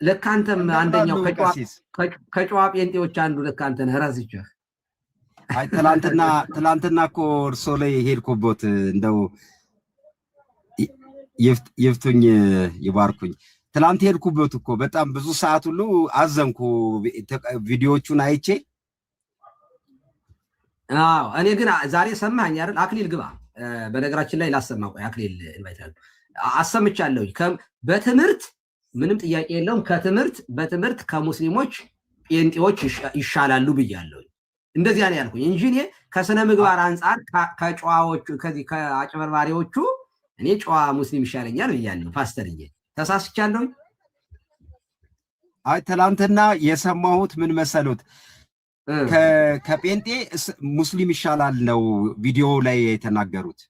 ልክ አንተም አንደኛው እንደምናሉ ቀሲስ ከጨዋ ጴንጤዎች አንዱ ልክ አንተ ነህ። ረዝቼህ አይ ትላንትና እኮ እርሶ ላይ ሄድኩበት እንደው ይፍቱኝ ይባርኩኝ። ትላንት ሄድኩበት እኮ በጣም ብዙ ሰዓት ሁሉ አዘንኩ ቪዲዮዎቹን አይቼ። አዎ እኔ ግን ዛሬ ሰማኸኝ አይደል? አክሊል ግባ። በነገራችን ላይ ላሰማ ቆይ አክሊል ኢንቫይት አሰምቻለሁ። በትምህርት ምንም ጥያቄ የለውም። በትምህርት ከሙስሊሞች ጴንጤዎች ይሻላሉ ብያለሁ። እንደዚያ ነው ያልኩኝ እንጂ እኔ ከስነ ምግባር አንጻር ከጨዋዎቹ ከዚህ ከአጭበርባሪዎቹ እኔ ጨዋ ሙስሊም ይሻለኛል ብያለሁ። ፓስተርዬ ተሳስቻለሁ። አይ ትላንትና የሰማሁት ምን መሰሉት? ከጴንጤ ሙስሊም ይሻላል ነው ቪዲዮ ላይ የተናገሩት።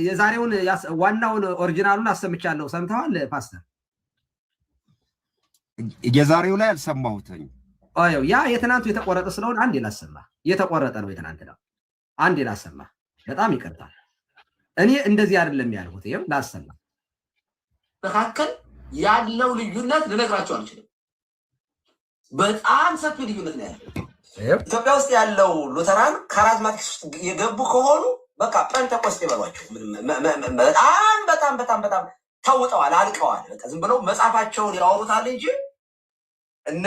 የዛሬውን ዋናውን ኦሪጂናሉን አሰምቻለሁ። ሰምተዋል ፓስተር? የዛሬው ላይ አልሰማሁትኝ። ያ የትናንቱ የተቆረጠ ስለሆነ አንዴ ላሰማ። የተቆረጠ ነው የትናንት ነው። አንዴ ላሰማ። በጣም ይቀርታል። እኔ እንደዚህ አይደለም ያልኩት። ይሄው ላሰማ። መካከል ያለው ልዩነት ልነግራቸው አልችልም። በጣም ሰፊ ልዩነት ነው ያለው። ኢትዮጵያ ውስጥ ያለው ሉተራን ካሪዝማቲክስ ውስጥ የገቡ ከሆኑ በቃ ጴንጤቆስጤ በሏቸው። በጣም ተውጠዋል፣ አልቀዋል። በቃ ዝም ብለው መጽሐፋቸውን ያወሩታል እንጂ እነ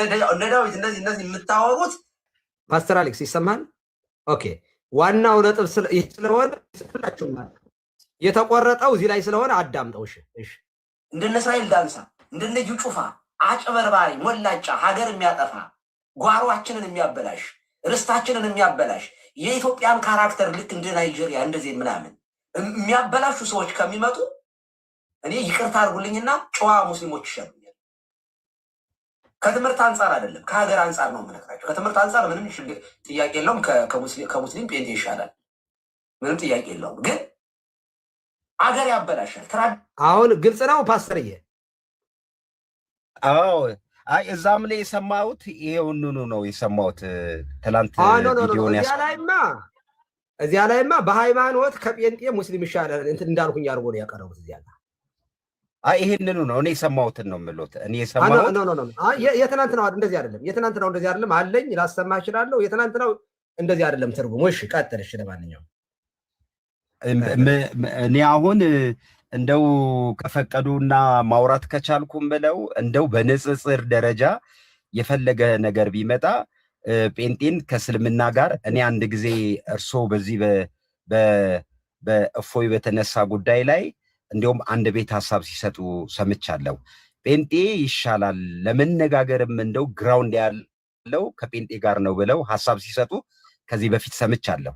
ዳዊት እነዚህ የምታወሩት። ፓስተር አሌክስ ይሰማል? ኦኬ። ዋናው ነጥብ ስለሆነ ሁላችሁም ማለት የተቆረጠው እዚህ ላይ ስለሆነ አዳምጠው። እሺ እንደነ እስራኤል ዳንሳ እንደነ ጁጩፋ አጭበርባሪ ሞላጫ ሀገር የሚያጠፋ ጓሯችንን የሚያበላሽ ርስታችንን የሚያበላሽ የኢትዮጵያን ካራክተር ልክ እንደ ናይጄሪያ እንደዚህ ምናምን የሚያበላሹ ሰዎች ከሚመጡ እኔ ይቅርታ አድርጉልኝና ጨዋ ሙስሊሞች ይሻሉኛል። ከትምህርት አንጻር አይደለም ከሀገር አንጻር ነው የምነግራቸው። ከትምህርት አንጻር ምንም ጥያቄ የለውም። ከሙስሊም ጴንጤ ይሻላል፣ ምንም ጥያቄ የለውም። ግን አገር ያበላሻል። አሁን ግልጽ ነው ፓስተርዬ? አዎ አይ እዛም ላይ የሰማሁት ይሄውኑ ነው የሰማሁት። ትላንት ቪዲዮን እዚያ ላይማ በሃይማኖት ከጴንጤ ሙስሊም ይሻላል እንዳልኩኝ አድርጎ ነው ያቀረቡት እዚያ ላይ። አይ ይሄንኑ ነው እኔ የሰማሁትን ነው የምልዎት። እኔ የሰማሁት የትናንት ነው እንደዚህ አይደለም። የትናንት ነው እንደዚህ አይደለም አለኝ ላሰማህ እችላለሁ። የትናንት ነው እንደዚህ አይደለም ትርጉሙ። እሺ ቀጥል። እሺ ለማንኛውም እኔ አሁን እንደው ከፈቀዱና ማውራት ከቻልኩም ብለው እንደው በንጽጽር ደረጃ የፈለገ ነገር ቢመጣ ጴንጤን ከእስልምና ጋር እኔ አንድ ጊዜ እርሶ በዚህ በእፎይ በተነሳ ጉዳይ ላይ እንዲሁም አንድ ቤት ሀሳብ ሲሰጡ ሰምቻለሁ። ጴንጤ ይሻላል ለመነጋገርም እንደው ግራውንድ ያለው ከጴንጤ ጋር ነው ብለው ሀሳብ ሲሰጡ ከዚህ በፊት ሰምቻለሁ።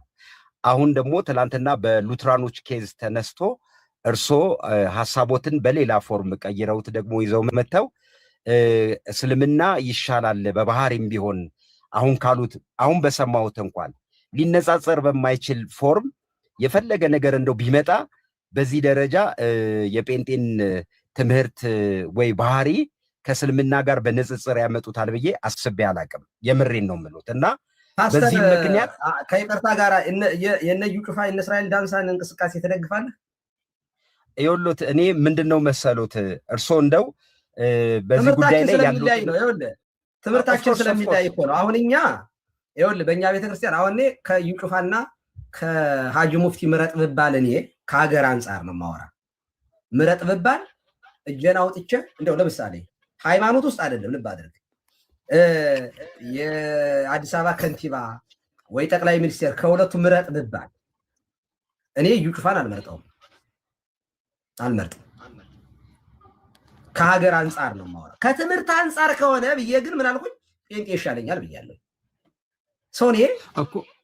አሁን ደግሞ ትላንትና በሉትራኖች ኬዝ ተነስቶ እርሶ ሀሳቦትን በሌላ ፎርም ቀይረውት ደግሞ ይዘው መተው እስልምና ይሻላል በባህሪም ቢሆን አሁን ካሉት አሁን በሰማሁት እንኳን ሊነጻጸር በማይችል ፎርም የፈለገ ነገር እንደው ቢመጣ በዚህ ደረጃ የጴንጤን ትምህርት ወይ ባህሪ ከእስልምና ጋር በንጽጽር ያመጡታል ብዬ አስቤ አላቅም። የምሬን ነው የምሉት እና በዚህ ምክንያት ከይቅርታ ጋር የነ ጁጩፋ የነ እስራኤል ዳንሳን እንቅስቃሴ ትደግፋለህ? ይኸውልዎት እኔ ምንድነው መሰሉት እርሶ እንደው በዚህ ጉዳይ ላይ ያሉት ትምህርታችን ስለሚለያይ እኮ ነው። አሁን እኛ ይኸውልህ በእኛ ቤተክርስቲያን አሁን እኔ ከዩጩፋና ከሀጂ ሙፍቲ ምረጥ ብባል እኔ ከሀገር አንጻር ነው ማወራ። ምረጥ ብባል እጄን አውጥቼ እንደው ለምሳሌ ሃይማኖት ውስጥ አይደለም ልብ አድርግ፣ የአዲስ አበባ ከንቲባ ወይ ጠቅላይ ሚኒስቴር ከሁለቱ ምረጥ ብባል እኔ ዩጩፋን አልመርጠውም። ከሀገር አንጻር ነው ማወራ። ከትምህርት አንጻር ከሆነ ብዬ ግን ምን አልኩኝ? ጴንጤ ይሻለኛል ብያለሁ። ሶኔ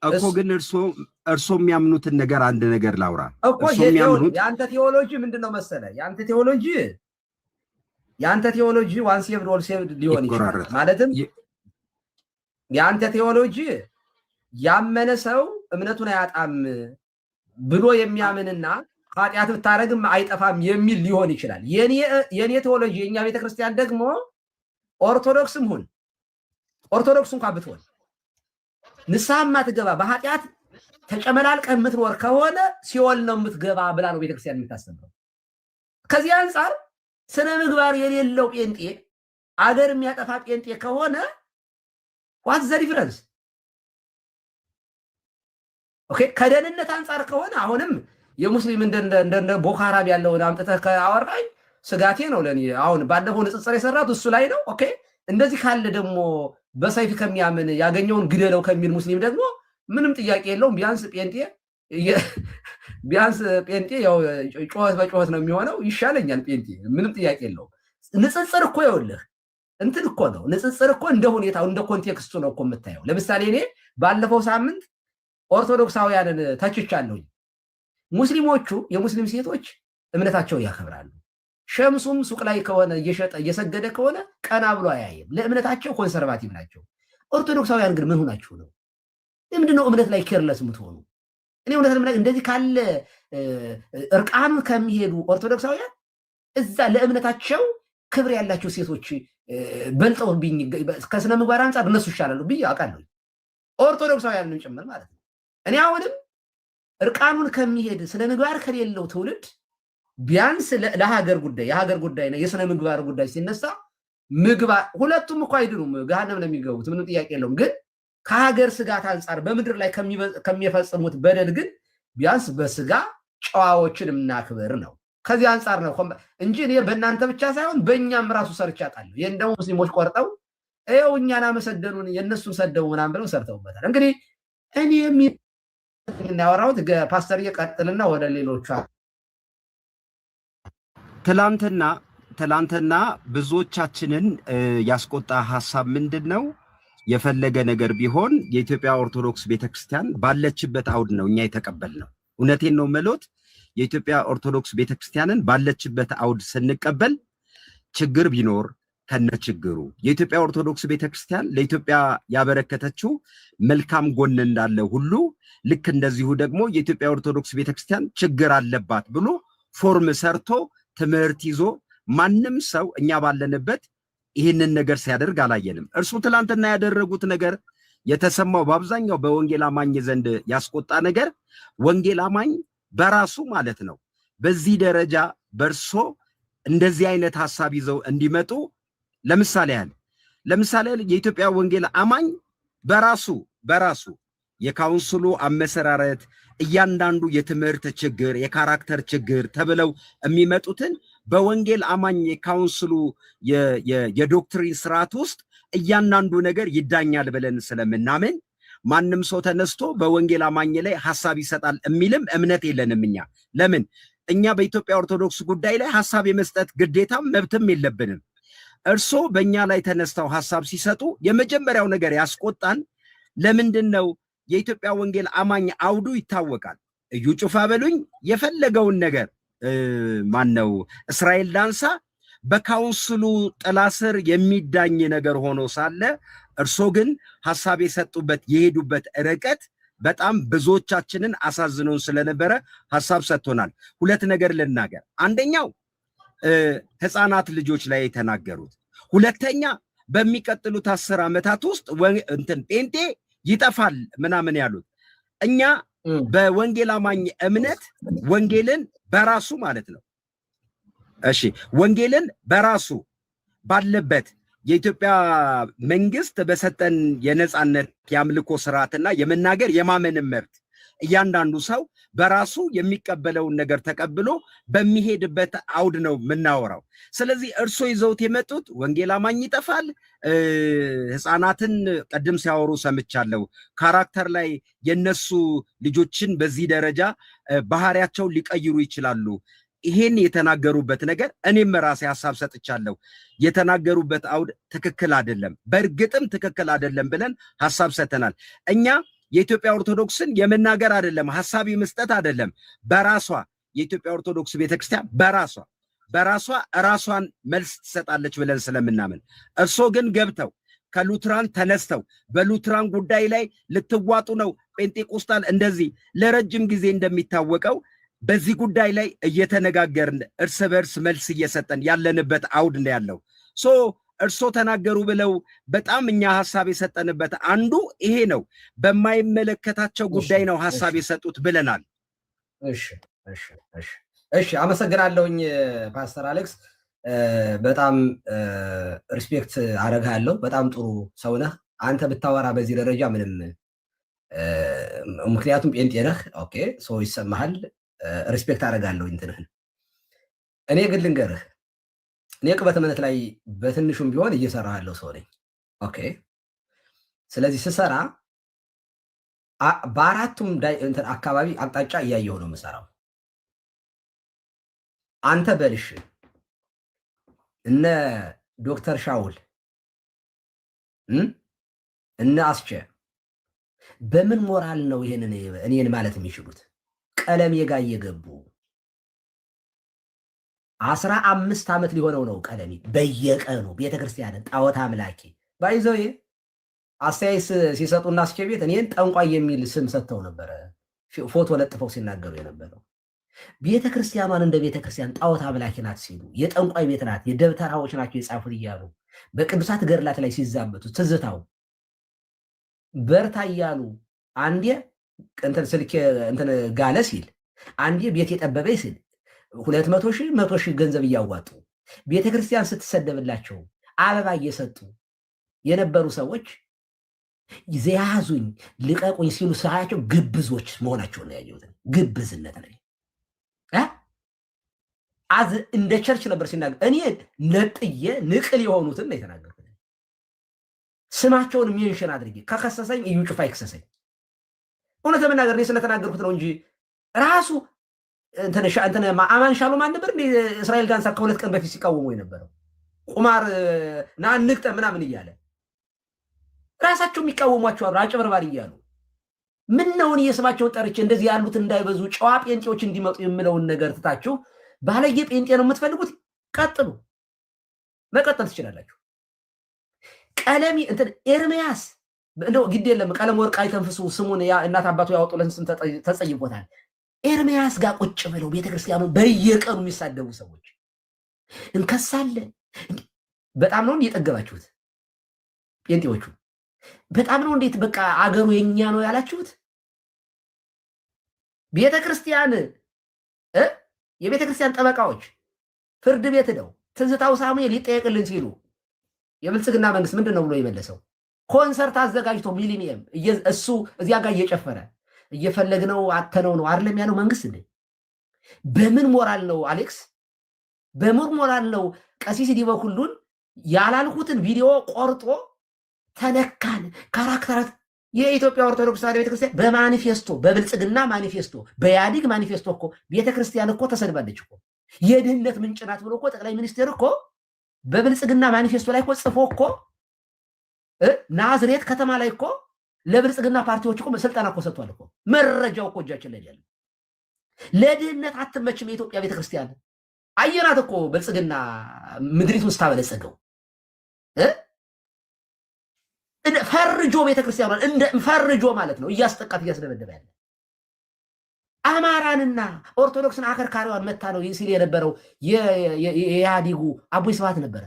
እኮ ግን እርሶ የሚያምኑትን ነገር አንድ ነገር ላውራ እኮ የአንተ ቴዎሎጂ ምንድነው መሰለ? የአንተ ቴዎሎጂ ዋን ሴቭድ ኦል ሴቭድ ሊሆን ይችላል። ማለትም የአንተ ቴዎሎጂ ያመነ ሰው እምነቱን አያጣም ብሎ የሚያምንና ኃጢአት ብታረግም አይጠፋም የሚል ሊሆን ይችላል። የኔ ቴዎሎጂ የኛ ቤተክርስቲያን ደግሞ ኦርቶዶክስ እንኳን ብትሆን ንስሐ ማትገባ በኃጢአት ተጨመላልቀህ የምትኖር ከሆነ ሲኦል ነው የምትገባ ብላ ነው ቤተክርስቲያን የምታስተምረው። ከዚህ አንጻር ስነ ምግባር የሌለው ጴንጤ አገር የሚያጠፋ ጴንጤ ከሆነ ዋት ዘ ዲፍረንስ? ኦኬ ከደህንነት አንጻር ከሆነ አሁንም የሙስሊም እንደ ቦኮ ሃራም ያለውን አምጥተህ ካወራኝ ስጋቴ ነው ለኔ። አሁን ባለፈው ንጽጽር የሰራት እሱ ላይ ነው። ኦኬ እንደዚህ ካለ ደግሞ በሰይፍ ከሚያምን ያገኘውን ግደለው ከሚል ሙስሊም ደግሞ ምንም ጥያቄ የለውም። ቢያንስ ጴንጤ ያው ጮኸት በጮኸት ነው የሚሆነው። ይሻለኛል ጴንጤ፣ ምንም ጥያቄ የለውም። ንጽጽር እኮ ይኸውልህ እንትን እኮ ነው። ንጽጽር እኮ እንደ ሁኔታው እንደ ኮንቴክስቱ ነው እኮ የምታየው። ለምሳሌ እኔ ባለፈው ሳምንት ኦርቶዶክሳውያንን ተችቻለሁኝ። ሙስሊሞቹ የሙስሊም ሴቶች እምነታቸውን ያከብራሉ። ሸምሱም ሱቅ ላይ ከሆነ እየሸጠ እየሰገደ ከሆነ ቀና ብሎ አያይም። ለእምነታቸው ኮንሰርቫቲቭ ናቸው። ኦርቶዶክሳውያን ግን ምን ሆናችሁ ነው? ለምንድነው እምነት ላይ ኬርለስ የምትሆኑ? እኔ እውነት ለምን እንደዚህ ካለ እርቃኑን ከሚሄዱ ኦርቶዶክሳውያን እዛ ለእምነታቸው ክብር ያላቸው ሴቶች በልጠውብኝ ከስነ ምግባር አንጻር እነሱ ይሻላሉ ብዬ አውቃለሁ። ኦርቶዶክሳውያንን ጭምር ማለት ነው። እኔ አሁንም እርቃኑን ከሚሄድ ስነ ምግባር ከሌለው ትውልድ ቢያንስ ለሀገር ጉዳይ የሀገር ጉዳይ ነው የስነ ምግባር ጉዳይ ሲነሳ ምግባር ሁለቱም እኮ አይድኑም፣ ገሃነም ነው የሚገቡት፣ ምንም ጥያቄ የለውም። ግን ከሀገር ስጋት አንጻር በምድር ላይ ከሚፈጽሙት በደል ግን ቢያንስ በስጋ ጨዋዎችን የምናክብር ነው። ከዚህ አንጻር ነው እንጂ እኔ በእናንተ ብቻ ሳይሆን በእኛም ራሱ ሰርቻ ጣለሁ። የእንደው ሙስሊሞች ቆርጠው ይኸው እኛን አመሰገኑን የእነሱን ሰደቡ ምናምን ብለው ሰርተውበታል። እንግዲህ እኔ የሚያወራሁት ፓስተር እየቀጥልና ወደ ሌሎቹ ትላንትና ብዙዎቻችንን ያስቆጣ ሀሳብ ምንድን ነው? የፈለገ ነገር ቢሆን የኢትዮጵያ ኦርቶዶክስ ቤተክርስቲያን ባለችበት አውድ ነው እኛ የተቀበልነው። እውነቴን ነው መሎት የኢትዮጵያ ኦርቶዶክስ ቤተክርስቲያንን ባለችበት አውድ ስንቀበል ችግር ቢኖር ከነችግሩ የኢትዮጵያ ኦርቶዶክስ ቤተክርስቲያን ለኢትዮጵያ ያበረከተችው መልካም ጎን እንዳለ ሁሉ ልክ እንደዚሁ ደግሞ የኢትዮጵያ ኦርቶዶክስ ቤተክርስቲያን ችግር አለባት ብሎ ፎርም ሰርቶ ትምህርት ይዞ ማንም ሰው እኛ ባለንበት ይህንን ነገር ሲያደርግ አላየንም። እርሱ ትላንትና ያደረጉት ነገር የተሰማው በአብዛኛው በወንጌል አማኝ ዘንድ ያስቆጣ ነገር ወንጌል አማኝ በራሱ ማለት ነው በዚህ ደረጃ በርሶ እንደዚህ አይነት ሐሳብ ይዘው እንዲመጡ ለምሳሌ የኢትዮጵያ ወንጌል አማኝ በራሱ የካውንስሉ አመሰራረት እያንዳንዱ የትምህርት ችግር የካራክተር ችግር ተብለው የሚመጡትን በወንጌል አማኝ የካውንስሉ የዶክትሪን ስርዓት ውስጥ እያንዳንዱ ነገር ይዳኛል ብለን ስለምናምን ማንም ሰው ተነስቶ በወንጌል አማኝ ላይ ሐሳብ ይሰጣል የሚልም እምነት የለንም። ለምን እኛ በኢትዮጵያ ኦርቶዶክስ ጉዳይ ላይ ሐሳብ የመስጠት ግዴታም መብትም የለብንም። እርሶ በእኛ ላይ ተነስተው ሐሳብ ሲሰጡ የመጀመሪያው ነገር ያስቆጣን ለምንድን ነው? የኢትዮጵያ ወንጌል አማኝ አውዱ ይታወቃል። እዩ ጩፋ በሉኝ የፈለገውን ነገር ማነው እስራኤል ዳንሳ በካውንስሉ ጥላ ስር የሚዳኝ ነገር ሆኖ ሳለ እርሶ ግን ሐሳብ የሰጡበት የሄዱበት ርቀት በጣም ብዙዎቻችንን አሳዝኖን ስለነበረ ሐሳብ ሰጥቶናል። ሁለት ነገር ልናገር። አንደኛው ህፃናት ልጆች ላይ የተናገሩት፣ ሁለተኛ በሚቀጥሉት 10 ዓመታት ውስጥ ጴንጤ ይጠፋል ምናምን ያሉት። እኛ በወንጌል አማኝ እምነት ወንጌልን በራሱ ማለት ነው ወንጌልን በራሱ ባለበት የኢትዮጵያ መንግስት በሰጠን የነጻነት የአምልኮ ስርዓትና የመናገር የማመንም መብት እያንዳንዱ ሰው በራሱ የሚቀበለውን ነገር ተቀብሎ በሚሄድበት አውድ ነው የምናወራው። ስለዚህ እርሶ ይዘውት የመጡት ወንጌል አማኝ ይጠፋል፣ ህፃናትን ቀድም ሲያወሩ ሰምቻለሁ፣ ካራክተር ላይ የነሱ ልጆችን በዚህ ደረጃ ባህሪያቸውን ሊቀይሩ ይችላሉ። ይሄን የተናገሩበት ነገር እኔም ራሴ ሐሳብ ሰጥቻለሁ። የተናገሩበት አውድ ትክክል አይደለም፣ በእርግጥም ትክክል አይደለም ብለን ሐሳብ ሰጥተናል። እኛ የኢትዮጵያ ኦርቶዶክስን የመናገር አይደለም ሐሳብ የመስጠት አይደለም፣ በራሷ የኢትዮጵያ ኦርቶዶክስ ቤተክርስቲያን በራሷ ራሷን መልስ ትሰጣለች ብለን ስለምናምን፣ እርሶ ግን ገብተው ከሉትራን ተነስተው በሉትራን ጉዳይ ላይ ልትዋጡ ነው ጴንጤቆስታል እንደዚህ ለረጅም ጊዜ እንደሚታወቀው በዚህ ጉዳይ ላይ እየተነጋገርን እርስ በርስ መልስ እየሰጠን ያለንበት አውድ ነው ያለው። እርሶ ተናገሩ ብለው በጣም እኛ ሐሳብ የሰጠንበት አንዱ ይሄ ነው። በማይመለከታቸው ጉዳይ ነው ሐሳብ የሰጡት ብለናል። እሺ አመሰግናለሁኝ ፓስተር አሌክስ። በጣም ሪስፔክት አረጋለሁ። በጣም ጥሩ ሰው ነህ። አንተ ብታወራ በዚህ ደረጃ ምንም ምክንያቱም ጴንጤ ነህ። ኦኬ ሰው ይሰማሃል። ሪስፔክት አረጋለሁ እንትንህን። እኔ ግን ልንገርህ፣ እኔ ቅበት እምነት ላይ በትንሹም ቢሆን እየሰራ ያለው ሰው ነኝ። ኦኬ ስለዚህ ስሰራ በአራቱም አካባቢ አቅጣጫ እያየሁ ነው የምሰራው። አንተ በልሽ እነ ዶክተር ሻውል እነ አስቸ በምን ሞራል ነው ይሄንን እኔን ማለት የሚችሉት? ቀለም የጋ እየገቡ 15 ዓመት ሊሆነው ነው ቀለሜ በየቀኑ ቤተክርስቲያንን ጣዖት አምላኪ ባይዘው አስተያየት ሲሰጡና አስቸ ቤት እኔን ጠንቋይ የሚል ስም ሰጥተው ነበረ ፎቶ ለጥፈው ሲናገሩ የነበረው። ቤተክርስቲያኗን እንደ ቤተክርስቲያን ጣዖት አምላኪ ናት ሲሉ የጠንቋይ ቤት ናት የደብተራዎች ናቸው የጻፉት እያሉ በቅዱሳት ገድላት ላይ ሲዛበቱ ትዝታው በርታ እያሉ አንዴ እንትን ስልክ እንትን ጋለ ሲል አንዴ ቤት የጠበበኝ ሲል 200,000 100,000 ገንዘብ እያዋጡ ቤተክርስቲያን ስትሰደብላቸው አበባ እየሰጡ የነበሩ ሰዎች ያዙኝ ልቀቁኝ ሲሉ ሳያቸው ግብዞች መሆናቸውን ነው ያየሁት። ግብዝነት ነው። አዝ እንደ ቸርች ነበር ሲናገር እኔ ነጥዬ ንቅል የሆኑትን ነው የተናገርኩት። ስማቸውን ሜንሽን አድርጌ ከከሰሰኝ እዩ ጩፋ ይክሰሰኝ። እውነት ለመናገር እኔ ስለተናገርኩት ነው እንጂ ራሱ እንትን አማን ሻሎም ነበር እስራኤል ዳንሳ ከ2 ቀን በፊት ሲቃወሙ የነበረው ቁማር ና ንቅጠ ምናምን እያለ ራሳቸው የሚቃወሟቸው አሉ አጭበርባሪ እያሉ ምን ነው እኔ የስማቸውን ጠርቼ እንደዚህ ያሉት እንዳይበዙ ጨዋ ጴንጤዎች እንዲመጡ የምለውን ነገር ትታችሁ ባለጌ ጴንጤ ነው የምትፈልጉት? ቀጥሉ፣ መቀጠል ትችላላችሁ። ቀለሚ እንትን ኤርሚያስ እንደው ግድ የለም ቀለም ወርቅ አይተንፍሱ ስሙን እናት አባቱ ያወጡልን ስም ተጸይፎታል። ኤርሚያስ ጋር ቁጭ ብለው ቤተክርስቲያኑ በየቀኑ የሚሳደቡ ሰዎች እንከሳለን። በጣም ነው እየጠገባችሁት ጴንጤዎቹ። በጣም ነው እንዴት በቃ አገሩ የኛ ነው ያላችሁት። ቤተክርስቲያን የቤተክርስቲያን ጠበቃዎች ፍርድ ቤት ነው ትዝታው ሳሙኤል ይጠየቅልን ሲሉ የብልጽግና መንግስት ምንድን ነው ብሎ የመለሰው? ኮንሰርት አዘጋጅቶ ሚሊኒየም እሱ እዚያ ጋር እየጨፈረ እየፈለግነው አተነው ነው አይደለም ያለው መንግስት እንዴ? በምን ሞራል ነው አሌክስ? በምን ሞራል ነው ቀሲስ ዲበኩሉን ያላልኩትን ቪዲዮ ቆርጦ ተነካን ካራክተራት? የኢትዮጵያ ኦርቶዶክስ ተዋሕዶ ቤተክርስቲያን በማኒፌስቶ በብልጽግና ማኒፌስቶ በኢህአዴግ ማኒፌስቶ እኮ ቤተክርስቲያን እኮ ተሰድባለች እኮ። የድህነት ምንጭ ናት ብሎ እኮ ጠቅላይ ሚኒስቴር እኮ በብልጽግና ማኒፌስቶ ላይ እኮ ጽፎ እኮ ናዝሬት ከተማ ላይ እኮ ለብልጽግና ፓርቲዎች እኮ ስልጠና እኮ ሰጥቷል እኮ። መረጃው እኮ እጃችን ላይ ያለ። ለድህነት አትመችም የኢትዮጵያ ቤተክርስቲያን። አየናት እኮ ብልጽግና ምድሪቱን ስታበለጸገው ፈርጆ ቤተክርስቲያኗን እንደ ፈርጆ ማለት ነው እያስጠቃት እያስደበደበ ያለ። አማራንና ኦርቶዶክስን አከርካሪዋን መታ ነው ሲል የነበረው የኢህአዴጉ አቦይ ስብሐት ነበረ።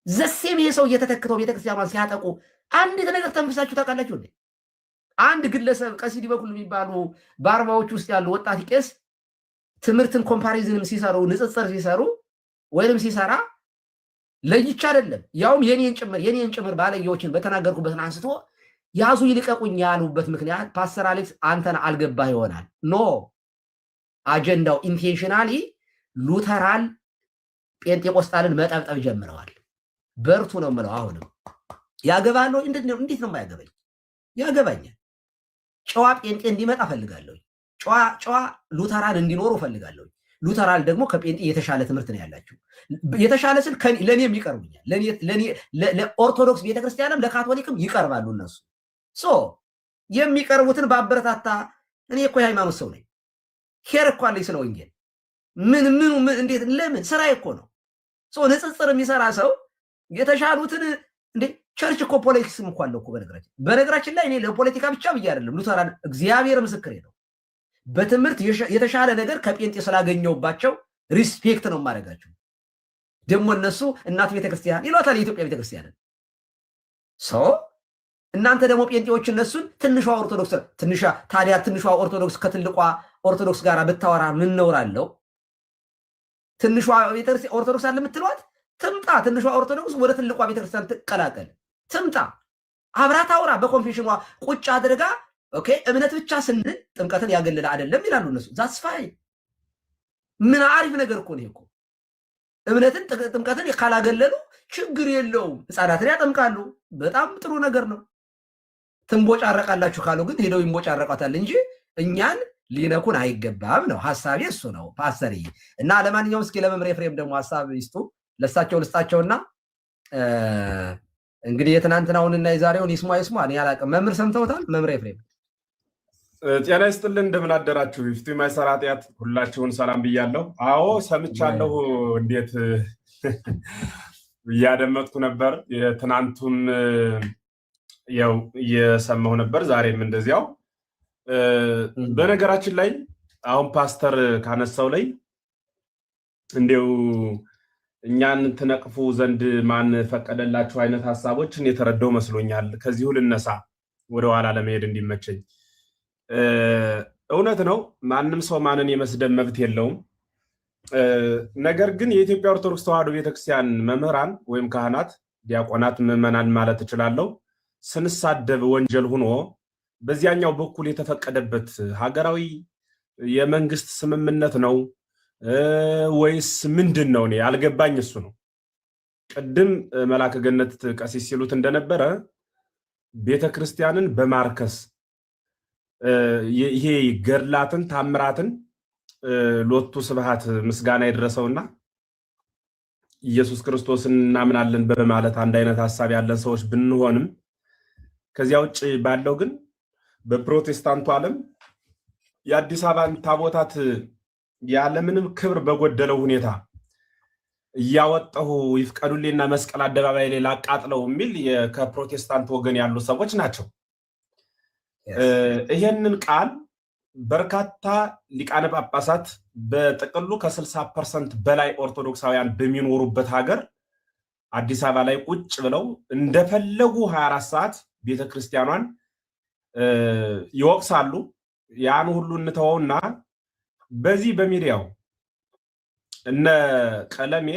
ዘሴም ይሄ ሰው እየተተክተው ቤተክርስቲያኗን ሲያጠቁ አንዲት ነገር ተንፍሳችሁ ታውቃላችሁ እንዴ? አንድ ግለሰብ ቀሲስ ዲበኩሉ የሚባሉ በአርባዎች ውስጥ ያሉ ወጣት ቄስ ትምህርትን ኮምፓሪዝንም ሲሰሩ ንጽጽር ሲሰሩ ወይንም ሲሰራ ለይቻ አይደለም ያውም የኔን ጭምር ባለየዎችን በተናገርኩበትን አንስቶ ያዙ ይልቀቁኝ ያሉበት ምክንያት ፓስተር አሌክስ አንተን አልገባህ ይሆናል። ኖ አጀንዳው ኢንቴንሽናሊ ሉተራል ጴንጤቆስጣልን መጠብጠብ ጀምረዋል። በርቱ ነው የምለው። አሁንም ያገባለሁ። እንዴት ነው የማያገባኝ? ያገባኛል። ጨዋ ጴንጤ እንዲመጣ ፈልጋለሁ። ጨዋ ሉተራል እንዲኖሩ ፈልጋለሁ። ሉተራል ደግሞ ከጴንጤ የተሻለ ትምህርት ነው ያላችሁ። የተሻለ ስል ለእኔም ይቀርቡኛል። ለኦርቶዶክስ ቤተክርስቲያንም ለካቶሊክም ይቀርባሉ እነሱ። የሚቀርቡትን በአበረታታ እኔ እኮ የሃይማኖት ሰው ነኝ። ኬር እኮ አለኝ ስለ ወንጌል። ምን እንዴት ለምን ስራ እኮ ነው። ንጽጽር የሚሰራ ሰው የተሻሉትን እንዴ ቸርች እኮ ፖለቲክስም እኮ አለው እኮ። በነገራችን ላይ እኔ ለፖለቲካ ብቻ ብዬ አይደለም ሉተራን እግዚአብሔር ምስክሬ ነው። በትምህርት የተሻለ ነገር ከጴንጤ ስላገኘውባቸው ሪስፔክት ነው የማደርጋቸው። ደግሞ እነሱ እናት ቤተክርስቲያን ይሏታል የኢትዮጵያ ቤተክርስቲያንን። እናንተ ደግሞ ጴንጤዎች እነሱን ትንሿ ኦርቶዶክስ ታዲያ ትንሿ ኦርቶዶክስ ከትልቋ ኦርቶዶክስ ጋር ብታወራ ምን ነውር አለው? ትንሿ ቤተክርስቲያን ኦርቶዶክስ አለ የምትሏት ትምጣ። ትንሿ ኦርቶዶክስ ወደ ትልቋ ቤተክርስቲያን ትቀላቀል፣ ትምጣ፣ አብራት አውራ። በኮንፌሽኗ ቁጭ አድርጋ ኦኬ እምነት ብቻ ስንል ጥምቀትን ያገለለ አይደለም ይላሉ እነሱ። ዛትስ ፋይን። ምን አሪፍ ነገር እኮ ነው እኮ። እምነትን ጥምቀትን ካላገለሉ ችግር የለውም። ህፃናትን ያጠምቃሉ፣ በጣም ጥሩ ነገር ነው። ትንቦጫረቃላችሁ ካሉ ግን ሄደው ይንቦጫረቋታል እንጂ እኛን ሊነኩን አይገባም ነው ሐሳቤ። እሱ ነው ፓስተር። እና ለማንኛውም እስኪ ለመምሬ ፍሬም ደግሞ ሐሳብ ይስጡ። ለሳቸው ልስጣቸውና እንግዲህ የትናንትናውንና የዛሬውን ይስሟ። እኔ አላውቅም። መምህር ሰምተውታል? መምሬ ፍሬም ጤና ይስጥልን፣ እንደምን አደራችሁ? ይፍቱ የማይሰራ ኃጢአት ሁላችሁን ሰላም ብያለሁ። አዎ ሰምቻለሁ። እንዴት እያደመጥኩ ነበር። የትናንቱን ያው እየሰማሁ ነበር፣ ዛሬም እንደዚያው። በነገራችን ላይ አሁን ፓስተር ካነሳው ላይ እንዲው እኛን ትነቅፉ ዘንድ ማን ፈቀደላችሁ አይነት ሐሳቦችን የተረዳው መስሎኛል። ከዚሁ ልነሳ ወደ ኋላ ለመሄድ እንዲመቸኝ። እውነት ነው፣ ማንም ሰው ማንን የመስደብ መብት የለውም። ነገር ግን የኢትዮጵያ ኦርቶዶክስ ተዋሕዶ ቤተክርስቲያን መምህራን ወይም ካህናት፣ ዲያቆናት፣ ምዕመናን ማለት እችላለሁ ስንሳደብ ወንጀል ሆኖ በዚያኛው በኩል የተፈቀደበት ሀገራዊ የመንግስት ስምምነት ነው ወይስ ምንድን ነው? እኔ አልገባኝ። እሱ ነው ቅድም መላከ ገነት ቀሲስ ሲሉት እንደነበረ ቤተክርስቲያንን በማርከስ ይሄ ገድላትን ታምራትን ሎቱ ስብሐት ምስጋና ይድረሰውና ኢየሱስ ክርስቶስን እናምናለን በማለት አንድ አይነት ሐሳብ ያለን ሰዎች ብንሆንም ከዚያ ውጭ ባለው ግን በፕሮቴስታንቱ ዓለም የአዲስ አበባን ታቦታት ያለምንም ክብር በጎደለው ሁኔታ እያወጣሁ ይፍቀዱልኝና መስቀል አደባባይ ላይ ላቃጥለው የሚል ከፕሮቴስታንት ወገን ያሉ ሰዎች ናቸው። ይሄንን ቃል በርካታ ሊቃነ ጳጳሳት በጥቅሉ ከ60% በላይ ኦርቶዶክሳውያን በሚኖሩበት ሀገር አዲስ አበባ ላይ ቁጭ ብለው እንደፈለጉ 24 ሰዓት ቤተክርስቲያኗን ይወቅሳሉ። ያን ሁሉ እንተወውና በዚህ በሚዲያው እነ ቀለሜ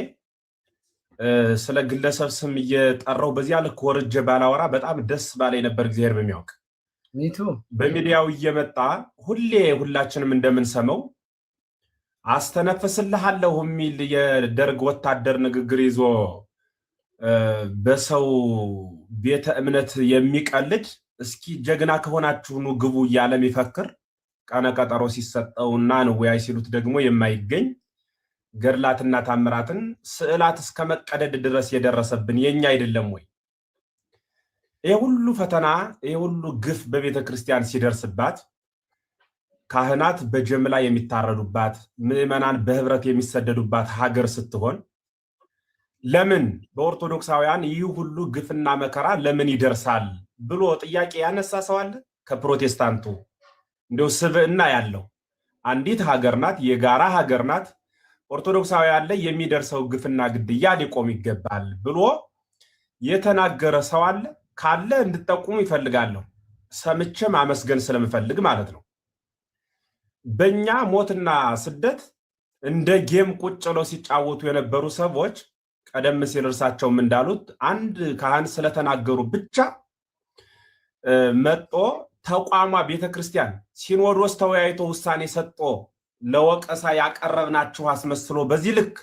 ስለ ግለሰብ ስም እየጠራው በዚያ ልክ ወርጄ ባላወራ በጣም ደስ ባለኝ ነበር። እግዚአብሔር በሚያውቅ በሚዲያው እየመጣ ሁላችንም እንደምንሰማው አስተነፍስልሃለሁ የሚል የደርግ ወታደር ንግግር ይዞ በሰው ቤተ እምነት የሚቀልድ እስኪ ጀግና ከሆናችሁ ኑ ግቡ እያለ የሚፈክር ቀነ ቀጠሮ ሲሰጠውና ንወያይ ሲሉት ደግሞ የማይገኝ ገድላትና ታምራትን ስዕላት እስከ መቀደድ ድረስ የደረሰብን የኛ አይደለም ወይ? ይሄ ሁሉ ፈተና ይሄ ሁሉ ግፍ በቤተ ክርስቲያን ሲደርስባት ካህናት በጀምላ የሚታረዱባት ምዕመናን በህብረት የሚሰደዱባት ሀገር ስትሆን ለምን በኦርቶዶክሳውያን ይህ ሁሉ ግፍና መከራ ለምን ይደርሳል ብሎ ጥያቄ ያነሳ ሰው አለ? ከፕሮቴስታንቱ እንደው ስብዕና ያለው አንዲት ሀገር ናት፣ የጋራ ሀገር ናት። ኦርቶዶክሳውያን ላይ የሚደርሰው ግፍና ግድያ ሊቆም ይገባል ብሎ የተናገረ ሰው አለ? ካለ እንድትጠቁሙ ይፈልጋለሁ። ሰምቼም አመስገን ስለምፈልግ ማለት ነው። በእኛ ሞትና ስደት እንደ ጌም ቁጭ ብለው ሲጫወቱ የነበሩ ሰዎች ቀደም ሲል እርሳቸውም እንዳሉት አንድ ካህን ስለተናገሩ ብቻ መጦ ተቋሟ ቤተክርስቲያን ሲኖዶስ ተወያይቶ ውሳኔ ሰጥቶ ለወቀሳ ያቀረብናችሁ አስመስሎ በዚህ ልክ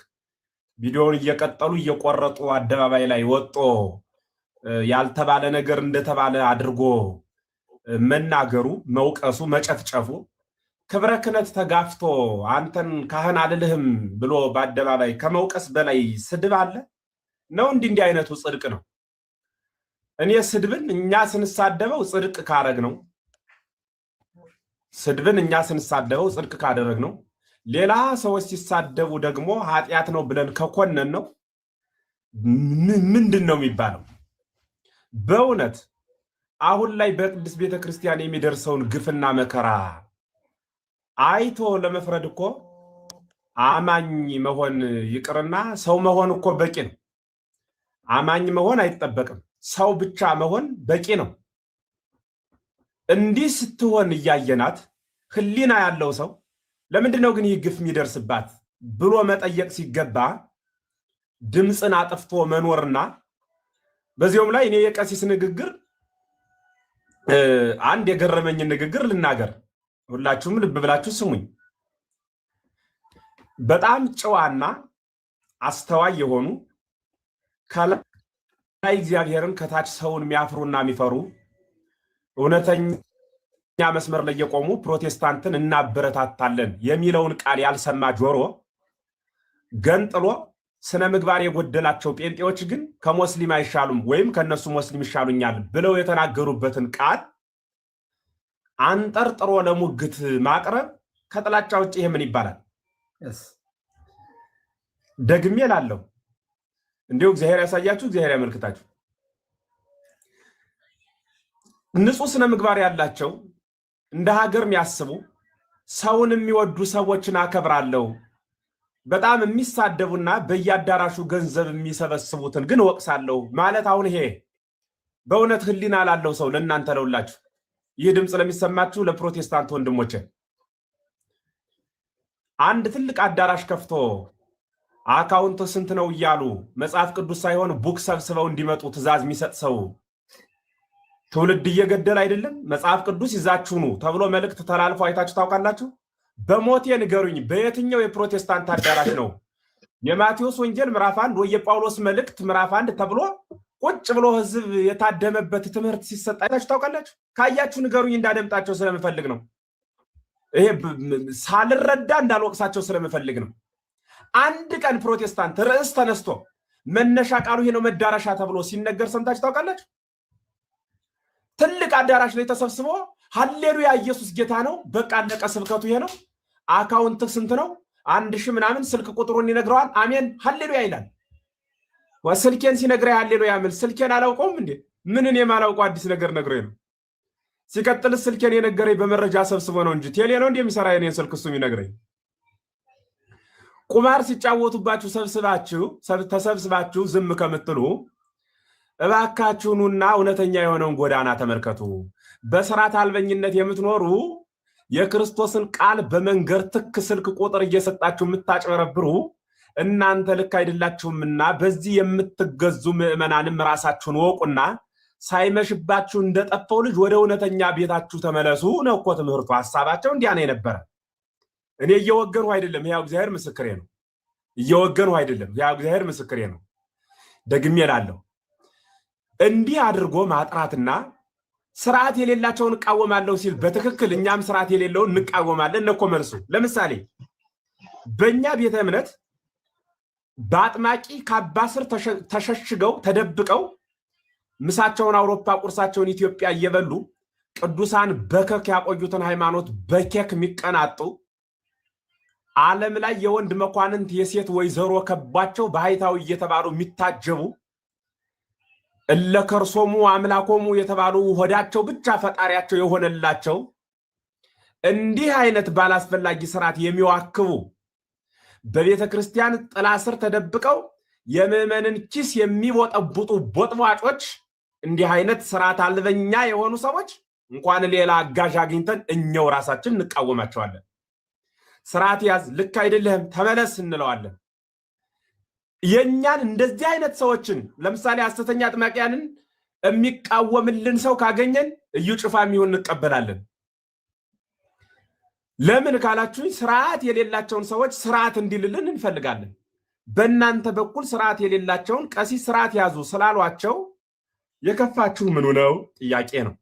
ቪዲዮውን እየቀጠሉ እየቆረጡ አደባባይ ላይ ወጦ ያልተባለ ነገር እንደተባለ አድርጎ መናገሩ፣ መውቀሱ፣ መጨፍጨፉ ክብረ ክህነት ተጋፍቶ አንተን ካህን አልልህም ብሎ በአደባባይ ከመውቀስ በላይ ስድብ አለ ነው? እንዲህ አይነቱ ጽድቅ ነው? እኔ ስድብን እኛ ስንሳደበው ጽድቅ ካረግ ነው፣ ስድብን እኛ ስንሳደበው ጽድቅ ካደረግ ነው፣ ሌላ ሰዎች ሲሳደቡ ደግሞ ኃጢአት ነው ብለን ከኮነን ነው ምንድን ነው የሚባለው? በእውነት አሁን ላይ በቅድስት ቤተክርስቲያን የሚደርሰውን ግፍና መከራ አይቶ ለመፍረድ እኮ አማኝ መሆን ይቅርና ሰው መሆን እኮ በቂ ነው። አማኝ መሆን አይጠበቅም፣ ሰው ብቻ መሆን በቂ ነው። እንዲህ ስትሆን እያየናት ህሊና ያለው ሰው ለምንድን ነው ግን ይህ ግፍ የሚደርስባት? ብሎ መጠየቅ ሲገባ ድምፅን አጥፍቶ መኖርና በዚያውም ላይ እኔ የቀሲስ ንግግር አንድ የገረመኝ ንግግር ልናገር፣ ሁላችሁም ልብ ብላችሁ ስሙኝ። በጣም ጨዋና አስተዋይ የሆኑ ከላይ እግዚአብሔርን ከታች ሰውን የሚያፍሩና የሚፈሩ እውነተኛ መስመር ላይ የቆሙ ፕሮቴስታንትን እናበረታታለን የሚለውን ቃል ያልሰማ ጆሮ ገንጥሎ ስነ ምግባር የጎደላቸው ጴንጤዎች ግን ከሙስሊም አይሻሉም ወይም ከነሱ ሙስሊም ይሻሉኛል ብለው የተናገሩበትን ቃል አንጠርጥሮ ለሙግት ማቅረብ ከጥላቻ ውጭ ይሄ ምን ይባላል? ደግሜ እላለሁ፣ እንዲሁ እግዚአብሔር ያሳያችሁ፣ እግዚአብሔር ያመልክታችሁ። ንጹህ ስነ ምግባር ያላቸው እንደ ሀገር የሚያስቡ ሰውን የሚወዱ ሰዎችን አከብራለሁ፣ በጣም የሚሳደቡና በየአዳራሹ ገንዘብ የሚሰበስቡትን ግን ወቅሳለሁ ማለት አሁን ይሄ በእውነት ህሊና ላለው ሰው ለእናንተ ለውላችሁ ይህ ድምፅ ለሚሰማችሁ ለፕሮቴስታንት ወንድሞቼ አንድ ትልቅ አዳራሽ ከፍቶ አካውንት ስንት ነው እያሉ መጽሐፍ ቅዱስ ሳይሆን ቡክ ሰብስበው እንዲመጡ ትእዛዝ የሚሰጥ ሰው ትውልድ እየገደል አይደለም? መጽሐፍ ቅዱስ ይዛችሁ ኑ ተብሎ መልእክት ተላልፎ አይታችሁ ታውቃላችሁ? በሞቴ ንገሩኝ፣ በየትኛው የፕሮቴስታንት አዳራሽ ነው የማቴዎስ ወንጌል ምዕራፍ 1 ወይ የጳውሎስ መልእክት ምዕራፍ 1 ተብሎ ቁጭ ብሎ ህዝብ የታደመበት ትምህርት ሲሰጥ አይታችሁ ታውቃላችሁ? ካያችሁ ንገሩኝ፣ እንዳደምጣቸው ስለምፈልግ ነው። ይሄ ሳልረዳ እንዳልወቅሳቸው ስለምፈልግ ነው። አንድ ቀን ፕሮቴስታንት ርዕስ ተነስቶ መነሻ ቃሉ ይሄ ነው መዳረሻ ተብሎ ሲነገር ሰምታችሁ ታውቃላችሁ? ትልቅ አዳራሽ ላይ ተሰብስቦ ሃሌሉያ ኢየሱስ ጌታ ነው፣ በቃ አለቀ፣ ስብከቱ ይሄ ነው፣ አካውንት ስንት ነው 1000 ምናምን፣ ስልክ ቁጥሩን ይነግረዋል፣ አሜን ሃሌሉያ ይላል። ወስልኬን ሲነግረኝ ሃሌሉያ ምን ስልኬን አላውቀውም እንዴ? ምንን የማላውቀው አዲስ ነገር ነግሮኝ ነው? ሲቀጥል ስልኬን የነገረኝ በመረጃ ሰብስቦ ነው እንጂ ቴሌ ነው እንደሚሰራ የኔን ስልክ እሱ የሚነግረኝ። ቁማር ሲጫወቱባችሁ ተሰብስባችሁ ዝም ከምትሉ እባካችሁኑና እውነተኛ የሆነውን ጎዳና ተመልከቱ። በስርዓት አልበኝነት የምትኖሩ የክርስቶስን ቃል በመንገር ትክ ስልክ ቁጥር እየሰጣችሁ የምታጭበረብሩ እናንተ ልክ አይደላችሁምና በዚህ የምትገዙ ምዕመናንም ራሳችሁን ወቁና ሳይመሽባችሁ እንደጠፋው ልጅ ወደ እውነተኛ ቤታችሁ ተመለሱ ነው እኮ ትምህርቱ። ሐሳባቸው እንዲያ ነው የነበረ። እኔ እየወገንሁ አይደለም፣ ያው እግዚአብሔር ምስክሬ ነው። እየወገንሁ አይደለም፣ ያው እግዚአብሔር ምስክሬ ነው። ደግሜ እላለሁ፣ እንዲህ አድርጎ ማጥራትና ስርዓት የሌላቸውን እቃወማለሁ ሲል በትክክል እኛም ስርዓት የሌለውን እንቃወማለን እኮ መልሱ። ለምሳሌ በእኛ ቤተ እምነት በአጥማቂ ካባ ስር ተሸሽገው ተደብቀው ምሳቸውን አውሮፓ ቁርሳቸውን ኢትዮጵያ እየበሉ ቅዱሳን በከክ ያቆዩትን ሃይማኖት በኬክ የሚቀናጡ ዓለም ላይ የወንድ መኳንንት የሴት ወይዘሮ ከባቸው በሃይታዊ እየተባሉ የሚታጀቡ እለከርሶሙ አምላኮሙ የተባሉ ሆዳቸው ብቻ ፈጣሪያቸው የሆነላቸው እንዲህ አይነት ባላስፈላጊ ስርዓት የሚዋክቡ በቤተ ክርስቲያን ጥላ ስር ተደብቀው የምዕመንን ኪስ የሚቦጠቡጡ ቦጥቧጮች፣ እንዲህ አይነት ስርዓት አልበኛ የሆኑ ሰዎች እንኳን ሌላ አጋዥ አግኝተን እኛው ራሳችን እንቃወማቸዋለን። ስርዓት ያዝ፣ ልክ አይደለህም፣ ተመለስ እንለዋለን። የኛን እንደዚህ አይነት ሰዎችን ለምሳሌ ሐሰተኛ አጥማቂያንን የሚቃወምልን ሰው ካገኘን እዩ ጭፋ የሚሆን እንቀበላለን። ለምን ካላችሁኝ ስርዓት የሌላቸውን ሰዎች ስርዓት እንዲልልን እንፈልጋለን። በእናንተ በኩል ስርዓት የሌላቸውን ቀሲስ ስርዓት ያዙ ስላሏቸው የከፋችሁ ምኑ ነው ጥያቄ ነው።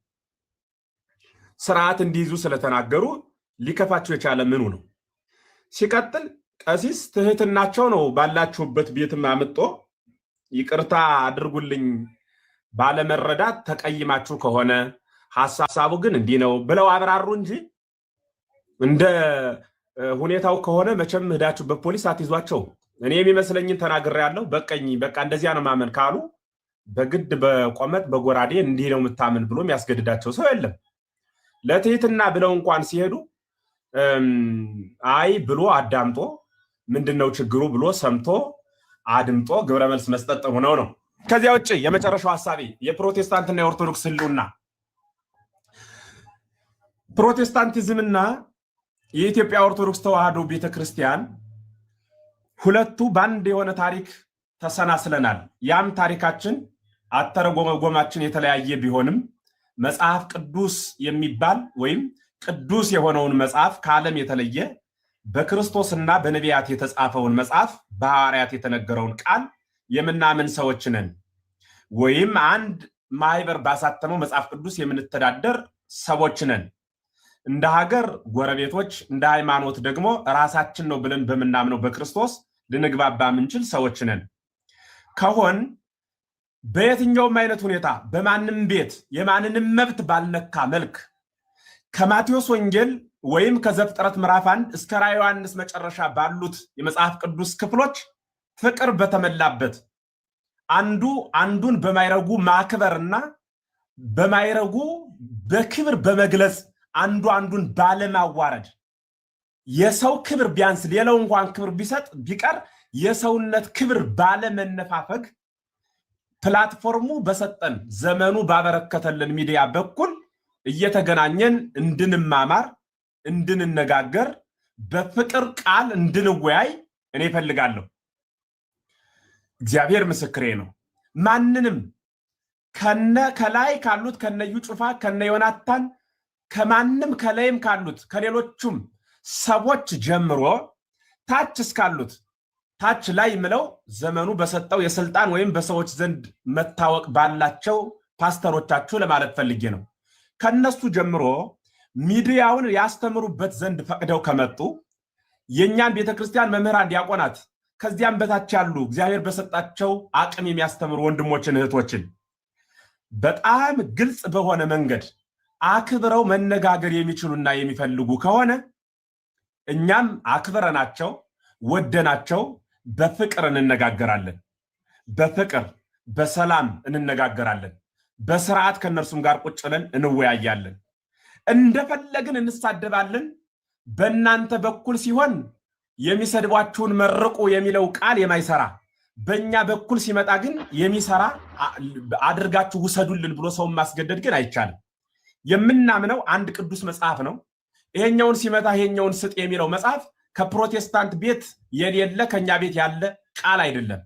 ስርዓት እንዲይዙ ስለተናገሩ ሊከፋችሁ የቻለ ምኑ ነው? ሲቀጥል ቀሲስ ትህትናቸው ነው ባላችሁበት ቤትም አምጦ ይቅርታ አድርጉልኝ ባለመረዳት ተቀይማችሁ ከሆነ ሐሳቡ ግን እንዲህ ነው ብለው አብራሩ እንጂ እንደ ሁኔታው ከሆነ መቼም ሄዳችሁ በፖሊስ አትይዟቸው። እኔ የሚመስለኝን ተናግሬያለሁ። በቃ እንደዚያ ነው ማመን ካሉ በግድ በቆመጥ በጎራዴ እንዲህ ነው የምታምን ብሎ የሚያስገድዳቸው ሰው የለም። ለትህትና ብለው እንኳን ሲሄዱ አይ ብሎ አዳምጦ ምንድነው ችግሩ ብሎ ሰምቶ አድምጦ ግብረ መልስ መስጠት ጥሩ ነው። ከዚያ ውጭ የመጨረሻው ሐሳቤ የፕሮቴስታንትና የኦርቶዶክስ ህልውና። ፕሮቴስታንቲዝምና የኢትዮጵያ ኦርቶዶክስ ተዋህዶ ቤተክርስቲያን ሁለቱ ባንድ የሆነ ታሪክ ተሰናስለናል። ያም ታሪካችን አተረጎማችን የተለያየ ቢሆንም መጽሐፍ ቅዱስ የሚባል ወይም ቅዱስ የሆነውን መጽሐፍ ከዓለም የተለየ በክርስቶስና በነቢያት የተጻፈውን መጽሐፍ በሐዋርያት የተነገረውን ቃል የምናምን ሰዎች ነን። ወይም አንድ ማህበር ባሳተመው መጽሐፍ ቅዱስ የምንተዳደር ሰዎች ነን። እንደ ሀገር ጎረቤቶች፣ እንደ ሃይማኖት ደግሞ ራሳችን ነው ብለን በምናምነው በክርስቶስ ልንግባባ ምንችል ሰዎች ነን። ከሆን በየትኛውም አይነት ሁኔታ በማንም ቤት የማንንም መብት ባልነካ መልክ ከማቴዎስ ወንጌል ወይም ከዘፍጥረት ምዕራፍ 1 እስከ ራዕየ ዮሐንስ መጨረሻ ባሉት የመጽሐፍ ቅዱስ ክፍሎች ፍቅር በተመላበት አንዱ አንዱን በማይረጉ ማክበርና በማይረጉ በክብር በመግለጽ አንዱ አንዱን ባለማዋረድ የሰው ክብር ቢያንስ ሌላው እንኳን ክብር ቢሰጥ ቢቀር የሰውነት ክብር ባለመነፋፈግ ፕላትፎርሙ በሰጠን ዘመኑ ባበረከተልን ሚዲያ በኩል እየተገናኘን እንድንማማር እንድንነጋገር በፍቅር ቃል እንድንወያይ እኔ ፈልጋለሁ። እግዚአብሔር ምስክሬ ነው። ማንንም ከላይ ካሉት ከነዩ ጩፋ ከነ ዮናታን ከማንም ከላይም ካሉት ከሌሎቹም ሰዎች ጀምሮ ታች እስካሉት ታች ላይ ምለው ዘመኑ በሰጠው የስልጣን ወይም በሰዎች ዘንድ መታወቅ ባላቸው ፓስተሮቻችሁ ለማለት ፈልጌ ነው። ከነሱ ጀምሮ ሚዲያውን ያስተምሩበት ዘንድ ፈቅደው ከመጡ የኛን ቤተክርስቲያን መምህራን ዲያቆናት ከዚያም በታች ያሉ እግዚአብሔር በሰጣቸው አቅም የሚያስተምሩ ወንድሞችን እህቶችን በጣም ግልጽ በሆነ መንገድ አክብረው መነጋገር የሚችሉና የሚፈልጉ ከሆነ እኛም አክብረናቸው ወደናቸው በፍቅር እንነጋገራለን። በፍቅር በሰላም እንነጋገራለን። በስርዓት ከነርሱም ጋር ቁጭ ብለን እንወያያለን። እንደፈለግን እንሳደባለን። በእናንተ በኩል ሲሆን የሚሰድቧችሁን መርቁ የሚለው ቃል የማይሰራ በእኛ በኩል ሲመጣ ግን የሚሰራ አድርጋችሁ ውሰዱልን ብሎ ሰውን ማስገደድ ግን አይቻልም። የምናምነው አንድ ቅዱስ መጽሐፍ ነው። ይሄኛውን ሲመታ ይሄኛውን ስጥ የሚለው መጽሐፍ ከፕሮቴስታንት ቤት የሌለ ከኛ ቤት ያለ ቃል አይደለም።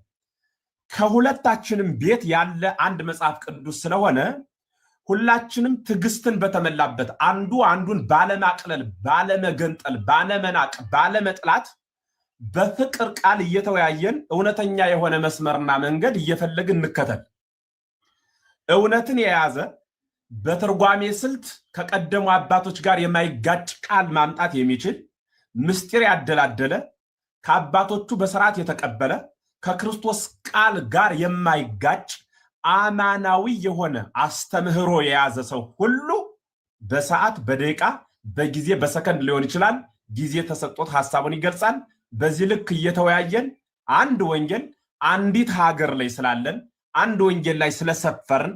ከሁለታችንም ቤት ያለ አንድ መጽሐፍ ቅዱስ ስለሆነ ሁላችንም ትዕግስትን በተመላበት አንዱ አንዱን ባለማቅለል፣ ባለመገንጠል፣ ባለመናቅ፣ ባለመጥላት በፍቅር ቃል እየተወያየን እውነተኛ የሆነ መስመርና መንገድ እየፈለግን እንከተል። እውነትን የያዘ በትርጓሜ ስልት ከቀደሙ አባቶች ጋር የማይጋጭ ቃል ማምጣት የሚችል ምስጢር ያደላደለ ከአባቶቹ በስርዓት የተቀበለ ከክርስቶስ ቃል ጋር የማይጋጭ አማናዊ የሆነ አስተምህሮ የያዘ ሰው ሁሉ በሰዓት በደቂቃ በጊዜ በሰከንድ ሊሆን ይችላል ጊዜ ተሰጥቶት ሐሳቡን ይገልጻል። በዚህ ልክ እየተወያየን አንድ ወንጌል አንዲት ሀገር ላይ ስላለን አንድ ወንጌል ላይ ስለሰፈርን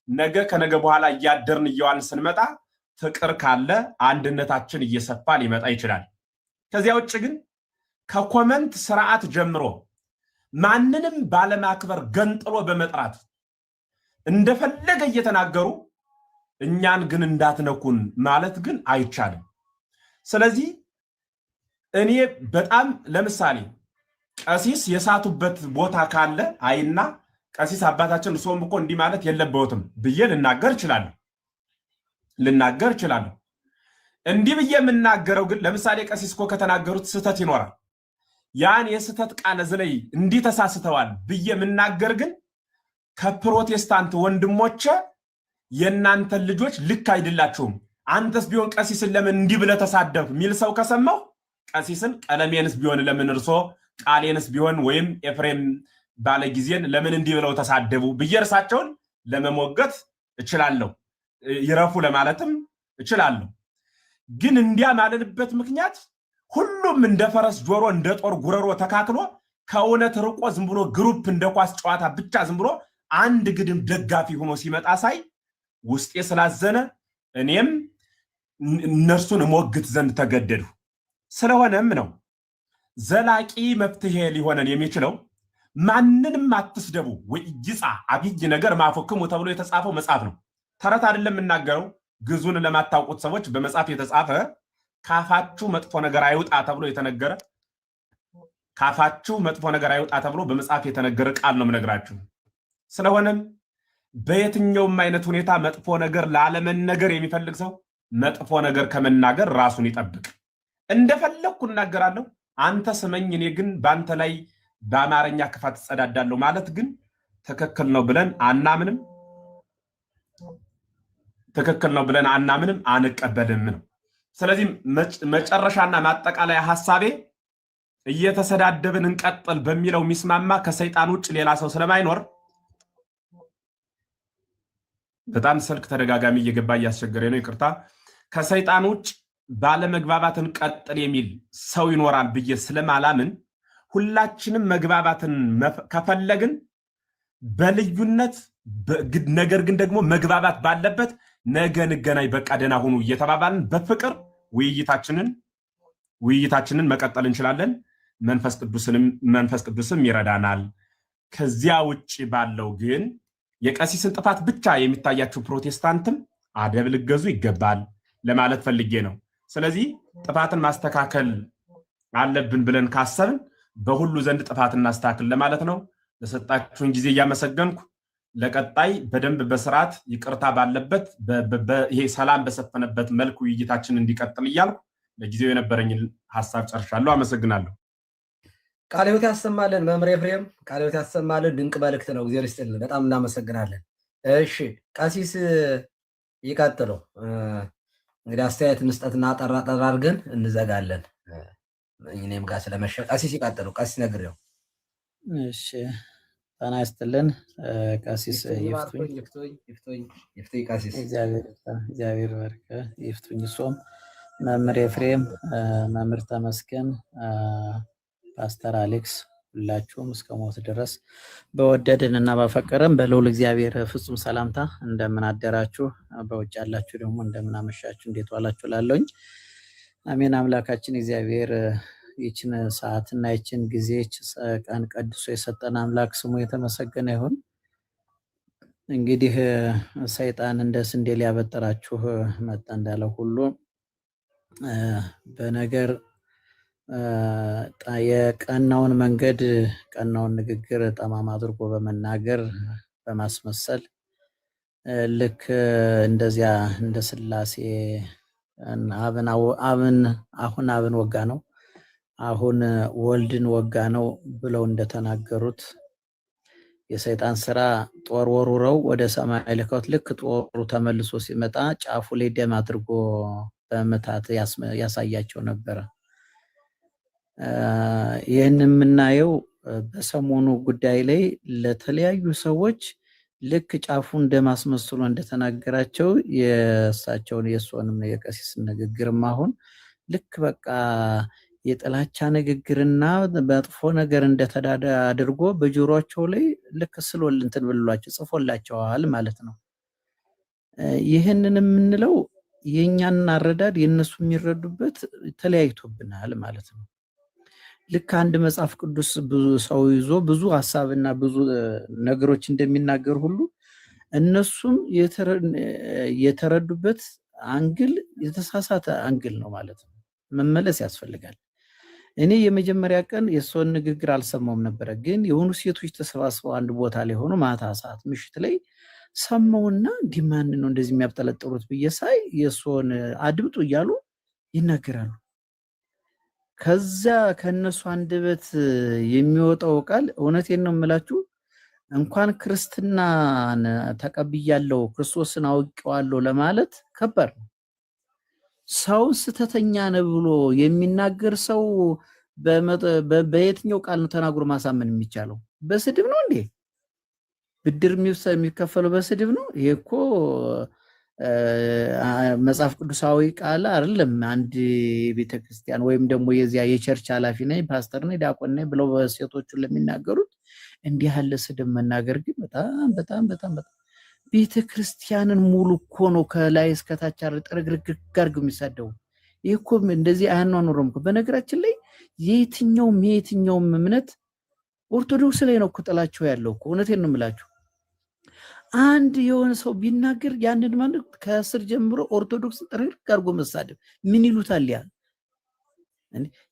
ነገ ከነገ በኋላ እያደርን እየዋልን ስንመጣ ፍቅር ካለ አንድነታችን እየሰፋ ሊመጣ ይችላል። ከዚያ ውጭ ግን ከኮመንት ስርዓት ጀምሮ ማንንም ባለማክበር ገንጥሎ በመጥራት እንደፈለገ እየተናገሩ እኛን ግን እንዳትነኩን ማለት ግን አይቻልም። ስለዚህ እኔ በጣም ለምሳሌ ቀሲስ የሳቱበት ቦታ ካለ አይና ቀሲስ አባታችን እሶም እኮ እንዲህ ማለት የለበትም ብዬ ልናገር እችላለሁ። እንዲህ ብዬ የምናገረው ግን ለምሳሌ ቀሲስ እኮ ከተናገሩት ስህተት ይኖራል። ያን የስህተት ቃል ዝለይ እንዲህ ተሳስተዋል ብዬ የምናገር ግን ከፕሮቴስታንት ወንድሞቼ የእናንተን ልጆች ልክ አይደላችሁም፣ አንተስ ቢሆን ቀሲስን ለምን እንዲህ ብለህ ተሳደብክ የሚል ሰው ከሰማሁ ቀሲስን ቀለሜንስ ቢሆን ለምን እርሶ ቃሌንስ ቢሆን ወይም ኤፍሬም ባለጊዜን ለምን እንዲህ ብለው ተሳደቡ ብዬ እርሳቸውን ለመሞገት እችላለሁ፣ ይረፉ ለማለትም እችላለሁ። ግን እንዲያ ማለልበት ምክንያት ሁሉም እንደ ፈረስ ጆሮ እንደ ጦር ጉረሮ ተካክሎ ከእውነት ርቆ ዝም ብሎ ግሩፕ እንደ ኳስ ጨዋታ ብቻ ዝም ብሎ አንድ ግድም ደጋፊ ሆኖ ሲመጣ ሳይ ውስጤ ስላዘነ እኔም እነርሱን ሞግት ዘንድ ተገደዱ። ስለሆነም ነው ዘላቂ መፍትሄ ሊሆነን የሚችለው ማንንም አትስደቡ ወይጅጻ አብይ ነገር ማፎክሙ ተብሎ የተጻፈው መጽሐፍ ነው። ተረት አይደለም የምናገረው። ግዙን ለማታውቁት ሰዎች በመጽሐፍ የተጻፈ ካፋችሁ መጥፎ ነገር አይውጣ ተብሎ የተነገረ ካፋችሁ መጥፎ ነገር አይወጣ ተብሎ በመጽሐፍ የተነገረ ቃል ነው የምነግራችሁ። ስለሆነም በየትኛውም አይነት ሁኔታ መጥፎ ነገር ላለመነገር የሚፈልግ ሰው መጥፎ ነገር ከመናገር ራሱን ይጠብቅ። እንደፈለኩ እናገራለሁ፣ አንተ ስመኝ፣ እኔ ግን በአንተ ላይ በአማርኛ ክፋት እጸዳዳለሁ ማለት ግን ትክክል ነው ብለን አናምንም። ትክክል ነው ብለን አናምንም፣ አንቀበልም ነው። ስለዚህ መጨረሻና ማጠቃለያ ሐሳቤ እየተሰዳደብን እንቀጥል በሚለው የሚስማማ ከሰይጣን ውጭ ሌላ ሰው ስለማይኖር በጣም ስልክ ተደጋጋሚ እየገባ እያስቸገረ ነው፣ ይቅርታ። ከሰይጣን ውጭ ባለመግባባትን ቀጥል የሚል ሰው ይኖራል ብዬ ስለማላምን ሁላችንም መግባባትን ከፈለግን በልዩነት ነገር ግን ደግሞ መግባባት ባለበት ነገ እንገናኝ በቃ ደህና ሁኑ እየተባባልን በፍቅር ውይይታችንን መቀጠል እንችላለን። መንፈስ ቅዱስም ይረዳናል። ከዚያ ውጭ ባለው ግን የቀሲስን ጥፋት ብቻ የሚታያችሁ ፕሮቴስታንትም አደብ ልገዙ ይገባል ለማለት ፈልጌ ነው። ስለዚህ ጥፋትን ማስተካከል አለብን ብለን ካሰብን በሁሉ ዘንድ ጥፋትን እናስተካክል ለማለት ነው። ለሰጣችሁን ጊዜ እያመሰገንኩ ለቀጣይ በደንብ በስርዓት ይቅርታ ባለበት ይሄ ሰላም በሰፈነበት መልኩ ውይይታችን እንዲቀጥል እያልኩ ለጊዜው የነበረኝን ሐሳብ ጨርሻለሁ። አመሰግናለሁ። ቃለ ሕይወት ያሰማልን መምህር ኤፍሬም፣ ቃለ ሕይወት ያሰማልን። ድንቅ መልእክት ነው። እግዚአብሔር ይስጥልን። በጣም እናመሰግናለን። እሺ ቀሲስ ይቀጥሉ። እንግዲህ አስተያየት መስጠትና ጠራ አድርገን እንዘጋለን። እኔም ጋር ስለመሸ ቀሲስ ይቀጥሉ። ቀሲስ ነግሬው። እሺ ጤና ይስጥልን። ቀሲስ ይፍቱኝ ቀሲስ እግዚአብሔር በርከ ይፍቱኝ። እሱም መምህር ኤፍሬም፣ መምህር ተመስገን፣ ፓስተር አሌክስ ሁላችሁም እስከ ሞት ድረስ በወደድን እና ባፈቀረን በልዑል እግዚአብሔር ፍጹም ሰላምታ እንደምን አደራችሁ፣ በውጭ ያላችሁ ደግሞ እንደምን አመሻችሁ፣ እንዴት ዋላችሁ ላለሁኝ። አሜን። አምላካችን እግዚአብሔር ይችን ሰዓትና ይችን ጊዜ ቀን ቀድሶ የሰጠን አምላክ ስሙ የተመሰገነ ይሁን። እንግዲህ ሰይጣን እንደ ስንዴ ሊያበጥራችሁ መጣ እንዳለው ሁሉ በነገር የቀናውን መንገድ ቀናውን ንግግር ጠማማ አድርጎ በመናገር በማስመሰል ልክ እንደዚያ እንደ ሥላሴ አብን ወጋ ነው አሁን ወልድን ወጋ ነው ብለው እንደተናገሩት የሰይጣን ስራ ጦር ወሩረው ወደ ሰማይ ልከውት ልክ ጦሩ ተመልሶ ሲመጣ ጫፉ ላይ ደም አድርጎ በመታት ያሳያቸው ነበረ። ይህን የምናየው በሰሞኑ ጉዳይ ላይ ለተለያዩ ሰዎች ልክ ጫፉ እንደማስመስሎ እንደተናገራቸው የእሳቸውን የእሱንም የቀሲስ ንግግርም አሁን ልክ በቃ የጥላቻ ንግግርና መጥፎ ነገር እንደተዳዳ አድርጎ በጆሮአቸው ላይ ልክ ስሎል እንትን ብሏቸው ጽፎላቸዋል ማለት ነው። ይህንን የምንለው የኛን አረዳድ የነሱ የሚረዱበት ተለያይቶብናል ማለት ነው። ልክ አንድ መጽሐፍ ቅዱስ ብዙ ሰው ይዞ ብዙ ሐሳብና ብዙ ነገሮች እንደሚናገር ሁሉ እነሱም የተረዱበት አንግል የተሳሳተ አንግል ነው ማለት ነው። መመለስ ያስፈልጋል። እኔ የመጀመሪያ ቀን የሰውን ንግግር አልሰማውም ነበር፣ ግን የሆኑ ሴቶች ተሰባስበው አንድ ቦታ ላይ ሆኖ ማታ ሰዓት ምሽት ላይ ሰማውና እንዲማን ነው እንደዚህ የሚያብጠለጥሩት ብዬ ሳይ የሰውን አድምጡ እያሉ ይናገራሉ። ከዛ ከነሱ አንደበት የሚወጣው ቃል እውነቴን ነው የምላችሁ እንኳን ክርስትናን ተቀብያለሁ ክርስቶስን አውቄዋለሁ ለማለት ከባድ ነው። ሰው ስተተኛ ነው ብሎ የሚናገር ሰው በየትኛው ቃል ነው ተናግሮ ማሳመን የሚቻለው? በስድብ ነው እንዴ? ብድር የሚከፈለው በስድብ ነው? ይሄ እኮ መጽሐፍ ቅዱሳዊ ቃል አይደለም። አንድ ቤተክርስቲያን ወይም ደግሞ የዚያ የቸርች ኃላፊ ነኝ ፓስተር ነኝ ዲያቆን ነኝ ብለው በሴቶቹ ለሚናገሩት እንዲህ ያለ ስድብ መናገር ግን በጣም በጣም በጣም በጣም ቤተክርስቲያንን ሙሉ እኮ ነው ከላይ እስከ ታች ጥርግርግ አድርገው የሚሳደቡ። ይሄ እኮ እንደዚህ አያኗኑርም እኮ። በነገራችን ላይ የትኛውም እምነት ኦርቶዶክስ ላይ ነው እኮ ጥላቸው ያለው እኮ። እውነቴን ነው የምላችሁ። አንድ የሆነ ሰው ቢናገር ያንን ማለት ከስር ጀምሮ ኦርቶዶክስ ጥርግርግ አድርጎ መሳደብ ምን ይሉታል? ያ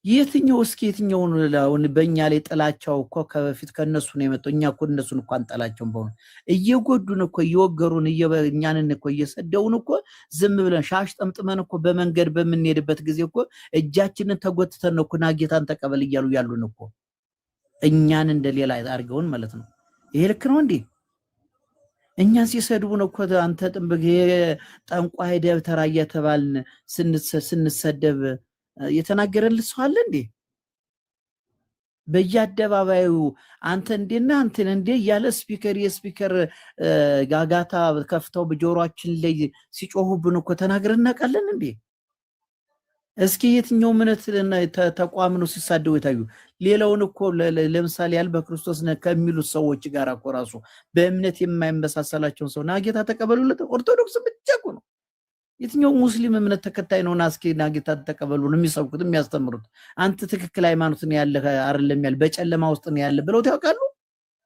የትኛው እስኪ የትኛውን ለውን በእኛ ላይ ጥላቻው እኮ ከበፊት ከነሱ ነው የመጣው። እኛ እኮ እነሱን እኮ አንጠላቸውም። በሆነ እየጎዱን እኮ እየወገሩን እኛንን እኮ እየሰደውን እኮ ዝም ብለን ሻሽ ጠምጥመን እኮ በመንገድ በምንሄድበት ጊዜ እኮ እጃችንን ተጎትተን ነው እኮ ና ጌታን ተቀበል እያሉ ያሉን እኮ እኛን እንደሌላ አድርገውን ማለት ነው። ይሄ ልክ ነው እንዴ? እኛን ሲሰድቡን እኮ አንተ ጥንብግ ጠንቋይ ደብተራ እየተባልን ስንሰደብ የተናገረልህ ሰው አለ እንዴ? በየአደባባዩ አንተ እንዴና አንተ እንዴ ያለ የስፒከር ጋጋታ ከፍተው በጆሮአችን ላይ ሲጮሁብን እኮ ተናግረን እናውቃለን እንዴ? እስኪ የትኛው እምነት ተቋም ነው ሲሳደው የታዩ? ሌላውን እኮ ለምሳሌ ያል በክርስቶስ ከሚሉት ሰዎች ጋር እኮ ራሱ በእምነት የማይመሳሰላቸው ሰው ና ጌታ ተቀበሉለት ኦርቶዶክስ ብቻ እኮ ነው። የትኛው ሙስሊም እምነት ተከታይ ነው ናስኪና ጌታ ተቀበሉ ነው የሚሰብኩት የሚያስተምሩት? አንተ ትክክል ሃይማኖት ነው ያለ አይደለም ያለ በጨለማ ውስጥ ነው ያለ ብለው ያውቃሉ?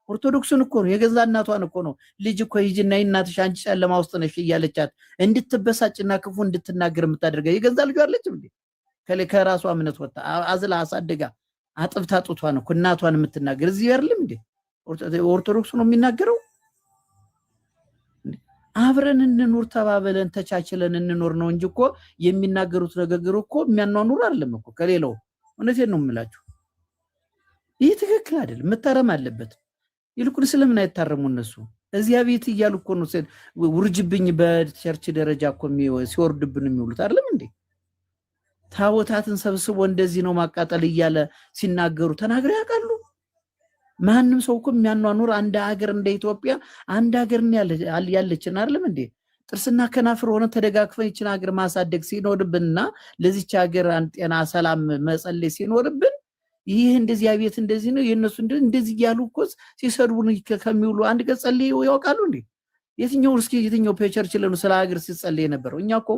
ኦርቶዶክስን እኮ ነው የገዛ እናቷን እኮ ነው ልጅ እኮ ይጅና እናትሽ አንቺ ጨለማ ውስጥ ነሽ እያለቻት እንድትበሳጭና ክፉ እንድትናገር የምታደርገው የገዛ ልጇ አለች እንዴ? ከራሷ እምነት ወጣ አዝላ አሳደጋ አጥብታ ጡቷን እኮ እናቷን የምትናገር እዚህ አይደለም እንዴ? ኦርቶዶክስ ነው የሚናገረው። አብረን እንኑር ተባበለን ተቻችለን እንኖር ነው እንጂ እኮ የሚናገሩት ነገር እኮ የሚያኗኑር አይደለም እኮ ከሌላው። እውነቴን ነው የምላችሁ። ይህ ትክክል አይደለም፣ መታረም አለበት። ይልቁን ስለምን አይታረሙ እነሱ? እዚያ ቤት እያሉ እኮ ነው ውርጅብኝ በቸርች ደረጃ እኮ ሲወርድብን የሚውሉት አይደለም እንዴ? ታቦታትን ሰብስቦ እንደዚህ ነው ማቃጠል እያለ ሲናገሩ ተናግረው ያውቃሉ? ማንም ሰው እኮ የሚያኗኑር አንድ ሀገር እንደ ኢትዮጵያ አንድ ሀገር ያለችን አይደለም እንዴ? ጥርስና ከናፍር ሆነ ተደጋግፈን ይችን ሀገር ማሳደግ ሲኖርብንና ለዚች ሀገር ጤና ሰላም መጸለይ ሲኖርብን ይህ እንደዚህ አቤት እንደዚህ ነው የነሱ እንደዚህ ያሉ እኮ ሲሰድቡን ከሚውሉ አንድ ቀን ጸልይ ያውቃሉ እንዴ? የትኛው ቸርች ለኑ ስለ ሀገር ሲጸልይ ነበረው? እኛ እኮ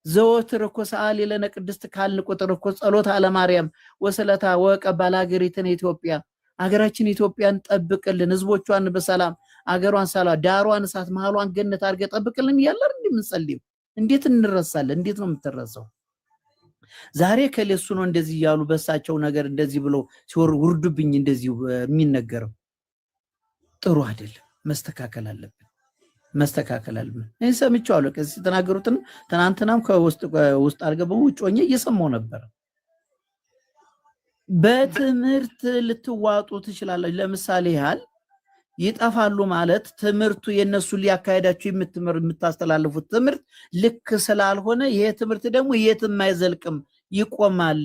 ዘወትር እኮ ሰዓሊ ለነ ቅድስት ካልን ቁጥር እኮ ጸሎት አለ ማርያም ወሰለታ ወቀባል ሀገሪቱን ኢትዮጵያ ሀገራችን ኢትዮጵያን ጠብቅልን፣ ህዝቦቿን በሰላም ሀገሯን ሰላም ዳሯን እሳት መሃሏን ገነት አድርገ ጠብቅልን እያለን እንደምንጸልይ እንዴት እንረሳለን? እንዴት ነው የምትረሳው? ዛሬ ከለሱ ነው እንደዚህ ያሉ በሳቸው ነገር እንደዚህ ብሎ ሲወር ውርዱብኝ እንደዚህ የሚነገረው ጥሩ አይደለም። መስተካከል አለብን። እኔ ሰምቻለሁ ከዚህ ተናገሩትን ትናንትናም ከውስጥ አድርገው ውጭ ሆኜ እየሰማው ነበር። በትምህርት ልትዋጡ ትችላላችሁ። ለምሳሌ ያህል ይጠፋሉ ማለት ትምህርቱ የነሱ ሊያካሄዳችሁ የምታስተላልፉት ትምህርት ልክ ስላልሆነ ይሄ ትምህርት ደግሞ የትም አይዘልቅም ይቆማል።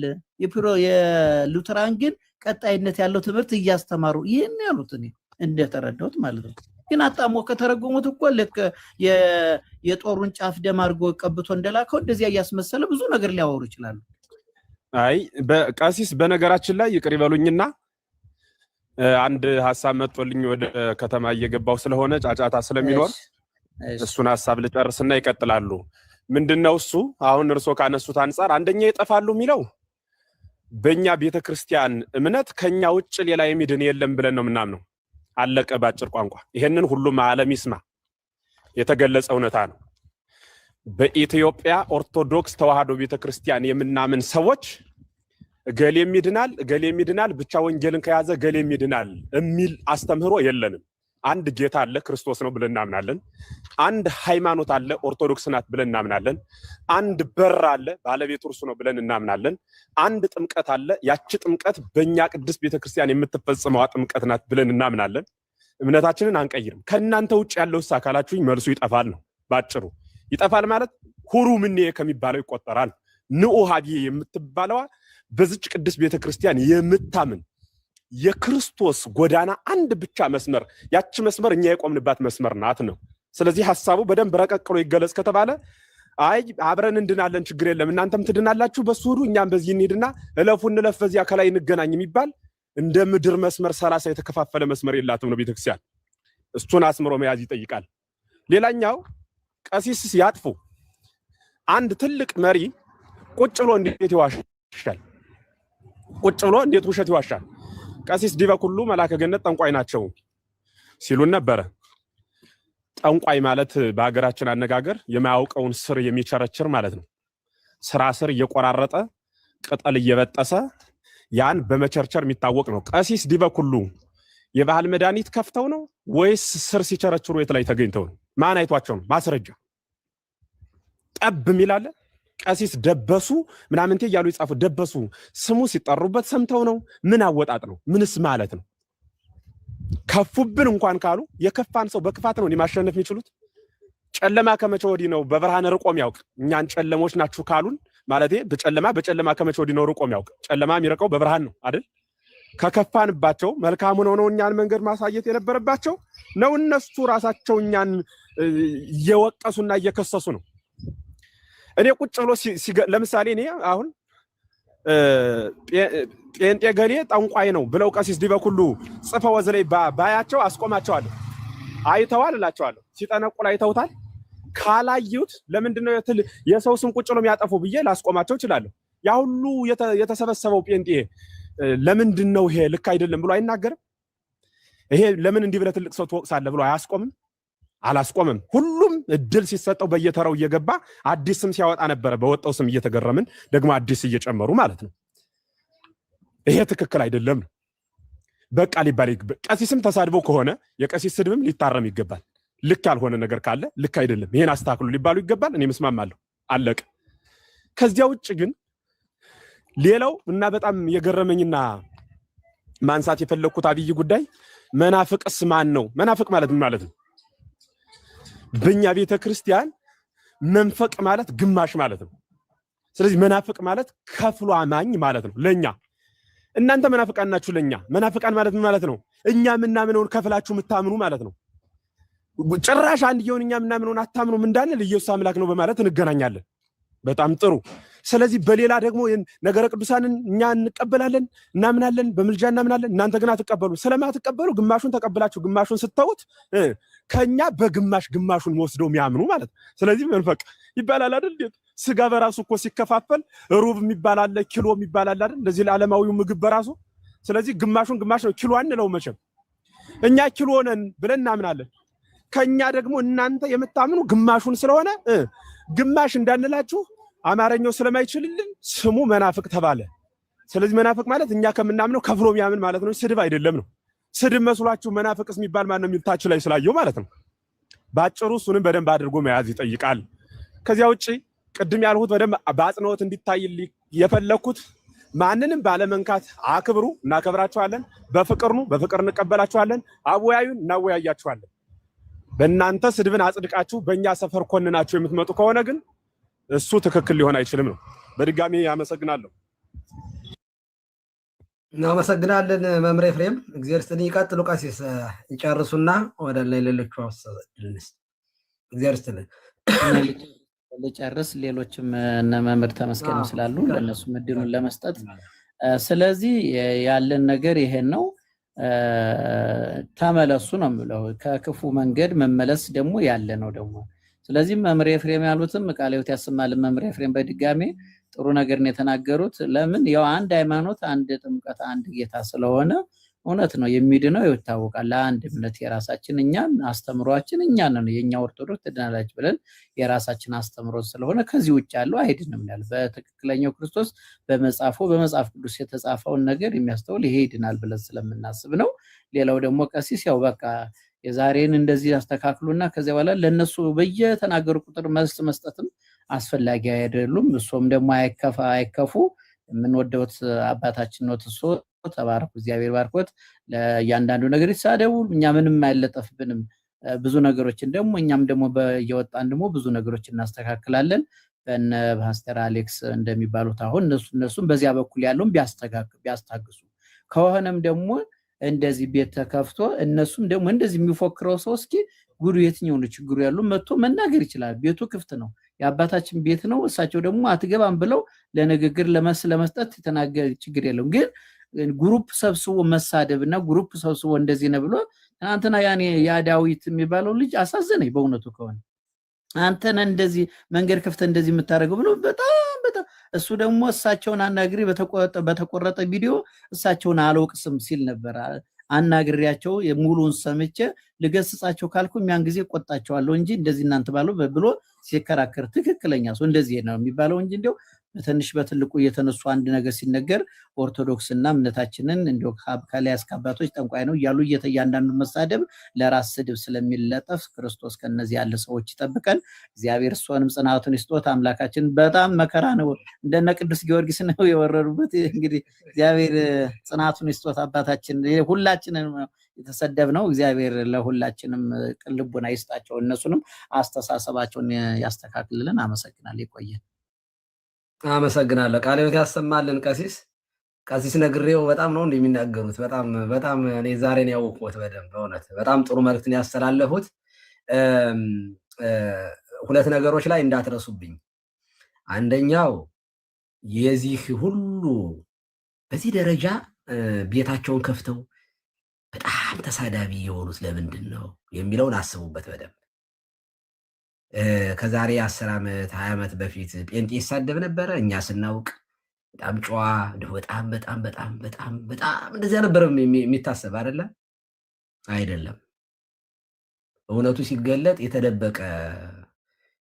የሉተራን ግን ቀጣይነት ያለው ትምህርት እያስተማሩ ይሄን ያሉት እኔ እንደተረዳሁት ማለት ነው። ግን አጣሞ ከተረጎሙት እኮ ልክ የጦሩን ጫፍ ደም አድርጎ ቀብቶ እንደላከው እንደዚያ እያስመሰለ ብዙ ነገር ሊያወሩ ይችላሉ። አይ በቃሲስ በነገራችን ላይ ይቅር ይበሉኝና አንድ ሐሳብ መጥቶልኝ ወደ ከተማ እየገባው ስለሆነ ጫጫታ ስለሚኖር እሱን ሐሳብ ልጨርስና ይቀጥላሉ። ምንድነው እሱ? አሁን እርሶ ካነሱት አንፃር አንደኛ ይጠፋሉ የሚለው በእኛ ቤተክርስቲያን እምነት ከኛ ውጭ ሌላ የሚድን የለም ብለን ነው ምናምነው። አለቀ ባጭር ቋንቋ። ይሄንን ሁሉም ዓለም ይስማ፣ የተገለጸ እውነታ ነው። በኢትዮጵያ ኦርቶዶክስ ተዋህዶ ቤተክርስቲያን የምናምን ሰዎች ገሌም ይድናል ብቻ ወንጌልን ከያዘ ገሌም ይድናል የሚል አስተምህሮ የለንም። አንድ ጌታ አለ ክርስቶስ ነው ብለን እናምናለን። አንድ ሃይማኖት አለ ኦርቶዶክስ ናት ብለን እናምናለን። አንድ በር አለ ባለቤቱ እርሱ ነው ብለን እናምናለን። አንድ ጥምቀት አለ ያቺ ጥምቀት በእኛ ቅድስት ቤተክርስቲያን የምትፈጸመው ጥምቀት ናት ብለን እናምናለን። እምነታችንን አንቀይርም። ከእናንተ ውጭ ያለውስ አካላችሁኝ መልሱ ይጠፋል ነው ባጭሩ። ይጠፋል ማለት ሁሩ ምን ከሚባለው ይቆጠራል። ንዑ ሀቢዬ የምትባለዋ በዚች ቅድስት ቤተክርስቲያን የምታምን የክርስቶስ ጎዳና አንድ ብቻ መስመር ያቺ መስመር እኛ የቆምንባት መስመር ናት ነው። ስለዚህ ሐሳቡ በደንብ ረቀቅሎ ይገለጽ ከተባለ አይ አብረን እንድናለን ችግር የለም እናንተም ትድናላችሁ በሱ ሁሉ እኛም በዚህ እንሂድና እንለፍ በዚያ ከላይ እንገናኝ የሚባል እንደ ምድር መስመር 30 የተከፋፈለ መስመር የላትም ነው ቤተክርስቲያን። እሱን አስምሮ መያዝ ይጠይቃል። ሌላኛው ቀሲስ ያጥፉ አንድ ትልቅ መሪ ቁጭ ብሎ እንዴት ይዋሻል? ቁጭ ብሎ እንዴት ውሸት ይዋሻል? ቀሲስ ዲበኩሉ መላከ ገነት ጠንቋይ ናቸው ሲሉን ነበረ። ጠንቋይ ማለት በአገራችን አነጋገር የማያውቀውን ስር የሚቸረችር ማለት ነው። ስራ ስር እየቆራረጠ ቅጠል እየበጠሰ ያን በመቸርቸር የሚታወቅ ነው። ቀሲስ ዲበኩሉ የባህል መድኃኒት ከፍተው ነው ወይስ ስር ሲቸረችሩ የት ላይ ተገኝተው ነው? ማን አይቷቸው ነው? ማስረጃ ጠብ ሚላለ ቀሲስ ደበሱ ምናምንቴ እያሉ ይጻፉ። ደበሱ ስሙ ሲጠሩበት ሰምተው ነው? ምን አወጣጥ ነው? ምንስ ማለት ነው? ከፉብን እንኳን ካሉ የከፋን ሰው በክፋት ነው ማሸነፍ የሚችሉት? ጨለማ ከመቼ ወዲህ ነው በብርሃን ርቆም ያውቅ? እኛን ጨለሞች ናችሁ ካሉን ማለቴ በጨለማ ከመቼ ወዲህ ነው ርቆም ያውቅ? ጨለማ የሚርቀው በብርሃን ነው አይደል? ከከፋንባቸው መልካም ነው እኛን መንገድ ማሳየት የነበረባቸው ነው። እነሱ ራሳቸው እኛን እየወቀሱና እየከሰሱ ነው። እኔ ቁጭ ብሎ ለምሳሌ እኔ አሁን ጴንጤ ገሌ ጠንቋይ ነው ብለው ቀሲስ ዲበኩሉ ጽፈው ወዝ ላይ ባያቸው አስቆማቸዋለሁ። አይተዋል እላቸዋለሁ። ሲጠነቁል አይተውታል። ካላዩት ለምንድነው የሰው ስም ቁጭ ብሎ የሚያጠፉ ብዬ ላስቆማቸው እችላለሁ። ያ ሁሉ የተሰበሰበው ጴንጤ ለምንድነው ይሄ ልክ አይደለም ብሎ አይናገርም? ይሄ ለምን እንዲህ ብለህ ትልቅ ሰው ትወቅሳለህ ብሎ አያስቆምም? አላስቆምም። ሁሉም እድል ሲሰጠው በየተራው እየገባ አዲስ ስም ሲያወጣ ነበረ። በወጣው ስም እየተገረምን ደግሞ አዲስ እየጨመሩ ማለት ነው። ይሄ ትክክል አይደለም። በቃ ሊባል ይገባል። ቀሲስም ተሳድበው ከሆነ የቀሲስ ስድብም ሊታረም ይገባል። ልክ ያልሆነ ነገር ካለ ልክ አይደለም ይሄን አስተካክሉ ሊባሉ ይገባል። እኔ መስማማለሁ። አለቀ። ከዚያ ውጭ ግን ሌላው እና በጣም የገረመኝና ማንሳት የፈለኩት አብይ ጉዳይ መናፍቅስ ማን ነው? መናፍቅ ማለት ምን ማለት ነው? በእኛ ቤተክርስቲያን መንፈቅ ማለት ግማሽ ማለት ነው። ስለዚህ መናፍቅ ማለት ከፍሎ አማኝ ማለት ነው ለኛ። እናንተ መናፍቃን ናችሁ ለኛ። መናፍቃን ማለት ምን ማለት ነው? እኛ ምናምነውን ከፍላችሁ የምታምኑ ማለት ነው። ጭራሽ አንድ ይሁን እኛ ምናምነውን አታምኑም እንዳንል ኢየሱስ አምላክ ነው በማለት እንገናኛለን። በጣም ጥሩ። ስለዚህ በሌላ ደግሞ ነገረ ቅዱሳንን እኛ እንቀበላለን እናምናለን፣ በምልጃ እናምናለን። እናንተ ግን አትቀበሉ። ስለማትቀበሉ ግማሹን ተቀበላችሁ ግማሹን ስተውት ከኛ በግማሽ ግማሹን ወስደው የሚያምኑ ማለት ነው። ስለዚህ መንፈቅ ይባላል አይደል? ስጋ በራሱ እኮ ሲከፋፈል ሩብ የሚባል አለ፣ ኪሎ የሚባል አለ አይደል? እንደዚህ ለዓለማዊው ምግብ በራሱ። ስለዚህ ግማሹን ግማሽ ነው፣ ኪሎ አንለው መቼም። እኛ ኪሎ ነን ብለን እናምናለን። ከኛ ደግሞ እናንተ የምታምኑ ግማሹን ስለሆነ ግማሽ እንዳንላችሁ አማርኛው ስለማይችልልን ስሙ መናፍቅ ተባለ። ስለዚህ መናፍቅ ማለት እኛ ከምናምነው ከፍሎ የሚያምን ማለት ነው። ስድብ አይደለም ነው። ስድብ መስሏችሁ መናፍቅስ የሚባል ማን ነው የሚል ታች ላይ ስላየው ማለት ነው። ባጭሩ እሱንም በደንብ አድርጎ መያዝ ይጠይቃል። ከዚያ ውጪ ቅድም ያልሁት በደንብ በአጽንኦት እንዲታይ የፈለኩት ማንንም ባለመንካት አክብሩ፣ እናከብራችኋለን። በፍቅር ነው፣ በፍቅር እንቀበላችኋለን። አወያዩን፣ እናወያያችኋለን። በእናንተ ስድብን አጽድቃችሁ በእኛ ሰፈር ኮንናችሁ የምትመጡ ከሆነ ግን እሱ ትክክል ሊሆን አይችልም ነው። በድጋሚ አመሰግናለሁ። እናመሰግናለን መምህር ኤፍሬም። እግዚአብሔር ይስጥልኝ። ይቀጥሉ ቀሲስ ይጨርሱና ወደ ላይ ሌሎቹ አወሰድልንስ። እግዚአብሔር ይስጥልኝ። ልጨርስ። ሌሎችም እነ መምህር ተመስገን ስላሉ ለነሱ እድሉን ለመስጠት ስለዚህ ያለን ነገር ይሄን ነው። ተመለሱ ነው የምለው። ከክፉ መንገድ መመለስ ደግሞ ያለ ነው ደግሞ። ስለዚህ መምህር ኤፍሬም ያሉትም ቃለ ሕይወት ያሰማልን። መምህር ኤፍሬም በድጋሜ ጥሩ ነገር ነው የተናገሩት። ለምን ያው አንድ ሃይማኖት፣ አንድ ጥምቀት፣ አንድ ጌታ ስለሆነ እውነት ነው የሚድነው ይታወቃል። ለአንድ እምነት የራሳችን እኛን አስተምሯችን እኛ ነን የኛ ኦርቶዶክስ ትድናለች ብለን የራሳችን አስተምሮ ስለሆነ ከዚህ ውጭ ያለው አይድንም ያለ በትክክለኛው ክርስቶስ በመጽሐፍ ቅዱስ የተጻፈውን ነገር የሚያስተውል ይሄ ይድናል ብለን ስለምናስብ ነው። ሌላው ደግሞ ቀሲስ ያው በቃ የዛሬን እንደዚህ አስተካክሉና ከዚያ በኋላ ለነሱ በየተናገሩ ቁጥር መልስ መስጠትም አስፈላጊ አይደሉም። እሱም ደግሞ አይከፉ የምንወደውት አባታችን ነው። ተሶ ተባረኩ፣ እግዚአብሔር ባርኮት። ለእያንዳንዱ ነገር ይሳደቡ፣ እኛ ምንም አይለጠፍብንም። ብዙ ነገሮችን ደግሞ እኛም ደግሞ በየወጣን ደግሞ ብዙ ነገሮችን እናስተካክላለን። በእነ ፓስተር አሌክስ እንደሚባሉት አሁን እነሱም በዚያ በኩል ያለውን ቢያስታግሱ ከሆነም ደግሞ እንደዚህ ቤት ተከፍቶ እነሱም ደግሞ እንደዚህ የሚፎክረው ሰው እስኪ ጉዱ የትኛው ነው ችግሩ ያለው መጥቶ መናገር ይችላል። ቤቱ ክፍት ነው፣ የአባታችን ቤት ነው። እሳቸው ደግሞ አትገባም ብለው ለንግግር ለመስጠት የተናገረ ችግር የለውም። ግን ግሩፕ ሰብስቦ መሳደብና ግሩፕ ሰብስቦ እንደዚህ ነው ብሎ ትናንትና ያ ዳዊት የሚባለው ልጅ አሳዘነኝ በእውነቱ ከሆነ አንተን እንደዚህ መንገድ ክፍት እንደዚህ የምታደርገው ብሎ በጣም እሱ ደግሞ እሳቸውን አናግሪ በተቆረጠ ቪዲዮ እሳቸውን አልወቅስም ሲል ነበር። አናግሪያቸው የሙሉን ሰምቼ ልገስጻቸው ካልኩኝ ያን ጊዜ ቆጣቸዋለሁ እንጂ እንደዚህ እናንተ ባለው ብሎ ሲከራከር ትክክለኛ ሰው እንደዚህ ነው የሚባለው እንጂ እንደው በትንሽ በትልቁ እየተነሱ አንድ ነገር ሲነገር ኦርቶዶክስና እምነታችንን እንዲሁ ከላይ አባቶች ጠንቋይ ነው እያሉ እያንዳንዱ መሳደብ ለራስ ስድብ ስለሚለጠፍ ክርስቶስ ከነዚህ ያለ ሰዎች ይጠብቀን። እግዚአብሔር እሷንም ጽናቱን ይስጦት። አምላካችን በጣም መከራ ነው እንደነ ቅዱስ ጊዮርጊስ ነው የወረዱበት። እንግዲህ እግዚአብሔር ጽናቱን ይስጦት። አባታችን ሁላችንን የተሰደብነው እግዚአብሔር ለሁላችንም ልቦና ይስጣቸው፣ እነሱንም አስተሳሰባቸውን ያስተካክልልን። አመሰግናለሁ። ይቆየን። አመሰግናለሁ። ቃለ ሕይወት ያሰማልን። ቀሲስ ነግሬው በጣም ነው እንደሚናገሩት በጣም እኔ ዛሬ ነው ያወቅሁት በደንብ በእውነት በጣም ጥሩ መልዕክትን ያስተላለፉት። ሁለት ነገሮች ላይ እንዳትረሱብኝ። አንደኛው የዚህ ሁሉ በዚህ ደረጃ ቤታቸውን ከፍተው በጣም ተሳዳቢ የሆኑት ለምንድን ነው የሚለውን አስቡበት በደንብ። ከዛሬ 10 ዓመት 20 ዓመት በፊት ጴንጤ ይሳደብ ነበረ። እኛ ስናውቅ በጣም ጨዋ በጣም እንደዚያ ነበር የሚታሰብ አይደለም። እውነቱ ሲገለጥ የተደበቀ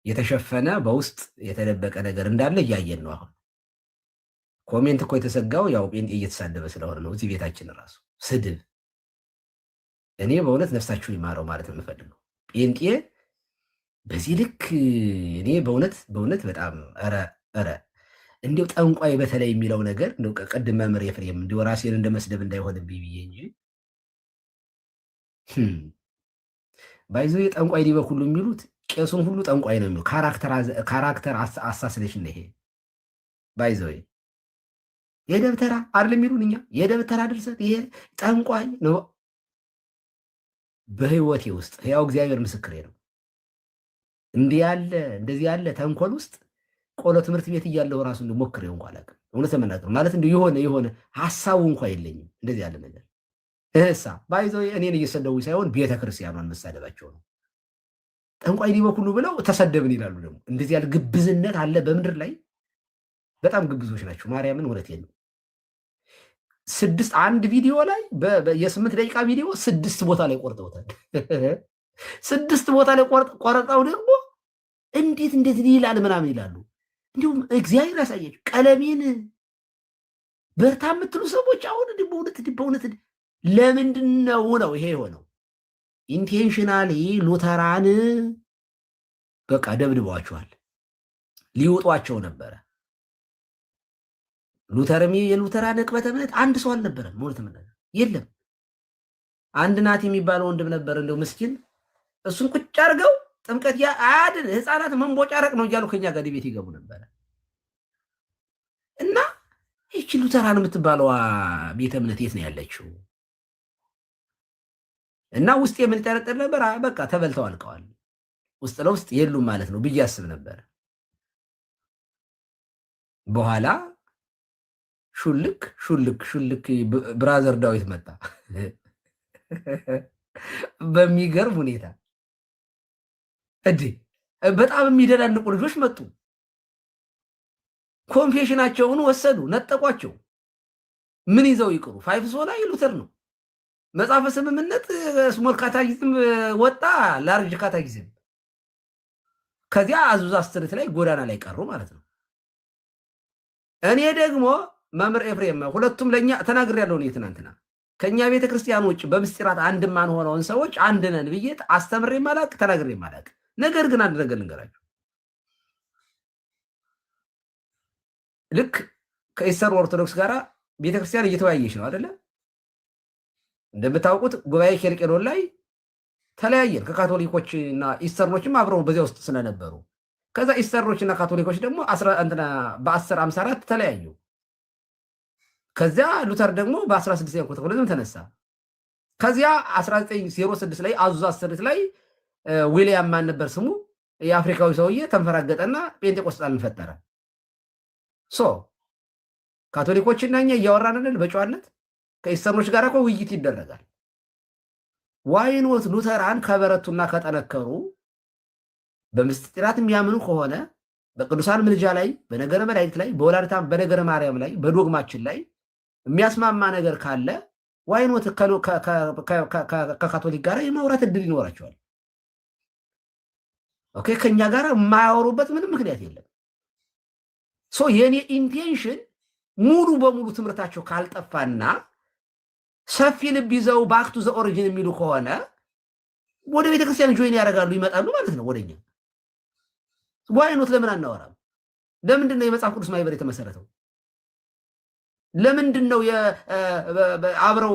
የተሸፈነ በውስጥ የተደበቀ ነገር እንዳለ እያየን ነው። አሁን ኮሜንት እኮ የተሰጋው ያው ጴንጤ እየተሳደበ ስለሆነ ነው። እዚህ ቤታችን ራሱ ስድብ። እኔ በእውነት ነፍሳችሁ ይማረው ማለት ነው የምፈልገው ጴንጤ በዚህ ልክ እኔ በእውነት በጣም ኧረ እንዲው ጠንቋይ በተለይ የሚለው ነገር እንደው ቅድም መምህር ኤፍሬም እንዲው ራሴን እንደመስደብ እንዳይሆንብኝ ብዬ እንጂ ባይዞ ጠንቋይ ዲበ ሁሉ የሚሉት ቄሱን ሁሉ ጠንቋይ ነው የሚሉ ካራክተር አሳስሌሽን ነው ይሄ። ባይዞ የደብተራ አይደል የሚሉን እኛ የደብተራ ድርሰት ይሄ ጠንቋይ ነው። በህይወቴ ውስጥ ያው እግዚአብሔር ምስክሬ ነው እንደዚህ ያለ ተንኮል ውስጥ ቆሎ ትምህርት ቤት እያለሁ ራሱ ሞክሬው እንኳን አላውቅም። እውነት ለመናገር ማለት የሆነ ሐሳቡ እንኳን የለኝም እንደዚህ ያለ ነገር። ባይዘው እኔን እየሰደቡ ሳይሆን ቤተክርስቲያኗን መሳደባቸው ነው። ጠንቋይ ዲበ ሁሉ ብለው ተሰደብን ይላሉ። ደግሞ እንደዚህ ያለ ግብዝነት አለ በምድር ላይ። በጣም ግብዞች ናቸው። ማርያምን እውነቴን ነው። አንድ ቪዲዮ ላይ የ8 ደቂቃ ቪዲዮ 6 ቦታ ላይ ቆርጠውታል። 6 ቦታ ላይ ቆረጣው ደግሞ እንዴት ይላል ምናምን ይላሉ። እንዲሁም እግዚአብሔር ያሳያችሁ ቀለሜን በርታ የምትሉ ሰዎች አሁን በእውነት ለምንድን ነው ይሄ የሆነው? ኢንቴንሽናሊ ሉተራን በቃ ደብድበዋቸዋል፣ ሊውጧቸው ነበረ። የሉተራን ዕቅበተ እምነት አንድ ሰው አልነበረም። ማለት የለም። አንድ ናት የሚባለው ወንድም ነበር እንደው ምስኪን፣ እሱን ቁጭ አድርገው ጥምቀት አያድን ህፃናት መንቦጫረቅ ነው እያሉ ከኛ ጋር ቤት ይገቡ ነበረ። እና ይቺ ሉተራን የምትባለዋ ቤተ እምነት የት ነው ያለችው? እና ውስጥ የምንጠረጥር ነበር። በቃ ተበልተው አልቀዋል። ውስጥ ለውስጥ የሉም ማለት ነው ብዬ አስብ ነበር። በኋላ ሹልክ ብራዘር ዳዊት መጣ። በሚገርም ሁኔታ በጣም የሚደናንቁ ልጆች መጡ። ኮንፌሽናቸውን ወሰዱ፣ ነጠቋቸው። ምን ይዘው ይቅሩ? ፋይፍሶ ላይ ሉተር ነው። መጽሐፈ ስምምነት ስሞል ካታጊዝም ወጣ፣ ላርጅ ካታጊዝም። ከዚያ አዙዛ ስትሪት ላይ ጎዳና ላይ ቀሩ ማለት ነው። እኔ ደግሞ መምህር ኤፍሬም ሁለቱም ለኛ ተናግሬያለሁ። እኔ ትናንትና ከኛ ቤተክርስቲያን ውጭ በምስጢራት አንድ ማን ሆነውን ሰዎች አንድ ነን ብዬ አስተምሬ ማላቅ ተናግሬ ማላቅ። ነገር ግን አንድ ነገር ልንገራችሁ። ልክ ከኢስተር ኦርቶዶክስ ጋር ቤተክርስቲያን እየተወያየች ነው አይደለ? እንደምታውቁት ጉባኤ ኬልቄዶን ላይ ተለያየን። ከካቶሊኮች እና ኢስተርኖችም አብረው በዚያ ውስጥ ስለነበሩ ከዛ ኢስተርኖች እና ካቶሊኮች ደግሞ በ1054 ተለያዩ። ከዚያ ሉተር ደግሞ በ16ኛው ክፍለ ዘመን ተነሳ። ከዚያ 1906 ላይ አዙዛ ስትሪት ላይ ዊሊያም ማን ነበር ስሙ የአፍሪካዊ ሰውዬ ተንፈራገጠና ጴንጤቆስጣልን ፈጠረ። ካቶሊኮችና እኛ እያወራን በጨዋነት ከኢስተርኖች ጋር እኮ ውይይት ይደረጋል። ዋይኖት ሉተራን ከበረቱና ከጠነከሩ በምስጢራት የሚያምኑ ከሆነ በቅዱሳን ምልጃ ላይ፣ በነገረ መላእክት ላይ፣ በወላዲተ በነገረ ማርያም ላይ፣ በዶግማችን ላይ የሚያስማማ ነገር ካለ ዋይኖት ከካቶሊክ ጋር የማውራት እድል ይኖራቸዋል። ኦኬ፣ ከኛ ጋር የማያወሩበት ምንም ምክንያት የለም። የኔ ኢንቴንሽን ሙሉ በሙሉ ትምህርታቸው ካልጠፋና ሰፊ ልብ ይዘው ባክ ቱ ዘ ኦሪጂን የሚሉ ከሆነ ወደ ቤተክርስቲያን ጆይን ያደርጋሉ ይመጣሉ ማለት ነው ወደኛ። ዋይኖት ለምን አናወራም? ለምንድን ነው የመጽሐፍ ቅዱስ ማህበር የተመሰረተው? ለምንድን ነው አብረው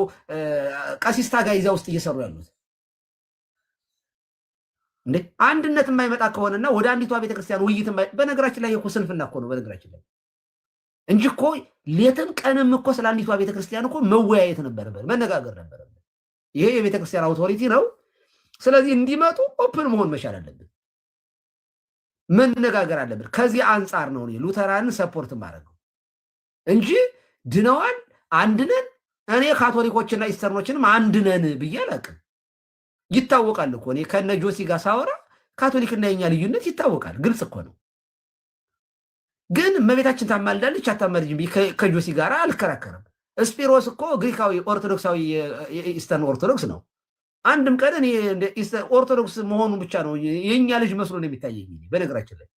ቀሲስ ታጋይ እዛ ውስጥ እየሰሩ ያሉት? እንዴ አንድነት የማይመጣ ከሆነና ወደ አንዲቷ ቤተክርስቲያን ውይይት በነገራችን ላይ እኮ ስንፍና እኮ ነው በነገራችን ላይ እንጂ እኮ ሌትም ቀንም እኮ ስለ አንዲቷ ቤተክርስቲያን እኮ መወያየት ነበረበት፣ መነጋገር ነበረበት። ይሄ የቤተክርስቲያን አውቶሪቲ ነው። ስለዚህ እንዲመጡ ኦፕን መሆን መቻል አለብን፣ መነጋገር አለብን። ከዚህ አንጻር ነው ሉተራንን ሰፖርት ማድረግ ነው እንጂ ድነዋል አንድነን እኔ ካቶሊኮችና ኢስተርኖችንም አንድነን ብዬ አላውቅም። ይታወቃል እኮ እኔ ከነ ጆሲ ጋር ሳወራ ካቶሊክና የኛ ልዩነት ይታወቃል፣ ግልጽ እኮ ነው። ግን እመቤታችን ታማልዳለች አታማልጅም ከጆሲ ጋር አልከራከርም። ስፒሮስ እኮ ግሪካዊ ኦርቶዶክሳዊ ኢስተርን ኦርቶዶክስ ነው። አንድም ቀን እኔ ኦርቶዶክስ መሆኑ ብቻ ነው የኛ ልጅ መስሎ ነው የሚታየኝ። በነገራችን ላይ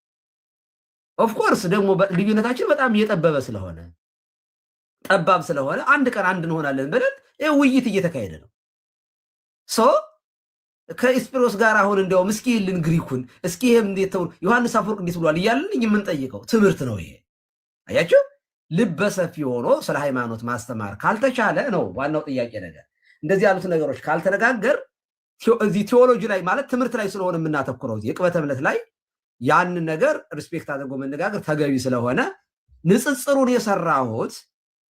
ኦፍኮርስ ደግሞ ልዩነታችን በጣም እየጠበበ ስለሆነ ጠባብ ስለሆነ አንድ ቀን አንድ እንሆናለን ብለን ውይይት እየተካሄደ ነው። ከኢስፒሮስ ጋር አሁን እንዲያውም እስኪ ይልን ግሪኩን እስኪ ይሄም እንዴት ተው ዮሐንስ አፈወርቅ እንዴት ብሏል እያልን የምንጠይቀው ትምህርት ነው ይሄ። አያችሁ ልበሰፊ ሆኖ ስለ ሃይማኖት ማስተማር ካልተቻለ ነው ዋናው ጥያቄ ነገር። እንደዚህ ያሉት ነገሮች ካልተነጋገር እዚህ ቴዎሎጂ ላይ ማለት ትምህርት ላይ ስለሆነ የምናተኩረው እዚህ የቅበተ እምነት ላይ ያንን ነገር ሪስፔክት አድርጎ መነጋገር ተገቢ ስለሆነ ንጽጽሩን የሰራሁት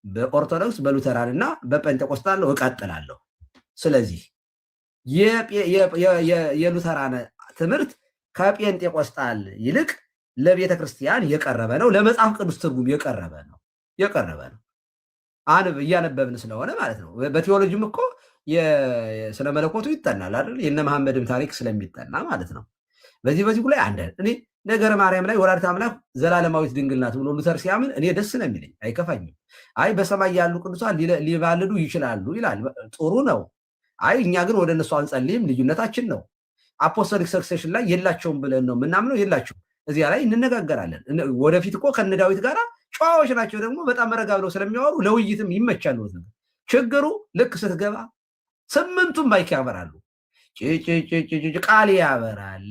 በኦርቶዶክስ በሉተራንና በጴንጤቆስጣል ነው እቀጥላለሁ። ስለዚህ የሉተራን ትምህርት ከጴንጤቆስጣል ይልቅ ለቤተ ክርስቲያን የቀረበ ነው፣ ለመጽሐፍ ቅዱስ ትርጉም የቀረበ ነው። እያነበብን ስለሆነ ማለት ነው። በቴዎሎጂም እኮ ስለ መለኮቱ ይጠናል አይደል? የነ መሐመድም ታሪክ ስለሚጠና ማለት ነው። በዚህ ላይ አንድ እኔ ነገረ ማርያም ላይ ወላዲተ አምላክ ዘላለማዊት ድንግል ናት ብሎ ሉተር ሲያምን እኔ ደስ ነው የሚለኝ፣ አይከፋኝም። አይ በሰማይ ያሉ ቅዱሳን ሊባልዱ ይችላሉ ይላል፣ ጥሩ ነው። አይ እኛ ግን ወደ እነሱ አንጸልይም፣ ልዩነታችን ነው። አፖስቶሊክ ሰክሴሽን ላይ የላቸውም ብለን ነው የምናምነው፣ የላቸውም። እዚያ ላይ እንነጋገራለን። ወደፊት እኮ ከነ ዳዊት ጋር ጨዋዎች ናቸው፣ ደግሞ በጣም ረጋ ብለው ስለሚያወሩ ለውይይትም ይመቻል። ችግሩ ልክ ስትገባ ስምንቱም ማይክ ያበራሉ፣ ቃል ያበራል፣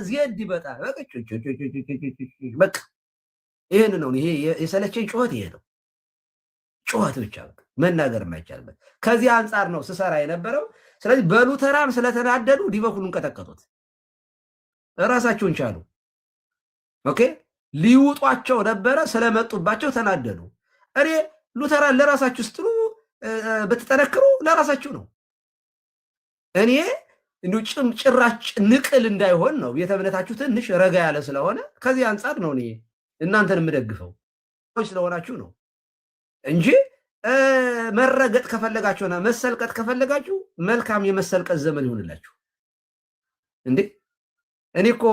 ዜድ ይበጣል። በቃ ይህን ነው። ይሄ የሰለቸኝ ጩኸት ይሄ ነው። ጩኸት ብቻ መናገር የማይቻልበት ከዚህ አንጻር ነው ስሰራ የነበረው። ስለዚህ በሉተራን ስለተናደዱ ዲበኩሉን ቀጠቀጡት፣ እራሳቸውን ቻሉ። ኦኬ ሊውጧቸው ነበረ፣ ስለመጡባቸው ተናደዱ። እኔ ሉተራን ለራሳችሁ ስትሉ ብትጠነክሩ ለራሳችሁ ነው። እኔ ጭራጭ ንቅል እንዳይሆን ነው ቤተ እምነታችሁ ትንሽ ረጋ ያለ ስለሆነ ከዚህ አንጻር ነው እኔ እናንተን የምደግፈው ስለሆናችሁ ነው እንጂ መረገጥ ከፈለጋችሁና መሰልቀጥ ከፈለጋችሁ መልካም የመሰልቀጥ ዘመን ይሁንላችሁ። እንዴ እኔ እኮ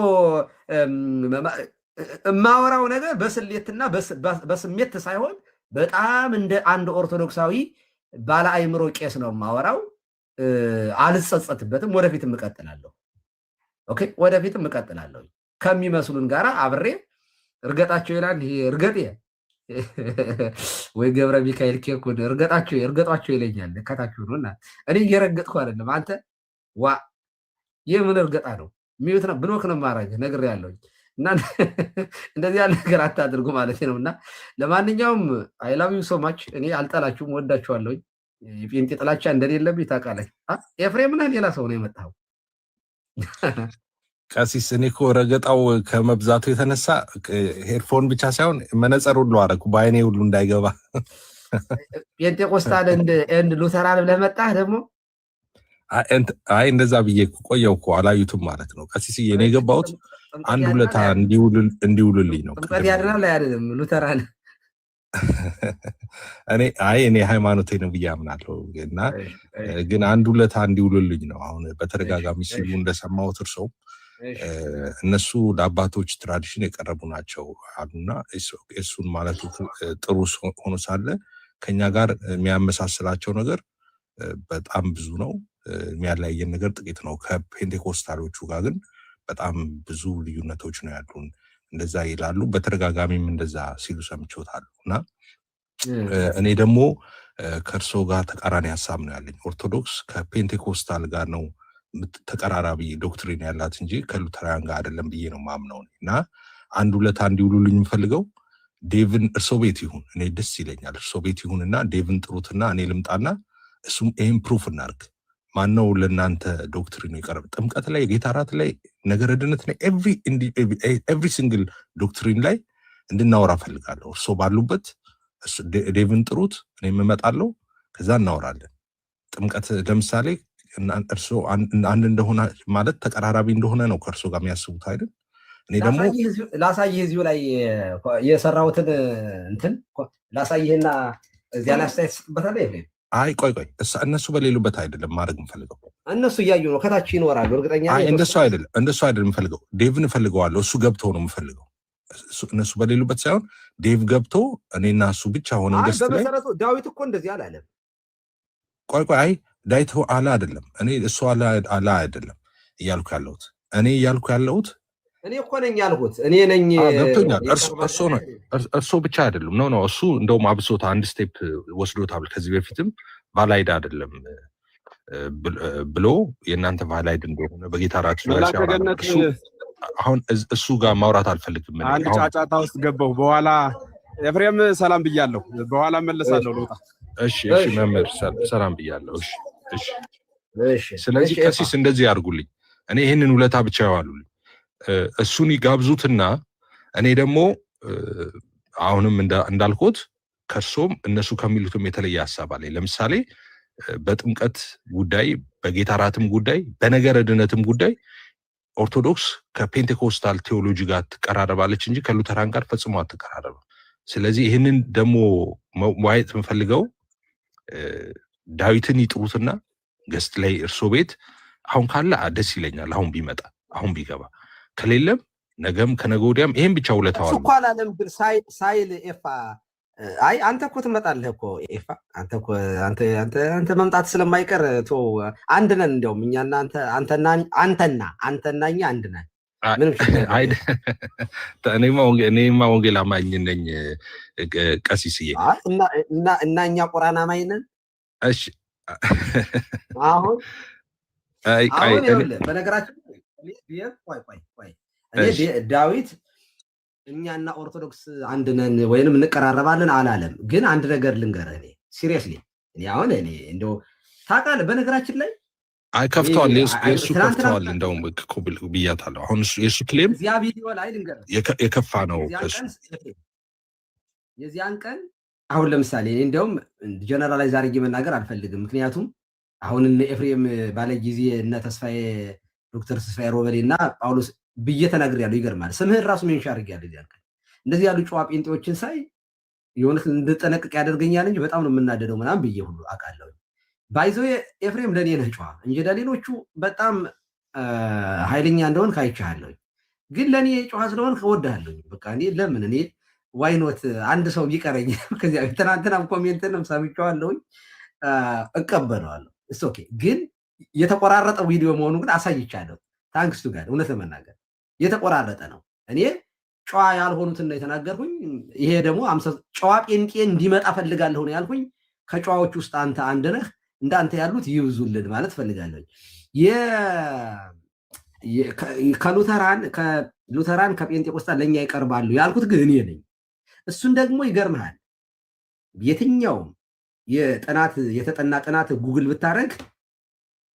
የማወራው ነገር በስሌትና በስሜት ሳይሆን በጣም እንደ አንድ ኦርቶዶክሳዊ ባለ አእምሮ ቄስ ነው የማወራው። አልጸጸትበትም። ወደፊትም እቀጥላለሁ። ኦኬ ወደፊትም እቀጥላለሁ ከሚመስሉን ጋራ አብሬ እርገጣቸው ይላል። ይሄ እርገጤ ወይ ገብረ ሚካኤል ኬኩን እርገጧቸው ይለኛል። ከታችሁ ነውና እኔ እየረገጥኩ አይደለም። አንተ ዋ የምን እርገጣ ነው? ሚዩት ነው ብሎክ ነው ማድረግ ነግሬያለሁ። እና እንደዚህ ያለ ነገር አታድርጉ ማለት ነውና ለማንኛውም አይ ላቭ ዩ ሶ ማች። እኔ አልጠላችሁም፣ ወዳችኋለሁ። የጴንጤ ጥላቻ እንደሌለብኝ ታውቃለህ። ኤፍሬም ነህ ሌላ ሰው ነው የመጣው። ቀሲስ እኔ እኮ ረገጣው ከመብዛቱ የተነሳ ሄድፎን ብቻ ሳይሆን መነጽር ሁሉ አደረኩ በአይኔ ሁሉ እንዳይገባ። ጴንጤቆስጣል እንድ ሉተራን ብለህ መጣህ ደግሞ። አይ እንደዛ ብዬ ቆየው እኮ አላዩትም ማለት ነው። ቀሲስ እኔ የገባሁት አንድ ሁለታ እንዲውልልኝ ነው። ጥምቀት ያድናል አይደለም ሉተራን። እኔ ሃይማኖቴ ነው ብዬ አምናለሁ እና ግን አንድ ሁለታ እንዲውልልኝ ነው። አሁን በተደጋጋሚ ሲሉ እንደሰማሁት እርሶ እነሱ ለአባቶች ትራዲሽን የቀረቡ ናቸው አሉና እሱን ማለቱ ጥሩ ሆኖ ሳለ ከኛ ጋር የሚያመሳስላቸው ነገር በጣም ብዙ ነው፣ የሚያለያየን ነገር ጥቂት ነው። ከፔንቴኮስታሎቹ ጋር ግን በጣም ብዙ ልዩነቶች ነው ያሉን። እንደዛ ይላሉ። በተደጋጋሚም እንደዛ ሲሉ ሰምቼዎታለሁ። እና እኔ ደግሞ ከእርሶ ጋር ተቃራኒ ሀሳብ ነው ያለኝ። ኦርቶዶክስ ከፔንቴኮስታል ጋር ነው ተቀራራቢ ዶክትሪን ያላት እንጂ ከሉተራውያን ጋር አይደለም ብዬ ነው ማምነው። እና አንድ ሁለት አንድ ይውሉልኝ የምፈልገው ዴቭን እርሶ ቤት ይሁን፣ እኔ ደስ ይለኛል። እርሶ ቤት ይሁንና ዴቭን ጥሩትና እኔ ልምጣና እሱም ይሄን ፕሩፍ እናርግ። ማነው ለእናንተ ዶክትሪኑ ይቀርብ? ጥምቀት ላይ፣ ጌታ እራት ላይ፣ ነገረ ድነት ላይ ኤቭሪ ሲንግል ዶክትሪን ላይ እንድናወራ ፈልጋለሁ። እርሶ ባሉበት ዴቭን ጥሩት፣ እኔም እመጣለሁ፣ ከዛ እናወራለን። ጥምቀት ለምሳሌ እርሶ አንድ እንደሆነ ማለት ተቀራራቢ እንደሆነ ነው ከእርሶ ጋር የሚያስቡት አይደል? እኔ ደግሞ ላሳይህ እዚሁ ላይ የሰራሁትን እንትን ላሳይህና እዚያ ላይ አስተያየት ትሰጥበታለህ። አይ ቆይ እነሱ በሌሉበት አይደለም ማድረግ የምፈልገው። እነሱ እያዩ ነው፣ ከታች ይኖራሉ። እርግጠኛ እንደሱ አይደለም የምፈልገው። ዴቭን እፈልገዋለሁ፣ እሱ ገብቶ ነው የምፈልገው። እነሱ በሌሉበት ሳይሆን ዴቭ ገብቶ እኔና እሱ ብቻ ሆነን ገስት ላይ። በመሰረቱ ዳዊት እኮ እንደዚህ አላለም። ቆይ ዳዊት አለ አይደለም። እኔ እሱ አለ አይደለም እያልኩ ያለሁት። እኔ እኮ ነኝ ያልኩት፣ እኔ ነኝ። ገብቶኛል። እርሶ ብቻ አይደለም። ነው እሱ እንደውም አብሶታ አንድ ስቴፕ ወስዶታል። ከዚህ በፊትም ቫላይድ አይደለም ብሎ የእናንተ ቫላይድ እንደሆነ በጌታ ራት አሁን እሱ ጋር ማውራት አልፈልግም። አንድ ጫጫታ ውስጥ ገባሁ። በኋላ ኤፍሬም ሰላም ብያለሁ፣ በኋላ መለሳለሁ። ልውጣ። እሺ መምህር ሰላም ብያለሁ። እሺ ስለዚህ ቀሲስ እንደዚህ ያርጉልኝ። እኔ ይህንን ውለታ ብቻ ያዋሉልኝ። እሱን ይጋብዙትና እኔ ደግሞ አሁንም እንዳልኩት ከእርሶም እነሱ ከሚሉትም የተለየ ሀሳብ አለኝ። ለምሳሌ በጥምቀት ጉዳይ፣ በጌታ እራትም ጉዳይ፣ በነገረ ድነትም ጉዳይ ኦርቶዶክስ ከፔንቴኮስታል ቴዎሎጂ ጋር ትቀራረባለች እንጂ ከሉተራን ጋር ፈጽሞ አትቀራረብም። ስለዚህ ይህንን ደግሞ ማየት የምፈልገው ዳዊትን ይጥሩትና ገስት ላይ እርሶ ቤት አሁን ካለ ደስ ይለኛል። አሁን ቢመጣ አሁን ቢገባ፣ ከሌለም ነገም ከነገ ወዲያም ይሄን ብቻ ውለታው እኮ አላለም። ግን ሳይል ኤፋ አይ አንተ እኮ ትመጣለህ እኮ ኤፋ፣ አንተ መምጣት ስለማይቀር ቶ አንድ ነን። እንደውም እኛና አንተና እኛ አንድ ነን። እኔማ ወንጌል አማኝ ነኝ ቀሲስዬ፣ እና እኛ ቁርአን አማኝ ነን። እሺ አሁን በነገራችን ቆይ ዳዊት እኛና ኦርቶዶክስ አንድ ነን ወይንም እንቀራረባለን አላለም። ግን አንድ ነገር ልንገርህ፣ እኔ ሲሪየስሊ አሁን እኔ እንደው ታውቃለህ፣ በነገራችን ላይ ከፍተዋል፣ የእሱ ከፍተዋል። እንደውም ብያታለሁ። አሁን የእሱ ክሌም እዚያ ቪዲዮ ላይ ልንገርህ የከፋ ነው። የዚያን ቀን አሁን ለምሳሌ እኔ እንደውም ጀነራላይዝ አድርጌ መናገር አልፈልግም። ምክንያቱም አሁን እነ ኤፍሬም ባለ ጊዜ እነ ዶክተር ተስፋዬ ሮበሌ እና ጳውሎስ ብዬ ተናግሬያለሁ። ይገርማል። ስምህን ራሱ ሜንሻ አድርጌያለሁ። እዚያን ቀን እንደዚህ ያሉ ጨዋ ጴንጤዎችን ሳይ የሆነት እንድጠነቅቅ ያደርገኛል እንጂ በጣም ነው የምናደደው ምናምን ብዬ ሁሉ አውቃለሁ። ባይዞ ኤፍሬም ለእኔ ነህ ጨዋ እንጂ ለሌሎቹ በጣም ኃይለኛ እንደሆን ካይቻለሁ። ግን ለእኔ ጨዋ ስለሆን እወድሃለሁ። በቃ እኔ ለምን እኔ ዋይኖት አንድ ሰው ቢቀረኝ ከዚያ ትናንትናም ኮሜንትንም ሰምቼዋለሁኝ እቀበለዋለሁ። እስ ኦኬ። ግን የተቆራረጠ ቪዲዮ መሆኑ ግን አሳይቻለሁ። ታንክስቱ ጋር እውነት ለመናገር የተቆራረጠ ነው። እኔ ጨዋ ያልሆኑትን ነው የተናገርኩኝ። ይሄ ደግሞ ጨዋ ጴንጤ እንዲመጣ ፈልጋለሁ ነው ያልኩኝ። ከጨዋዎች ውስጥ አንተ አንድ ነህ። እንዳንተ ያሉት ይብዙልን ማለት ፈልጋለሁ። ከሉተራን ከጴንጤቆስጣን ለእኛ ይቀርባሉ ያልኩት ግን እኔ ነኝ። እሱን ደግሞ ይገርምሃል፣ የትኛውም የተጠና ጥናት ጉግል ብታደረግ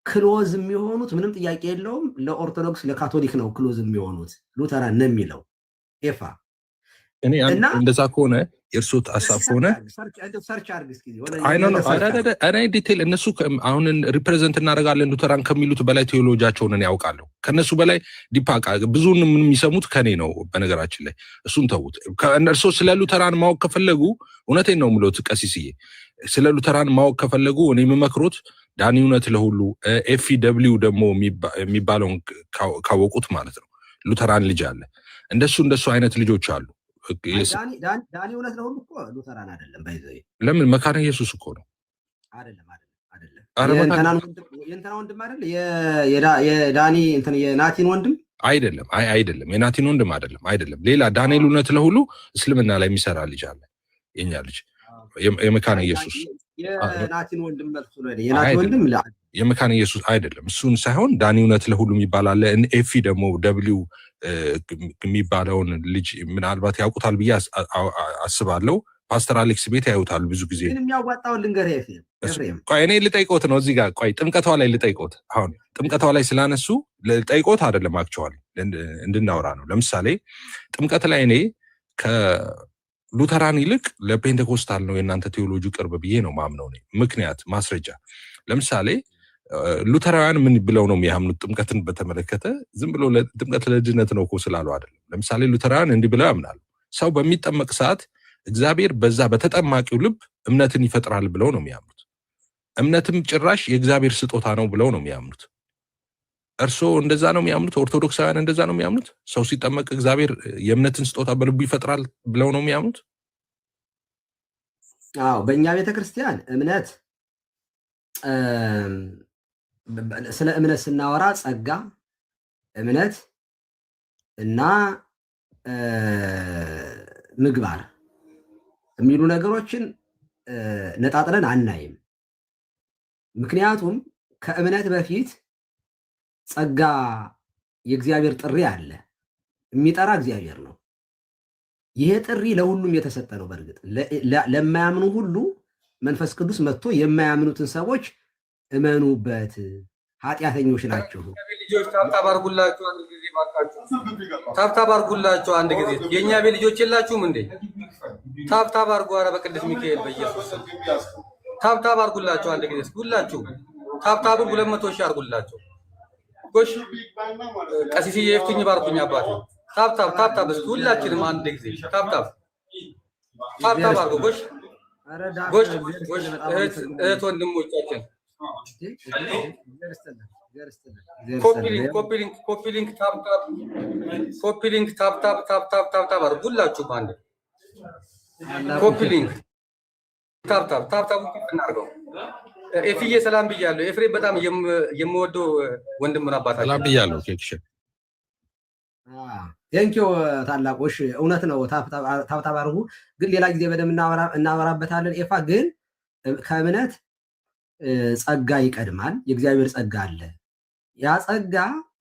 ክሎዝ የሚሆኑት ምንም ጥያቄ የለውም ለኦርቶዶክስ ለካቶሊክ ነው ክሎዝ የሚሆኑት፣ ሉተራን ነው የሚለው ኤፋ። እኔ እንደዛ ከሆነ የእርሶት ሀሳብ ከሆነ ዲቴል እነሱ አሁን ሪፕሬዘንት እናደርጋለን ሉተራን ከሚሉት በላይ ቴዎሎጂያቸውን እኔ ያውቃለሁ። ከእነሱ በላይ ዲፓቃ ብዙን የሚሰሙት ከኔ ነው። በነገራችን ላይ እሱን ተዉት። እርሶ ስለ ሉተራን ማወቅ ከፈለጉ እውነቴን ነው የምሎት ቀሲስዬ፣ ስለ ሉተራን ማወቅ ከፈለጉ እኔ የምመክሮት ዳኒ እውነት ለሁሉ ኤፍደብሊው ደግሞ የሚባለውን ካወቁት ማለት ነው። ሉተራን ልጅ አለ። እንደሱ አይነት ልጆች አሉ። ዳኒ እውነት ለሁሉ እኮ ሉተራን አይደለም። ለምን መካነ ኢየሱስ እኮ ነው። አይደለም የእንትና ወንድም አይደል? የዳኒ የናቲን ወንድም አይደለም የናቲን ወንድም አይደለም ሌላ ዳንኤል እውነት ለሁሉ እስልምና ላይ የሚሰራ ልጅ አለ የኛ ልጅ የመካነ ኢየሱስ የናቲን ወንድም መልሱ ነው የናቲ ወንድም የመካነ ኢየሱስ አይደለም እሱን ሳይሆን ዳኒ እውነት ለሁሉ የሚባል አለ ኤፊ ደግሞ ደብሊው የሚባለውን ልጅ ምናልባት ያውቁታል ብዬ አስባለሁ ፓስተር አሌክስ ቤት ያዩታል ብዙ ጊዜ ግን የሚያዋጣው ልንገር ኤፍሬም ቆይ እኔ ልጠይቆት ነው እዚህ ጋር ቆይ ጥምቀቷ ላይ ልጠይቆት አሁን ጥምቀቷ ላይ ስላነሱ ልጠይቆት አይደለም አክቹዋሊ እንድናወራ ነው ለምሳሌ ጥምቀት ላይ እኔ ከሉተራን ይልቅ ለፔንቴኮስታል ነው የእናንተ ቴዎሎጂ ቅርብ ብዬ ነው ማምነው ነው ምክንያት ማስረጃ ለምሳሌ ሉተራውያን ምን ብለው ነው የሚያምኑት ጥምቀትን በተመለከተ ዝም ብሎ ጥምቀት ለድነት ነው እኮ ስላሉ አይደለም ለምሳሌ ሉተራውያን እንዲህ ብለው ያምናሉ ሰው በሚጠመቅ ሰዓት እግዚአብሔር በዛ በተጠማቂው ልብ እምነትን ይፈጥራል ብለው ነው የሚያምኑት እምነትም ጭራሽ የእግዚአብሔር ስጦታ ነው ብለው ነው የሚያምኑት እርሶ እንደዛ ነው የሚያምኑት ኦርቶዶክሳውያን እንደዛ ነው የሚያምኑት ሰው ሲጠመቅ እግዚአብሔር የእምነትን ስጦታ በልቡ ይፈጥራል ብለው ነው የሚያምኑት አዎ በእኛ ቤተክርስቲያን እምነት ስለ እምነት ስናወራ ጸጋ እምነት እና ምግባር የሚሉ ነገሮችን ነጣጥለን አናይም ምክንያቱም ከእምነት በፊት ጸጋ የእግዚአብሔር ጥሪ አለ የሚጠራ እግዚአብሔር ነው ይሄ ጥሪ ለሁሉም የተሰጠ ነው በእርግጥ ለማያምኑ ሁሉ መንፈስ ቅዱስ መጥቶ የማያምኑትን ሰዎች እመኑበት ኃጢአተኞች ናቸው ልጆች ታብታብ አድርጉላችሁ አንድ ጊዜ ባካችሁ ታብታብ አድርጉላችሁ አንድ ጊዜ የኛ ቤት ልጆች የላችሁም እንዴ ታብታብ አድርጉ ኧረ በቅዱስ ሚካኤል በኢየሱስ ታብታብ አድርጉላችሁ አንድ ጊዜ ሁላችሁ ታብታቡን 200 ሺህ አድርጉላችሁ ጎሽ ቀሲስ የፍትኝ ባርኩኝ አባቴ ታብታብ እስኪ ሁላችንም አንድ ጊዜ ታብታብ አድርጉ ጎሽ እህት ወንድሞቻችን ኮፒ ሊንክ ታፕ አድርጉላችሁ ባንድ ኮፒ ሊንክ ታፕ እናድርገው ኤፍዬ ሰላም ብያለሁ ኤፍሬም በጣም የምወደው ወንድም ነው አባታችን ሰላም ብያለሁ ኬክሽ ቴንኪው ታላቆሽ እውነት ነው ታፕ አድርጉ ግን ሌላ ጊዜ በደም እናወራበታለን ኤፋ ግን ከእምነት ጸጋ ይቀድማል የእግዚአብሔር ጸጋ አለ ያ ጸጋ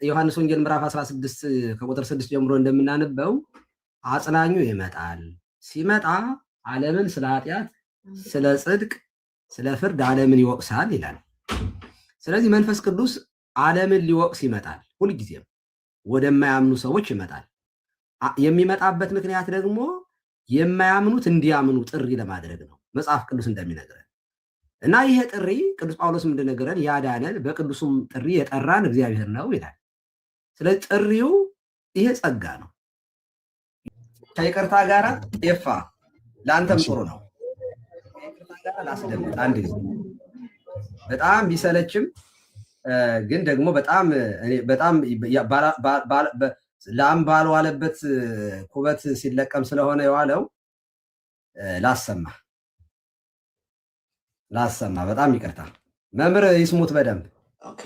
ዮሐንስ ወንጌል ምዕራፍ 16 ከቁጥር 6 ጀምሮ እንደምናነበው አጽናኙ ይመጣል ሲመጣ ዓለምን ስለ ኃጢአት ስለ ጽድቅ ስለ ፍርድ ዓለምን ይወቅሳል ይላል ስለዚህ መንፈስ ቅዱስ ዓለምን ሊወቅስ ይመጣል ሁልጊዜም ወደማያምኑ ሰዎች ይመጣል የሚመጣበት ምክንያት ደግሞ የማያምኑት እንዲያምኑ ጥሪ ለማድረግ ነው መጽሐፍ ቅዱስ እንደሚነግረን እና ይሄ ጥሪ ቅዱስ ጳውሎስ እንደነገረን ያዳነን በቅዱሱም ጥሪ የጠራን እግዚአብሔር ነው ይላል ስለዚህ ጥሪው ይሄ ጸጋ ነው ከይቅርታ ጋር ኤፋ ለአንተም ጥሩ ነው ከይቅርታ ጋር ላስደምጥ አንድ ጊዜ በጣም ቢሰለችም ግን ደግሞ በጣም ላም ባልዋለበት ኩበት ሲለቀም ስለሆነ የዋለው ላሰማ በጣም ይቅርታ መምህር ይስሙት በደንብ ኦኬ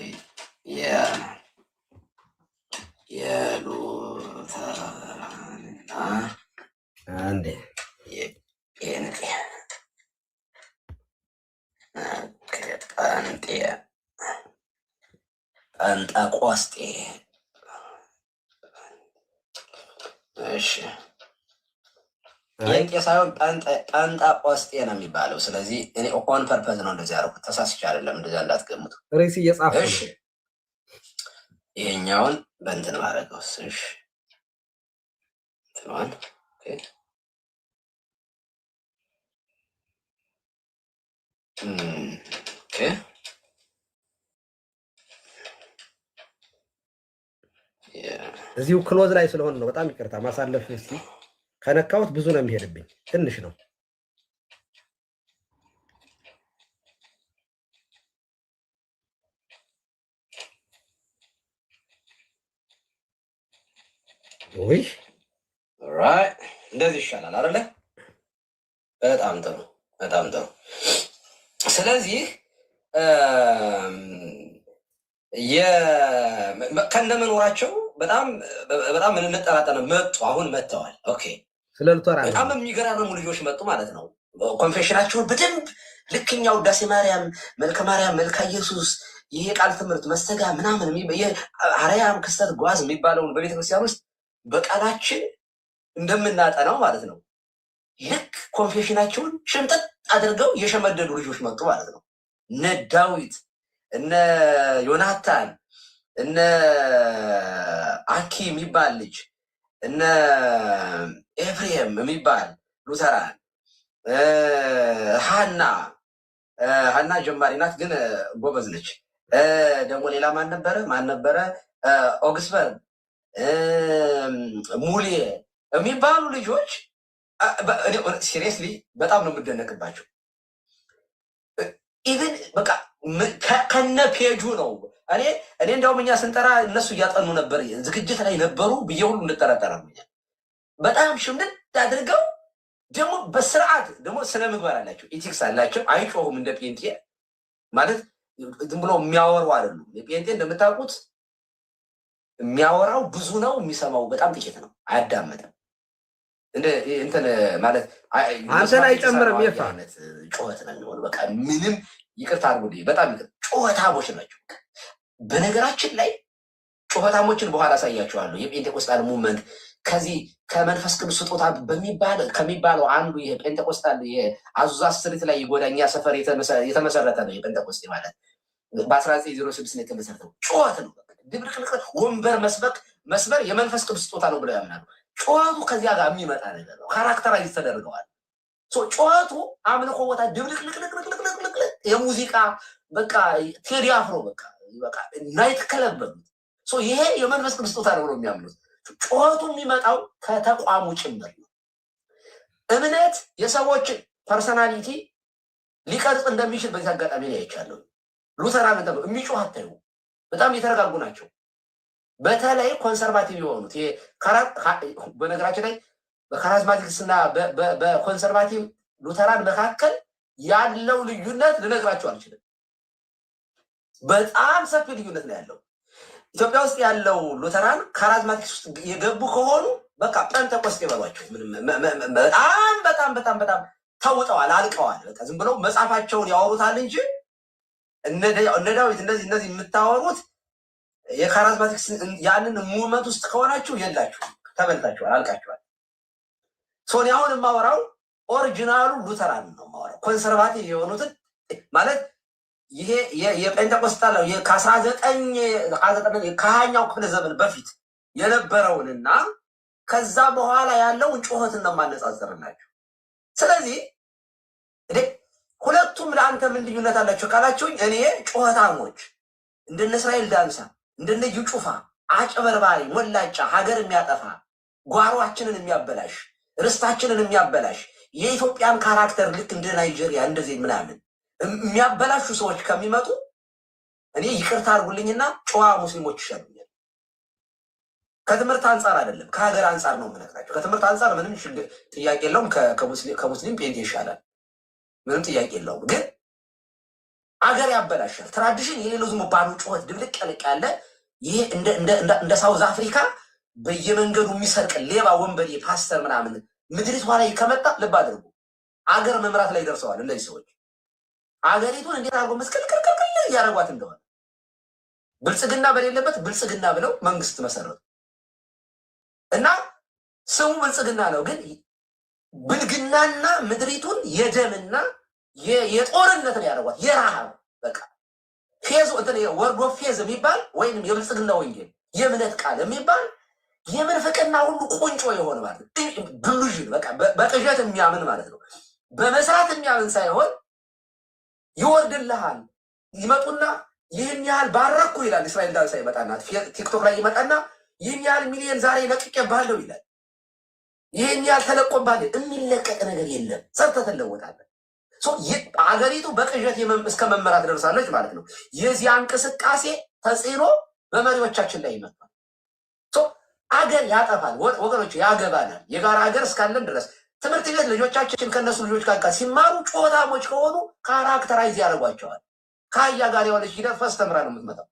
የሉተራንና አንዴ ጴንጠቆስጤ እሺ ጴንጤ ሳይሆን ጴንጠቆስጤ ነው የሚባለው ስለዚህ እኔ ኦን ፐርፐዝ ነው እንደዚህ ያደረኩት ተሳስቼ አይደለም እንደዛ እንዳትገምቱ ሬስ እየጻፈ እሺ ይሄኛውን በእንትን ማድረገው እሺ ትማን ኦኬ እዚሁ ክሎዝ ላይ ስለሆነ ነው በጣም ይቅርታ ማሳለፍ እስቲ ከነካውት ብዙ ነው የሚሄድብኝ ትንሽ ነው ወይ ራይት እንደዚህ ይሻላል አይደለ በጣም ጥሩ ስለዚህ ከነመኖራቸው በጣም እንጠራጠር መጡ። አሁን መጥተዋል። ኦኬ ስለልቷራ በጣም የሚገራርሙ ልጆች መጡ ማለት ነው። ኮንፌሽናቸውን በደንብ ልክኛው ውዳሴ ማርያም፣ መልከ ማርያም፣ መልካ ኢየሱስ፣ ይሄ ቃል ትምህርት መስተጋ ምናምን አርያም ክስተት ጓዝ የሚባለውን በቤተክርስቲያን ውስጥ በቃላችን እንደምናጠናው ማለት ነው። ልክ ኮንፌሽናቸውን ሽምጥጥ አድርገው የሸመደዱ ልጆች መጡ ማለት ነው። እነ ዳዊት፣ እነ ዮናታን፣ እነ አኪ የሚባል ልጅ፣ እነ ኤፍሬም የሚባል ሉተራን፣ ሀና ጀማሪ ናት ግን ጎበዝ ነች። ደግሞ ሌላ ማን ነበረ? ኦግስበርግ፣ ሙሌ የሚባሉ ልጆች ሲሪየስሊ በጣም ነው የምደነቅባቸው። ኢቭን በቃ ከነ ፔጁ ነው። እኔ እንዲያውም እኛ ስንጠራ እነሱ እያጠኑ ነበር፣ ዝግጅት ላይ ነበሩ ብዬ ሁሉ እንጠራጠራለሁ። በጣም ሽምድድ አድርገው ደግሞ በስርዓት ደግሞ ስነ ምግባር አላቸው፣ ኢቲክስ አላቸው። አይጮሁም እንደ ጴንጤ ማለት ዝም ብሎ የሚያወሩ አይደሉም። የጴንጤ እንደምታውቁት የሚያወራው ብዙ ነው፣ የሚሰማው በጣም ጥቂት ነው፣ አያዳመጥም። እንትን ማለት አንተን አይጨምርም። የፋነት ጩኸት ነው የሚሆን። በቃ ምንም ይቅርታ አድርጉልኝ፣ በጣም ጩኸታሞች ናቸው። በነገራችን ላይ ጩኸታሞችን በኋላ አሳያቸዋለሁ። የጴንጤቆስጣል ሙቭመንት ከዚህ ከመንፈስ ቅዱስ ስጦታ ከሚባለው አንዱ ይሄ ጴንጤቆስጣል የአዙዛ ስትሪት ላይ የጎዳኛ ሰፈር የተመሰረተ ነው። የጴንጤቆስጤ ማለት በ1906 የተመሰረተው ጩኸት ነው። ድብልቅልቅ ወንበር መስበር የመንፈስ ቅዱስ ስጦታ ነው ብለው ያምናሉ። ጩኸቱ ከዚያ ጋር የሚመጣ ነገር ነው። ካራክተራይዝ ተደርገዋል። ጩኸቱ አምልኮ ቦታ ድብልቅልቅልቅልቅልቅልቅ የሙዚቃ በቃ ቴዲ አፍሮ በቃ ናይት ክለብ በሉት። ይሄ የመንፈስ ቅዱስ ስጦታ ነው ብለው የሚያምኑት። ጩኸቱ የሚመጣው ከተቋሙ ጭምር ነው። እምነት የሰዎችን ፐርሰናሊቲ ሊቀርጽ እንደሚችል በዚህ አጋጣሚ ላይ አይቻለሁ። ሉተራን የሚጮህ አታዩ፣ በጣም የተረጋጉ ናቸው። በተለይ ኮንሰርቫቲቭ የሆኑት በነገራችን ላይ በካራዝማቲክስ እና በኮንሰርቫቲቭ ሉተራን መካከል ያለው ልዩነት ልነግራቸው አልችልም። በጣም ሰፊ ልዩነት ነው ያለው። ኢትዮጵያ ውስጥ ያለው ሉተራን ካራዝማቲክስ ውስጥ የገቡ ከሆኑ በቃ ጴንጤቆስጤ በሏቸው። በጣም ተውጠዋል፣ አልቀዋል። በቃ ዝም ብለው መጽሐፋቸውን ያወሩታል እንጂ እነ ዳዊት እነዚህ የምታወሩት የካራዝማቲክስ ያንን ሙቭመንት ውስጥ ከሆናችሁ የላችሁ፣ ተበልታችኋል፣ አልቃችኋል። ሶኒ አሁን የማወራው ኦሪጂናሉ ሉተራን ነው የማወራው። ኮንሰርቫቲቭ የሆኑትን ማለት ይሄ የጴንጤቆስጣል ከ20ኛው ክፍለ ዘመን በፊት የነበረውንና ከዛ በኋላ ያለውን ጩኸትን ነው የማነጻጸርላችሁ። ስለዚህ ሁለቱም ለአንተ ምን ልዩነት አላቸው ካላችሁኝ፣ እኔ ጩኸታሞች እንደነ እስራኤል ዳንሳ እንደነ እዩ ጩፋ አጭበርባሪ፣ ሞላጫ፣ ሀገር የሚያጠፋ ጓሯችንን የሚያበላሽ ርስታችንን የሚያበላሽ የኢትዮጵያን ካራክተር ልክ እንደ ናይጄሪያ እንደዚህ ምናምን የሚያበላሹ ሰዎች ከሚመጡ እኔ ይቅርታ አድርጉልኝና ጨዋ ሙስሊሞች ይሻሉኛል። ከትምህርት አንጻር አይደለም ከሀገር አንጻር ነው የምነግራቸው። ከትምህርት አንጻር ምንም ጥያቄ የለውም። ከሙስሊም ጴንጤ ይሻላል፣ ምንም ጥያቄ የለውም። ግን አገር ያበላሻል። ትራዲሽን የሌለው ዝም ባሉ ጩኸት ድብልቅ ያለቅ ያለ ይሄ እንደ ሳውዝ አፍሪካ በየመንገዱ የሚሰርቅ ሌባ፣ ወንበዴ፣ ፓስተር ምናምን ምድሪቷ ላይ ከመጣ ልብ አድርጉ፣ አገር መምራት ላይ ደርሰዋል እነዚህ ሰዎች። አገሪቱን እንዴት አድርጎ መስቀልቅልቅል እያደረጓት እንደሆነ ብልጽግና በሌለበት ብልጽግና ብለው መንግስት መሰረቱ እና ስሙ ብልጽግና ነው፣ ግን ብልግናና ምድሪቱን የደምና የጦርነት ነው ያደረጓት። የረሃብ በቃ ፌዝ ወርዶ ፌዝ የሚባል ወይም የብልጽግና ወንጌል የእምነት ቃል የሚባል የምንፍቅና ሁሉ ቁንጮ የሆነ ማለት ነው። ብሉዥን በቃ በቅዠት የሚያምን ማለት ነው። በመስራት የሚያምን ሳይሆን ይወርድልሃል። ይመጡና ይህን ያህል ባረኩ ይላል። እስራኤል ዳንሳ ይመጣና ቲክቶክ ላይ ይመጣና ይህን ያህል ሚሊዮን ዛሬ ለቅቄብሃለሁ ይላል። ይህን ያህል ተለቆብሃል። የሚለቀቅ ነገር የለም። ሰርተህ ትለወጣለህ። አገሪቱ በቅዠት እስከ መመራት ደርሳለች ማለት ነው። የዚያ እንቅስቃሴ ተጽዕኖ በመሪዎቻችን ላይ ይመጣል። አገር ያጠፋል ወገኖች፣ ያገባናል። የጋራ ሀገር እስካለን ድረስ ትምህርት ቤት ልጆቻችን ከነሱ ልጆች ጋር ሲማሩ ጮታሞች ከሆኑ ካራክተራይዝ ያደርጓቸዋል። ከአህያ ጋር የሆነች ሂደት ፈስ ተምራ ነው የምትመጣው።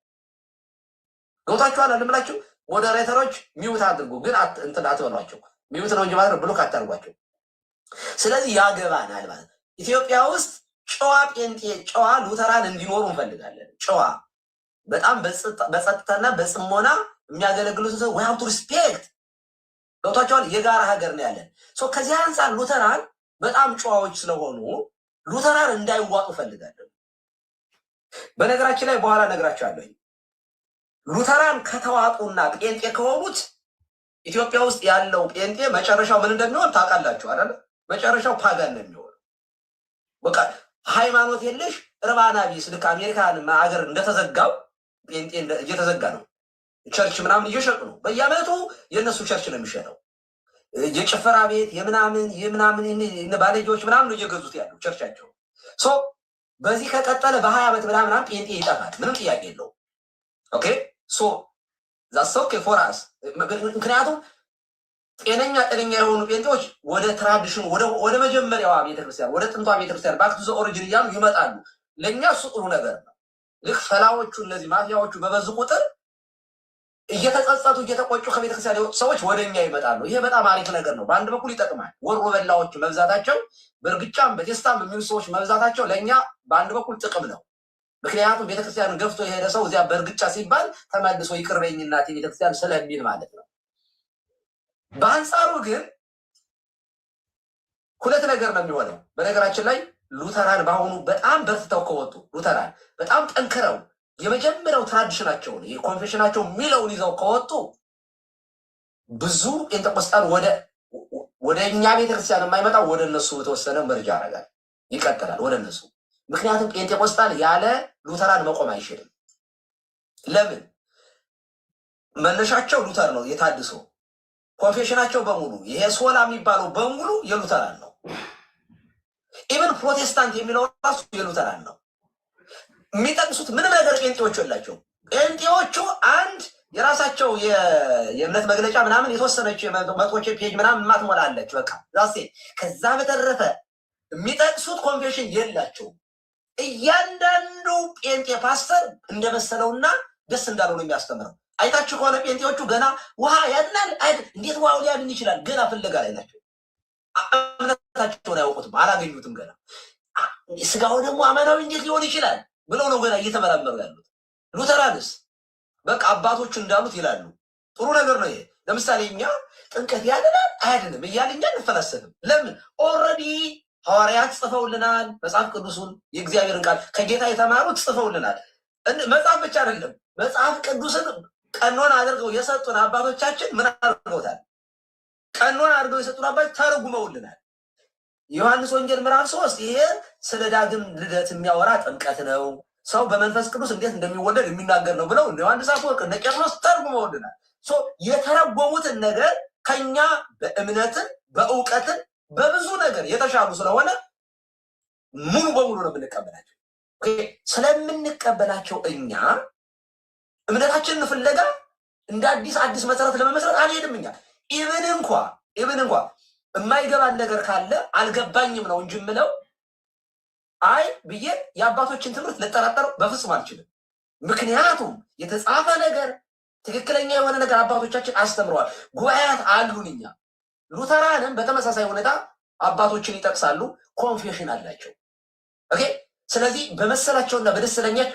ገብታችኋል አልምላችሁ? ሞዴሬተሮች ሚውት አድርጉ፣ ግን እንትን አትበሏቸው። ሚውት ነው እንጂ ማለት ብሎክ አታርጓቸው። ስለዚህ ያገባናል ማለት ኢትዮጵያ ውስጥ ጨዋ ጴንጤ ጨዋ ሉተራን እንዲኖሩ እንፈልጋለን። ጨዋ በጣም በጸጥታና በጽሞና የሚያገለግሉት ሰው we have to respect ዶታቸዋል። የጋራ ሀገር ነው ያለን። ከዚህ አንፃር ሉተራን በጣም ጨዋዎች ስለሆኑ ሉተራን እንዳይዋጡ ፈልጋለሁ። በነገራችን ላይ በኋላ ነግራቸዋለሁ። ሉተራን ከተዋጡና ጴንጤ ከሆኑት ኢትዮጵያ ውስጥ ያለው ጴንጤ መጨረሻው ምን እንደሚሆን ታውቃላችሁ አይደል? መጨረሻው ፓጋን ነው የሚሆነው። በቃ ሃይማኖት የለሽ እርባና ቢስ ልክ አሜሪካን ሀገር እንደተዘጋው ጴንጤ እየተዘጋ ነው። ቸርች ምናምን እየሸጡ ነው። በየዓመቱ የእነሱ ቸርች ነው የሚሸጠው። የጭፈራ ቤት የምናምን ባለጌዎች ምናምን እየገዙት ያለው ቸርቻቸው። በዚህ ከቀጠለ በ20 ዓመት ምናምን ጴንጤ ይጠፋል። ምንም ጥያቄ የለው። ኦኬ ዛስ ኦኬ ፎር አስ። ምክንያቱም ጤነኛ የሆኑ ጴንጤዎች ወደ ትራዲሽን ወደ መጀመሪያዋ ቤተክርስቲያን ወደ ጥንቷ ቤተክርስቲያን ባክ ቱ ዘ ኦሪጂን እያሉ ይመጣሉ። ለእኛ እሱ ጥሩ ነገር ነው። ልክ ፈላዎቹ እነዚህ ማፊያዎቹ በበዙ ቁጥር እየተጸጸቱ እየተቆጩ ከቤተክርስቲያን የወጡ ሰዎች ወደኛ ይመጣሉ። ይሄ በጣም አሪፍ ነገር ነው። በአንድ በኩል ይጠቅማል። ወሮ በላዎች መብዛታቸው፣ በእርግጫም በቴስታም የሚሉ ሰዎች መብዛታቸው ለእኛ በአንድ በኩል ጥቅም ነው። ምክንያቱም ቤተክርስቲያንን ገፍቶ የሄደ ሰው እዚያ በእርግጫ ሲባል ተመልሶ ይቅርበኝ እናቴ ቤተክርስቲያን ስለሚል ማለት ነው። በአንጻሩ ግን ሁለት ነገር ነው የሚሆነው። በነገራችን ላይ ሉተራን በአሁኑ በጣም በርትተው ከወጡ ሉተራን በጣም ጠንክረው የመጀመሪያው ትራዲሽናቸውን የኮንፌሽናቸው የሚለውን ይዘው ከወጡ ብዙ ጴንጤቆስጣን ወደ እኛ ቤተክርስቲያን የማይመጣው ወደ እነሱ በተወሰነ መርጃ ያደርጋል፣ ይቀጥላል ወደ እነሱ። ምክንያቱም ጴንጤቆስጣን ያለ ሉተራን መቆም አይችልም። ለምን? መነሻቸው ሉተር ነው። የታድሶ ኮንፌሽናቸው በሙሉ ይሄ ሶላ የሚባለው በሙሉ የሉተራን ነው። ኢቨን ፕሮቴስታንት የሚለው ራሱ የሉተራን ነው። የሚጠቅሱት ምንም ነገር ጴንጤዎቹ የላቸው። ጴንጤዎቹ አንድ የራሳቸው የእምነት መግለጫ ምናምን የተወሰነች መቶች ፔጅ ምናምን ማትሞላለች በቃ ዛሴ። ከዛ በተረፈ የሚጠቅሱት ኮንፌሽን የላቸው። እያንዳንዱ ጴንጤ ፓስተር እንደመሰለውና ደስ እንዳለው ነው የሚያስተምረው። አይታችሁ ከሆነ ጴንጤዎቹ ገና ውሃ ያድናል እንዴት ውሃው ሊያድን ይችላል? ገና ፍለጋ ላይ ናቸው። እምነታቸውን አያውቁትም፣ አላገኙትም ገና። ስጋው ደግሞ አማናዊ እንዴት ሊሆን ይችላል ብለው ነው ገና እየተመራመሩ ያሉት። ሉተራንስ በቃ አባቶች እንዳሉት ይላሉ። ጥሩ ነገር ነው ይሄ። ለምሳሌ እኛ ጥምቀት ያድናል አያድንም እያለ እኛ እንፈላሰፍም። ለምን? ኦልሬዲ ሐዋርያት ጽፈውልናል። መጽሐፍ ቅዱሱን የእግዚአብሔርን ቃል ከጌታ የተማሩት ጽፈውልናል። መጽሐፍ ብቻ አይደለም፣ መጽሐፍ ቅዱስን ቀኖን አድርገው የሰጡን አባቶቻችን ምን አድርገውታል? ቀኖን አድርገው የሰጡን አባቶች ተርጉመውልናል። ዮሐንስ ወንጌል ምዕራፍ 3 ይሄ ስለ ዳግም ልደት የሚያወራ ጥምቀት ነው፣ ሰው በመንፈስ ቅዱስ እንዴት እንደሚወለድ የሚናገር ነው ብለው ዮሐንስ አፈወርቅ እነ ቄርሎስ ተርጉመውልናል። የተረጎሙትን ነገር ከኛ በእምነትን በእውቀትን በብዙ ነገር የተሻሉ ስለሆነ ሙሉ በሙሉ ነው የምንቀበላቸው። ስለምንቀበላቸው እኛ እምነታችንን ፍለጋ እንደ አዲስ መሰረት ለመመስረት አንሄድም። እኛ ኢብን እንኳ የማይገባን ነገር ካለ አልገባኝም ነው እንጂ የምለው አይ ብዬ የአባቶችን ትምህርት ልጠራጠር በፍጹም አልችልም። ምክንያቱም የተጻፈ ነገር ትክክለኛ የሆነ ነገር አባቶቻችን አስተምረዋል። ጉባኤያት አሉን። እኛ ሉተራንም በተመሳሳይ ሁኔታ አባቶችን ይጠቅሳሉ፣ ኮንፌሽን አላቸው። ኦኬ። ስለዚህ በመሰላቸውና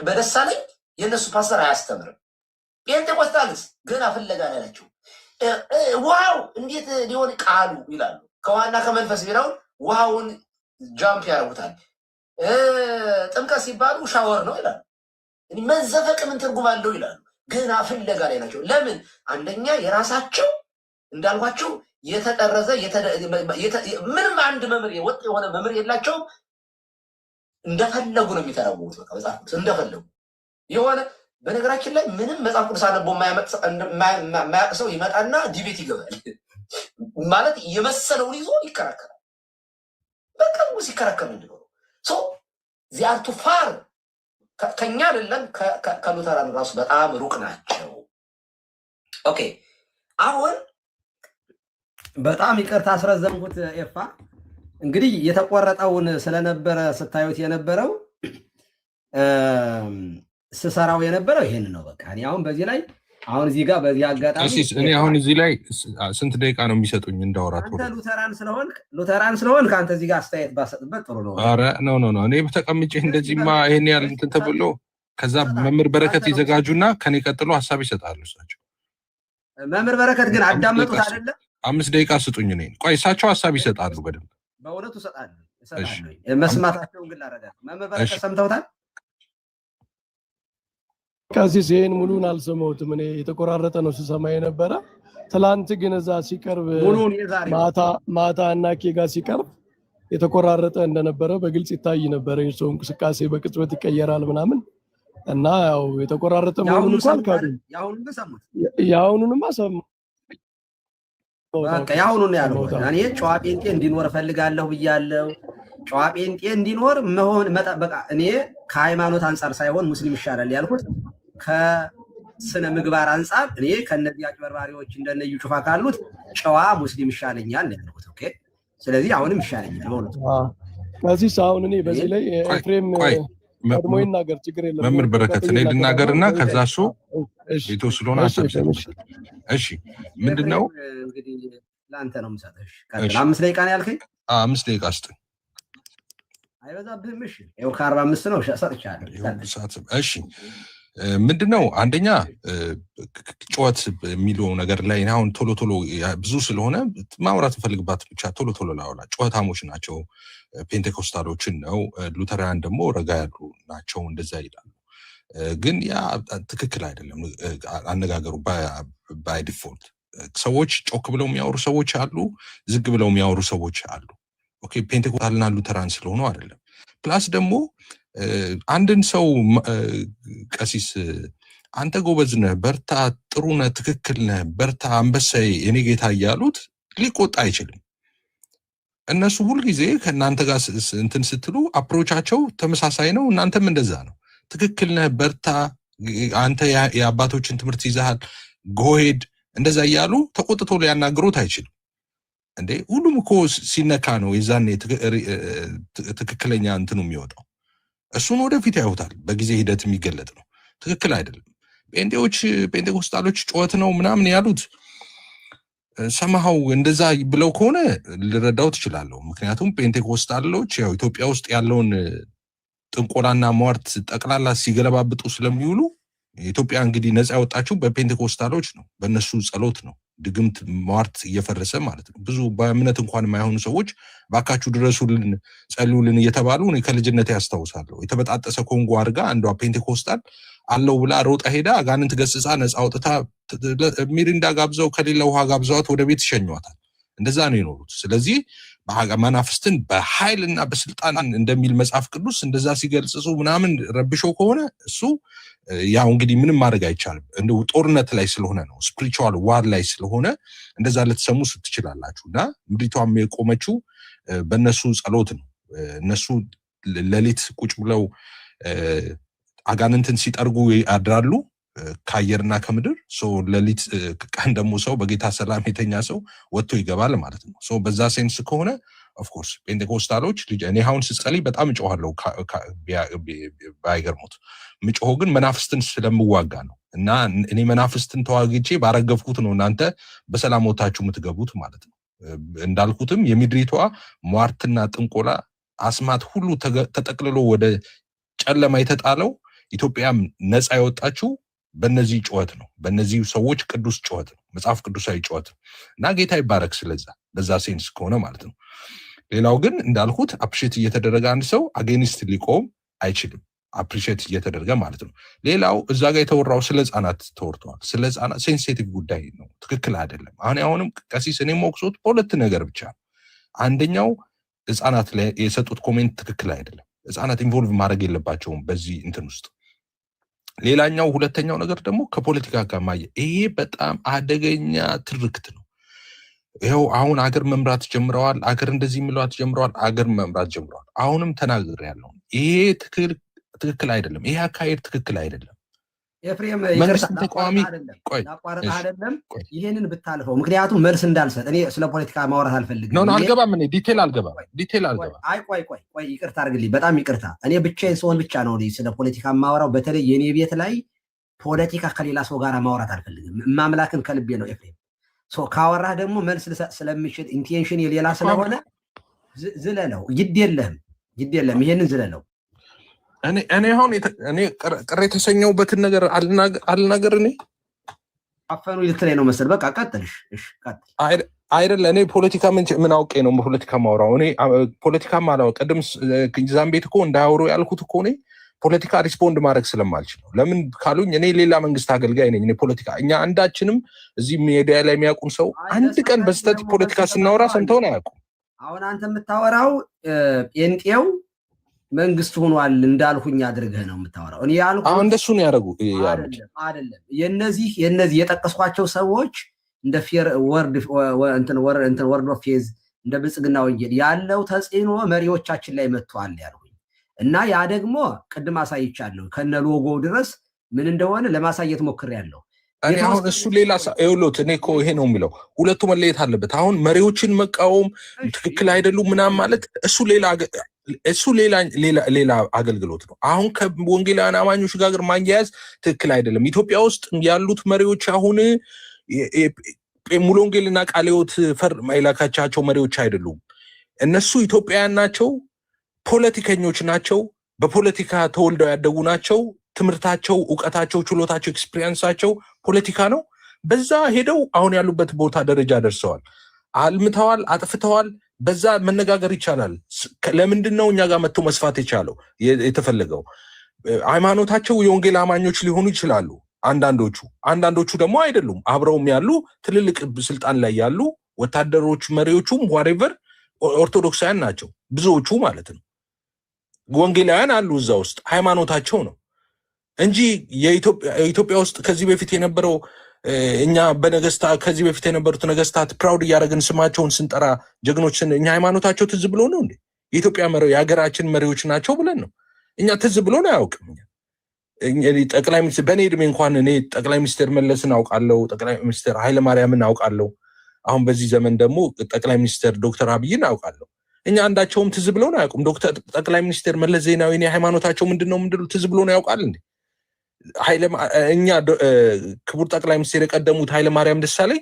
በደሳለኝ የእነሱ ፓስተር አያስተምርም። ጴንጤቆስጣልስ ገና ፍለጋ ላይ ናቸው። ውሃው እንዴት ሊሆን ቃሉ ይላሉ። ከውሃና ከመንፈስ ቢለውን ውሃውን ጃምፕ ያደርጉታል። ጥምቀት ሲባሉ ሻወር ነው ይላሉ። መዘፈቅ ምን ትርጉም አለው ይላሉ። ገና ፍለጋ ላይ ናቸው። ለምን? አንደኛ የራሳቸው እንዳልኳቸው የተጠረዘ ምንም አንድ መምህር ወጥ የሆነ መምህር የላቸውም። እንደፈለጉ ነው የሚተረጉሙት። በቃ መጽሐፍ ቅዱስ እንደፈለጉ የሆነ በነገራችን ላይ ምንም መጽሐፍ ቅዱስ አነቦ የማያውቅ ሰው ይመጣና ዲቤት ይገባል። ማለት የመሰለውን ይዞ ይከራከራል። በቃ ሲከራከር ምንድን ነው ዚያርቱ ፋር ከኛ አይደለም ከሉተራን ራሱ በጣም ሩቅ ናቸው። ኦኬ አሁን በጣም ይቅርታ አስረዘምኩት። ኤፋ እንግዲህ የተቆረጠውን ስለነበረ ስታዩት የነበረው ስሰራው የነበረው ይሄን ነው። በቃ እኔ አሁን በዚህ ላይ አሁን እዚህ ጋር በዚህ አጋጣሚ እኔ አሁን እዚህ ላይ ስንት ደቂቃ ነው የሚሰጡኝ እንዳወራት? አንተ ሉተራን ስለሆንክ አንተ እዚህ ጋር አስተያየት ባሰጥበት ጥሩ ነው። ኧረ ኖ እኔ በተቀምጬ እንደዚህማ ይሄን ያህል እንትን ተብሎ ከዛ መምህር በረከት ይዘጋጁና ከኔ ቀጥሎ ሀሳብ ይሰጣሉ እሳቸው። መምህር በረከት ግን አዳመጡት አይደለ? 5 ደቂቃ ስጡኝ። እኔ ቆይ እሳቸው ሀሳብ ይሰጣሉ በደንብ በእውነቱ ይሰጣሉ። መስማታቸውን ግን ላረጋግጥ። መምህር በረከት ሰምተውታል? ቀሲስ ይሄን ሙሉን አልሰማሁትም። እኔ የተቆራረጠ ነው ስሰማ የነበረ። ትላንት ግን እዛ ሲቀርብ ማታ እና ኬጋ ሲቀርብ የተቆራረጠ እንደነበረ በግልጽ ይታይ ነበረ። የሰው እንቅስቃሴ በቅጽበት ይቀየራል ምናምን እና ያው የተቆራረጠ መሆኑን እንኳን ካዱ ያሁኑንማ ሰሙ። በቃ ያሁኑን ያለው እኔ ጨዋ ጴንጤ እንዲኖር ፈልጋለሁ ብያለሁ። ጨዋ ጴንጤ እንዲኖር መሆን በቃ እኔ ከሃይማኖት አንፃር ሳይሆን ሙስሊም ይሻላል ያልኩት ከስነ ምግባር አንፃር እኔ ከነዚህ አጭበርባሪዎች እንደነዩ ጩፋ ካሉት ጨዋ ሙስሊም ይሻለኛል ያልኩት። ኦኬ ስለዚህ አሁንም ይሻለኛል በእውነቱ። ከዚህ አሁን እኔ በዚህ ላይ ኤፍሬም ቀድሞ ይናገር ችግር የለም። መምህር በረከት እኔ ልናገርና ከዛ እሱ ቤቶ ስለሆነ እሺ ምንድነው እንግዲህ ለአንተ ነው የምሰጥህ። 5 ደቂቃ ነው ያልከኝ? 5 ደቂቃ ስጠኝ። አይበዛብህም? እሺ ይኸው ከ45 ነው ሰጥቻለሁ። እሺ ምንድነው አንደኛ ጩኸት የሚለው ነገር ላይ አሁን ቶሎ ብዙ ስለሆነ ማውራት ፈልግባት ብቻ ቶሎ ላውራ። ጩኸታሞች ናቸው ፔንቴኮስታሎችን ነው፣ ሉተራውያን ደግሞ ረጋ ያሉ ናቸው እንደዛ ይላሉ። ግን ያ ትክክል አይደለም አነጋገሩ። ባይ ዲፎልት ሰዎች ጮክ ብለው የሚያወሩ ሰዎች አሉ፣ ዝግ ብለው የሚያወሩ ሰዎች አሉ። ኦኬ ፔንቴኮስታልና ሉተራን ስለሆኑ አይደለም። ፕላስ ደግሞ አንድን ሰው ቀሲስ አንተ ጎበዝ ነህ፣ በርታ፣ ጥሩ ነህ፣ ትክክል ነህ፣ በርታ፣ አንበሳዬ፣ የኔ ጌታ እያሉት ሊቆጣ አይችልም። እነሱ ሁልጊዜ ከእናንተ ጋር እንትን ስትሉ አፕሮቻቸው ተመሳሳይ ነው። እናንተም እንደዛ ነው። ትክክል ነህ፣ በርታ፣ አንተ የአባቶችን ትምህርት ይዘሃል፣ ጎሄድ እንደዛ እያሉ ተቆጥቶ ሊያናግሩት አይችልም። እንዴ ሁሉም እኮ ሲነካ ነው የዛኔ ትክክለኛ እንትኑ የሚወጣው። እሱን ወደፊት ያዩታል፣ በጊዜ ሂደት የሚገለጥ ነው። ትክክል አይደለም። ፔንቴኮስታሎች ጩኸት ነው ምናምን ያሉት ሰማሃው እንደዛ ብለው ከሆነ ልረዳው ትችላለሁ። ምክንያቱም ፔንቴኮስታሎች ያው ኢትዮጵያ ውስጥ ያለውን ጥንቆላና ሟርት ጠቅላላ ሲገለባብጡ ስለሚውሉ ኢትዮጵያ እንግዲህ ነፃ ያወጣችው በፔንቴኮስታሎች ነው፣ በእነሱ ጸሎት ነው። ድግምት ሟርት እየፈረሰ ማለት ነው። ብዙ በእምነት እንኳን የማይሆኑ ሰዎች ባካችሁ ድረሱልን፣ ጸልዩልን እየተባሉ እኔ ከልጅነት ያስታውሳለሁ። የተበጣጠሰ ኮንጎ አድርጋ አንዷ ፔንቴኮስታል አለው ብላ ሮጣ ሄዳ አጋንንት ገስጻ ነፃ አውጥታ ሚሪንዳ ጋብዘው ከሌላ ውሃ ጋብዘዋት ወደ ቤት ይሸኟታል። እንደዛ ነው የኖሩት። ስለዚህ መናፍስትን በኃይልና በስልጣን እንደሚል መጽሐፍ ቅዱስ እንደዛ ሲገልጽ ምናምን ረብሾ ከሆነ እሱ ያው እንግዲህ ምንም ማድረግ አይቻልም። እንደው ጦርነት ላይ ስለሆነ ነው፣ ስፒሪቹዋል ዋር ላይ ስለሆነ እንደዛ ልትሰሙ ትችላላችሁ። እና ምድሪቷም የቆመችው በእነሱ ጸሎት ነው። እነሱ ሌሊት ቁጭ ብለው አጋንንትን ሲጠርጉ ያድራሉ ከአየርና ከምድር። ሌሊት ቀን ደግሞ ሰው በጌታ ሰላም የተኛ ሰው ወጥቶ ይገባል ማለት ነው። በዛ ሴንስ ከሆነ ኦፍኮርስ ፔንቴኮስታሎች እኔ አሁን ስጸልይ በጣም እጮሃለሁ ባይገርሙት። ምጮሆ ግን መናፍስትን ስለምዋጋ ነው። እና እኔ መናፍስትን ተዋግቼ ባረገፍኩት ነው እናንተ በሰላም ወታችሁ የምትገቡት ማለት ነው። እንዳልኩትም የምድሪቷ ሟርትና ጥንቆላ አስማት ሁሉ ተጠቅልሎ ወደ ጨለማ የተጣለው ኢትዮጵያም ነፃ የወጣችው በእነዚህ ጩኸት ነው። በእነዚህ ሰዎች ቅዱስ ጩኸት ነው፣ መጽሐፍ ቅዱሳዊ ጩኸት ነው። እና ጌታ ይባረክ ስለዛ በዛ ሴንስ ከሆነ ማለት ነው። ሌላው ግን እንዳልኩት አፕሪሼት እየተደረገ አንድ ሰው አጌኒስት ሊቆም አይችልም። አፕሪሼት እየተደረገ ማለት ነው። ሌላው እዛ ጋር የተወራው ስለ ህፃናት ተወርተዋል። ስለ ህፃናት ሴንሲቲቭ ጉዳይ ነው፣ ትክክል አይደለም። አሁንም ቀሲስ እኔ ሞክሶት በሁለት ነገር ብቻ ነው። አንደኛው ህፃናት ላይ የሰጡት ኮሜንት ትክክል አይደለም። ህፃናት ኢንቮልቭ ማድረግ የለባቸውም በዚህ እንትን ውስጥ። ሌላኛው ሁለተኛው ነገር ደግሞ ከፖለቲካ ጋር ማየ ይሄ በጣም አደገኛ ትርክት ነው። ይኸው አሁን አገር መምራት ጀምረዋል፣ አገር እንደዚህ ምሏት ጀምረዋል፣ አገር መምራት ጀምረዋል። አሁንም ተናግሬ ያለው ይሄ ትክክል አይደለም። ይሄ አካሄድ ትክክል አይደለም። ኤፍሬም ተቃዋሚ ላቋረጥህ አይደለም፣ ይሄንን ብታልፈው። ምክንያቱም መልስ እንዳልሰጥ እኔ ስለ ፖለቲካ ማውራት አልፈልግም። ኖ አልገባም፣ እኔ ዲቴል አልገባም። አይ ቆይ ይቅርታ አድርግልኝ፣ በጣም ይቅርታ። እኔ ብቻዬን ስሆን ብቻ ነው ስለ ፖለቲካ ማወራው። በተለይ የኔ ቤት ላይ ፖለቲካ ከሌላ ሰው ጋር ማውራት አልፈልግም። ማምላክን ከልቤ ነው ኤፍሬም። ካወራህ ደግሞ መልስ ልሰጥ ስለሚችል ኢንቴንሽን የሌላ ስለሆነ ዝለለው። ግድ የለም ይሄንን ዝለለው። እኔ አሁን እኔ ቅር የተሰኘሁበትን ነገር አልናገር። እኔ አፈኑ ልትለኝ ነው መሰል። በቃ ቀጥልሽ። እሺ ቀጥል። አይደለ እኔ ፖለቲካ ምን አውቄ ነው ፖለቲካ ማውራው? እኔ ፖለቲካ ማላው ቅድም ዛም ቤት እኮ እንዳያወሩ ያልኩት እኮ እኔ ፖለቲካ ሪስፖንድ ማድረግ ስለማልችል ነው። ለምን ካሉኝ እኔ ሌላ መንግስት አገልጋይ ነኝ። እኔ ፖለቲካ እኛ አንዳችንም እዚህ ሚዲያ ላይ የሚያውቁን ሰው አንድ ቀን በስተት ፖለቲካ ስናወራ ሰምተውን አያውቁም። አሁን አንተ የምታወራው ጴንጤው መንግስት ሆኗል እንዳልሁኝ አድርገህ ነው የምታወራው። እኔ ያልኩ አሁን እንደሱ ነው ያደረጉ አይደለም። የነዚህ የጠቀስኳቸው ሰዎች እንደ ፌር ወርድ ኦፍ ፌዝ እንደ ብልጽግና ወንጌል ያለው ተጽዕኖ መሪዎቻችን ላይ መጥቷል ያልሁኝ እና ያ ደግሞ ቅድም አሳይቻለሁ ከነ ሎጎው ድረስ ምን እንደሆነ ለማሳየት ሞክሬያለሁ። እኔ አሁን እሱ ሌላ ይኸውልዎት፣ እኔ እኮ ይሄ ነው የሚለው ሁለቱ መለየት አለበት። አሁን መሪዎችን መቃወም ትክክል አይደሉም ምናምን ማለት እሱ ሌላ አገልግሎት ነው። አሁን ከወንጌላውያን አማኞች ጋር ማያያዝ ትክክል አይደለም። ኢትዮጵያ ውስጥ ያሉት መሪዎች አሁን ሙሉ ወንጌልና ቃለ ሕይወት የላካቻቸው መሪዎች አይደሉም። እነሱ ኢትዮጵያውያን ናቸው፣ ፖለቲከኞች ናቸው፣ በፖለቲካ ተወልደው ያደጉ ናቸው። ትምህርታቸው፣ እውቀታቸው፣ ችሎታቸው፣ ኤክስፒሪየንሳቸው ፖለቲካ ነው። በዛ ሄደው አሁን ያሉበት ቦታ ደረጃ ደርሰዋል። አልምተዋል፣ አጥፍተዋል። በዛ መነጋገር ይቻላል። ለምንድን ነው እኛ ጋር መጥቶ መስፋት የቻለው የተፈለገው? ሃይማኖታቸው የወንጌል አማኞች ሊሆኑ ይችላሉ አንዳንዶቹ ደግሞ አይደሉም። አብረውም ያሉ ትልልቅ ስልጣን ላይ ያሉ ወታደሮች፣ መሪዎቹም ዋሬቨር ኦርቶዶክሳውያን ናቸው ብዙዎቹ ማለት ነው። ወንጌላውያን አሉ እዛ ውስጥ ሃይማኖታቸው ነው እንጂ የኢትዮጵያ ውስጥ ከዚህ በፊት የነበረው እኛ ከዚህ በፊት የነበሩት ነገስታት ፕራውድ እያደረግን ስማቸውን ስንጠራ ጀግኖችን እኛ ሃይማኖታቸው ትዝ ብሎ ነው እንዴ? የኢትዮጵያ የሀገራችን መሪዎች ናቸው ብለን ነው እኛ ትዝ ብሎ ነው አያውቅም። ጠቅላይ ሚኒስትር በእኔ እድሜ እንኳን እኔ ጠቅላይ ሚኒስትር መለስን አውቃለሁ፣ ጠቅላይ ሚኒስትር ኃይለማርያምን አውቃለሁ። አሁን በዚህ ዘመን ደግሞ ጠቅላይ ሚኒስትር ዶክተር አብይን አውቃለሁ። እኛ አንዳቸውም ትዝ ብሎ ነው አያውቁም። ጠቅላይ ሚኒስትር መለስ ዜናዊ ሃይማኖታቸው ምንድነው ትዝ ብሎ ነው ያውቃል እንዴ? እኛ ክቡር ጠቅላይ ሚኒስትር የቀደሙት ኃይለማርያም ደሳለኝ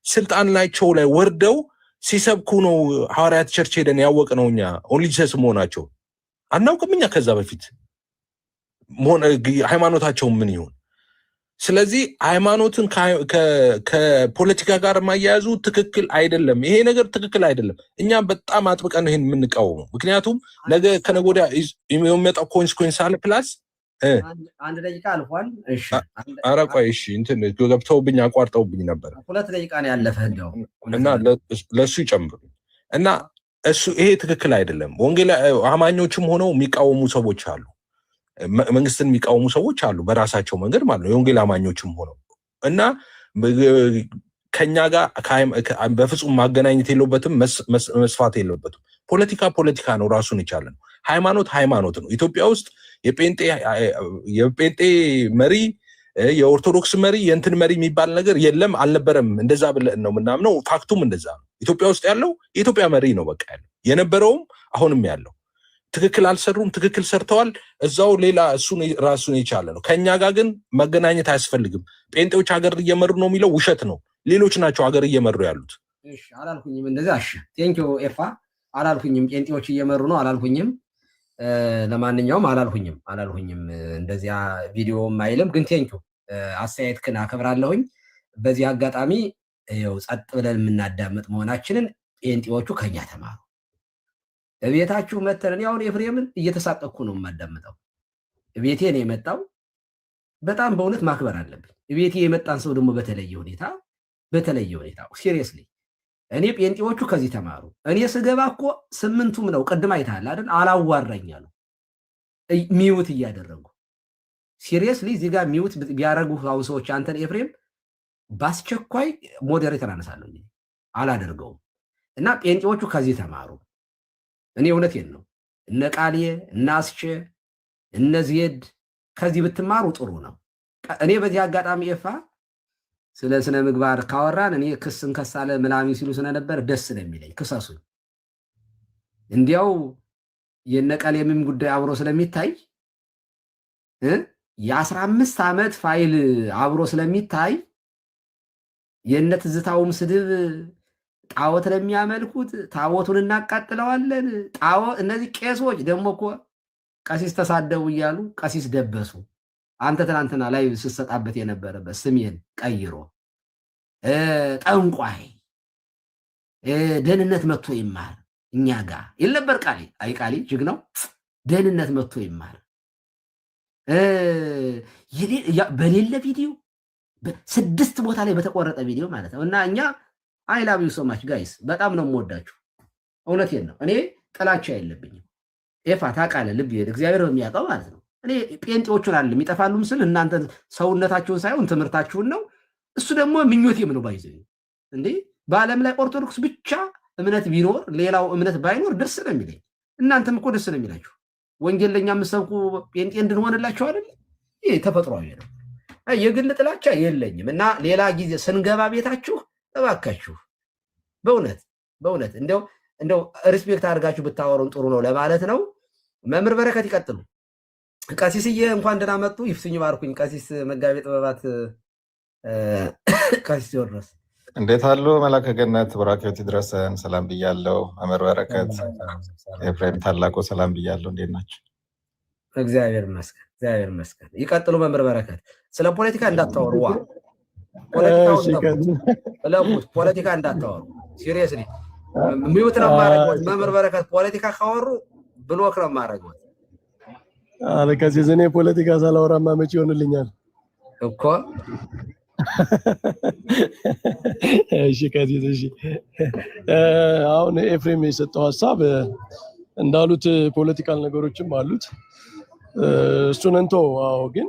ስልጣን ላይቸው ላይ ወርደው ሲሰብኩ ነው ሐዋርያት ቸርች ሄደን ያወቅ ነው እኛ ኦንሊ ጂሰስ መሆናቸው አናውቅም። እኛ ከዛ በፊት ሃይማኖታቸው ምን ይሆን? ስለዚህ ሃይማኖትን ከፖለቲካ ጋር ማያያዙ ትክክል አይደለም። ይሄ ነገር ትክክል አይደለም። እኛ በጣም አጥብቀን ይሄን የምንቃወመው ምክንያቱም ነገ ከነገ ወዲያ የሚመጣው ኮንሲኩዌንስ አለ። ፕላስ አንድ ደቂቃ አልፏል። እሺ ኧረ ቆይ እሺ እንትን ገብተውብኝ አቋርጠውብኝ ነበር። 2 ደቂቃ ነው ያለፈ እንደው እና ለሱ ይጨምሩ እና ይሄ ትክክል አይደለም። ወንጌል አማኞችም ሆነው የሚቃወሙ ሰዎች አሉ፣ መንግስትን የሚቃወሙ ሰዎች አሉ በራሳቸው መንገድ ማለት ነው። የወንጌል አማኞችም ሆነው እና ከኛ ጋር በፍጹም ማገናኘት የለበትም፣ መስፋት የለበትም። ፖለቲካ ነው፣ ራሱን የቻለ ነው። ሃይማኖት ነው። ኢትዮጵያ ውስጥ የጴንጤ መሪ፣ የኦርቶዶክስ መሪ፣ የእንትን መሪ የሚባል ነገር የለም፣ አልነበረም። እንደዛ ብለን ነው ምናምነው። ፋክቱም እንደዛ ነው። ኢትዮጵያ ውስጥ ያለው የኢትዮጵያ መሪ ነው በቃ ያለው፣ የነበረውም አሁንም ያለው። ትክክል አልሰሩም፣ ትክክል ሰርተዋል፣ እዛው ሌላ እሱን ራሱን የቻለ ነው። ከኛ ጋር ግን መገናኘት አያስፈልግም። ጴንጤዎች ሀገር እየመሩ ነው የሚለው ውሸት ነው። ሌሎች ናቸው ሀገር እየመሩ ያሉት። እሺ አላልኩኝም እንደዛ። እሺ ቴንኪው ኤፋ። አላልኩኝም ጴንጤዎች እየመሩ ነው አላልኩኝም። ለማንኛውም አላልሁኝም እንደዚያ ቪዲዮም አይልም። ግን ቴንኪው አስተያየትህን አከብራለሁኝ። በዚህ አጋጣሚ ይኸው ጸጥ ብለን የምናዳምጥ መሆናችንን ጴንጤዎቹ ከኛ ተማሩ። ቤታችሁ መተን አሁን ኤፍሬምን እየተሳቀቅኩ ነው የማዳምጠው። ቤቴ ነው የመጣው። በጣም በእውነት ማክበር አለብኝ። ቤቴ የመጣን ሰው ደግሞ በተለየ ሁኔታ ሲሪየስሊ እኔ ጴንጤዎቹ ከዚህ ተማሩ። እኔ ስገባ እኮ 8ቱም ነው ቅድም አይተሃል አይደል? አላዋራኛሉ ሚውት እያደረጉ ሲሪየስሊ እዚህ ጋር ሚውት ቢያደርጉ አሁን ሰዎች አንተን ኤፍሬም በአስቸኳይ ሞዴሬተር አነሳለሁ። አላደርገውም። እና ጴንጤዎቹ ከዚህ ተማሩ። እኔ እውነቴን ነው። እነ ቃሌ እነ አስቼ እነ ዜድ ከዚህ ብትማሩ ጥሩ ነው። እኔ በዚህ አጋጣሚ ኤፋ ስለ ስነ ምግባር ካወራን እኔ ክስን ከሳለ ምናምን ሲሉ ስለነበር ደስ ነው የሚለኝ። ክሰሱኝ። እንዲያው የነቀሌምም ጉዳይ አብሮ ስለሚታይ የ15 ዓመት ፋይል አብሮ ስለሚታይ የእነ ትዝታውም ስድብ ጣዖት ለሚያመልኩት ታቦቱን እናቃጥለዋለን። እነዚህ ቄሶች ደግሞ እኮ ቀሲስ ተሳደቡ እያሉ ቀሲስ ደበሱ። አንተ ትናንትና ላይ ስትሰጣበት የነበረበት ስሜን ቀይሮ ጠንቋይ ደህንነት መጥቶ ይማር እኛ ጋር ይል ነበር ቃሌ። አይ ቃሌ ጅግ ነው። ደህንነት መጥቶ ይማር በሌለ ቪዲዮ 6 ቦታ ላይ በተቆረጠ ቪዲዮ ማለት ነው። እና እኛ አይ ላቭ ዩ ሶ ማች ጋይስ፣ በጣም ነው የምወዳችሁ። እውነቴን ነው። እኔ ጥላቻ የለብኝም። ኤፋ ታውቃለህ፣ ልብ እግዚአብሔር በሚያውቀው ማለት ነው። እኔ ጴንጤዎቹን አይደለም ይጠፋሉ ምስል እናንተ ሰውነታችሁን ሳይሆን ትምህርታችሁን ነው። እሱ ደግሞ ምኞቴም ነው። ባይዘ እንዴ በዓለም ላይ ኦርቶዶክስ ብቻ እምነት ቢኖር ሌላው እምነት ባይኖር ደስ ነው የሚለኝ። እናንተም እኮ ደስ ነው የሚላችሁ። ወንጌል ለኛ የምትሰብኩ ጴንጤ እንድንሆንላችሁ አይደል? ይሄ ተፈጥሯዊ ነው። የግል ጥላቻ የለኝም። እና ሌላ ጊዜ ስንገባ ቤታችሁ እባካችሁ በእውነት እንደው ሪስፔክት አድርጋችሁ ብታወሩን ጥሩ ነው ለማለት ነው። መምህር በረከት ይቀጥሉ። ቀሲስዬ እንኳን ደህና መጡ። ይፍስኝ ባርኩኝ። ቀሲስ መጋቤ ጥበባት ቀሲስ ቴዎድሮስ እንዴት አሉ? መላከ ገነት ቡራኬዎት ይድረሰን። ሰላም ብያለሁ። መምህር በረከት ኤፍሬም ታላቁ ሰላም ብያለሁ። እንዴት ናቸው? እግዚአብሔር ይመስገን። ይቀጥሉ መምህር በረከት። ስለ ፖለቲካ እንዳታወሩ ፖለቲካ እንዳታወሩ። ሲሪየስሊ ሚውት ነው ማረጋት። መምህር በረከት ፖለቲካ ካወሩ ብሎክ ነው ማረጋት። አለ ከዚህ ዘኔ ፖለቲካ ሳላወራማ መቼ ይሆንልኛል እኮ። እሺ አሁን ኤፍሬም የሰጠው ሐሳብ እንዳሉት ፖለቲካል ነገሮችም አሉት። እሱን እንቶ ግን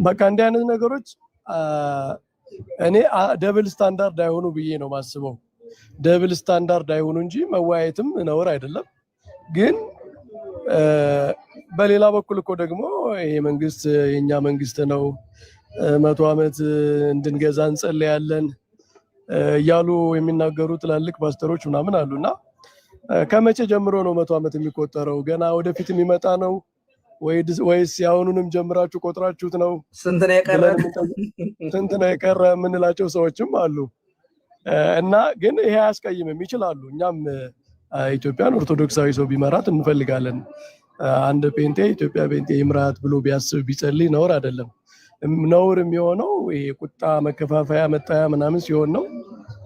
በቃ እንዲህ አይነት ነገሮች እኔ ደብል ስታንዳርድ አይሆኑ ብዬ ነው ማስበው። ደብል ስታንዳርድ አይሆኑ እንጂ መወያየትም ነውር አይደለም። ግን በሌላ በኩል እኮ ደግሞ ይሄ መንግስት የኛ መንግስት ነው 100 ዓመት እንድንገዛ እንጸልያለን እያሉ የሚናገሩ ትላልቅ ፓስተሮች ምናምን አሉና ከመቼ ጀምሮ ነው 100 ዓመት የሚቆጠረው? ገና ወደፊት የሚመጣ ነው ወይስ ያሁኑንም ጀምራችሁ ቆጥራችሁት ነው? ስንት ነው የቀረ የምንላቸው ሰዎችም አሉ። እና ግን ይሄ አያስቀይምም፣ ይችላሉ። እኛም ኢትዮጵያን ኦርቶዶክሳዊ ሰው ቢመራት እንፈልጋለን። አንድ ጴንጤ ኢትዮጵያ ጴንጤ ይምራት ብሎ ቢያስብ ቢጸልይ ነውር አይደለም። ነውር የሚሆነው ይሄ ቁጣ፣ መከፋፈያ፣ መጣያ ምናምን ሲሆን ነው።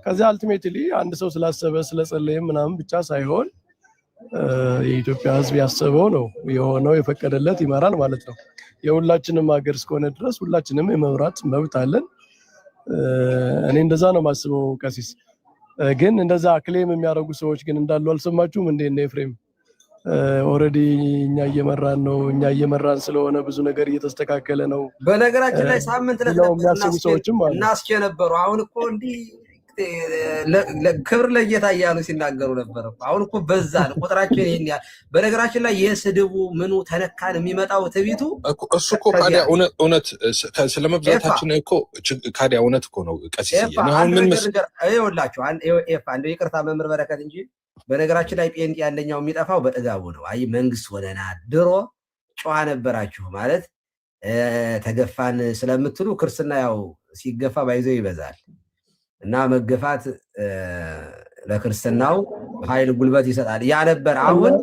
ከዚህ አልቲሜትሊ አንድ ሰው ስላሰበ ስለጸለየም ምናምን ብቻ ሳይሆን የኢትዮጵያ ሕዝብ ያሰበው ነው የሆነው፣ የፈቀደለት ይመራል ማለት ነው። የሁላችንም ሀገር እስከሆነ ድረስ ሁላችንም የመምራት መብት አለን። እኔ እንደዛ ነው ማስበው። ቀሲስ ግን እንደዛ ክሌም የሚያደርጉ ሰዎች ግን እንዳሉ አልሰማችሁም እንዴ? እነ ኤፍሬም ኦልሬዲ እኛ እየመራን ስለሆነ ብዙ ነገር እየተስተካከለ ነው። በነገራችን ላይ ሳምንት የሚያስቡ ሰዎችም አሉ። እናስቼ ነበሩ። አሁን እኮ እንዲህ ክብር ለጌታ እያሉ ሲናገሩ ነበር። አሁን እኮ በዛ ቁጥራችን ይሄን ያህል። በነገራችን ላይ የስድቡ ምኑ ተነካን የሚመጣው ትቢቱ እሱ እኮ ካዲያ እውነት ስለመብዛታችን እኮ ካዲያ እውነት እኮ ነው። ቀሲስ አሁን ምን ይኸውላችሁ አንድ ይቅርታ መምህር በረከት እንጂ በነገራችን ላይ ጴንጤ አንደኛው የሚጠፋው በጥጋቡ ነው። አይ መንግስት ሆነናል። ድሮ ጨዋ ነበራችሁ ማለት ተገፋን ስለምትሉ ክርስትና ያው ሲገፋ ባይዘው ይበዛል እና መገፋት ለክርስትናው ኃይል ጉልበት ይሰጣል። ያ ነበር። አሁን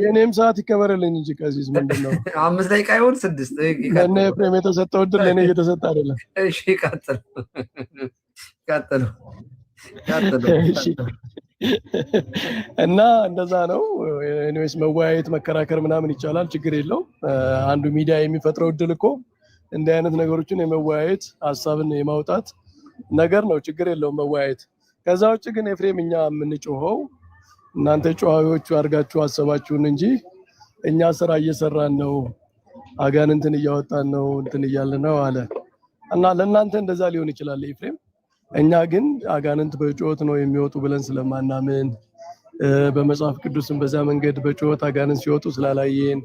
የኔም ሰዓት ይከበረልኝ እንጂ ቀሲስ ምንድነው 5 ደቂቃ ይሁን 6 ለኔ ኤፍሬም የተሰጠው ድል ለኔ እየተሰጠ አይደለም። እሺ ቀጥሉ። እሺ እና እንደዛ ነው። ኤኒዌይስ መወያየት መከራከር ምናምን ይቻላል፣ ችግር የለው። አንዱ ሚዲያ የሚፈጥረው ድል እኮ እንዲህ አይነት ነገሮችን የመወያየት ሀሳብን የማውጣት ነገር ነው። ችግር የለውም መወያየት። ከዛ ውጭ ግን ኤፍሬም እኛ የምንጮኸው እናንተ ጨዋዎቹ አድርጋችሁ አሰባችሁን እንጂ እኛ ስራ እየሰራን ነው፣ አጋንንትን እያወጣን ነው፣ እንትን እያልን ነው አለ እና ለእናንተ እንደዛ ሊሆን ይችላል ኤፍሬም። እኛ ግን አጋንንት በጩኸት ነው የሚወጡ ብለን ስለማናምን በመጽሐፍ ቅዱስም በዛ መንገድ በጩኸት አጋንንት ሲወጡ ስላላየን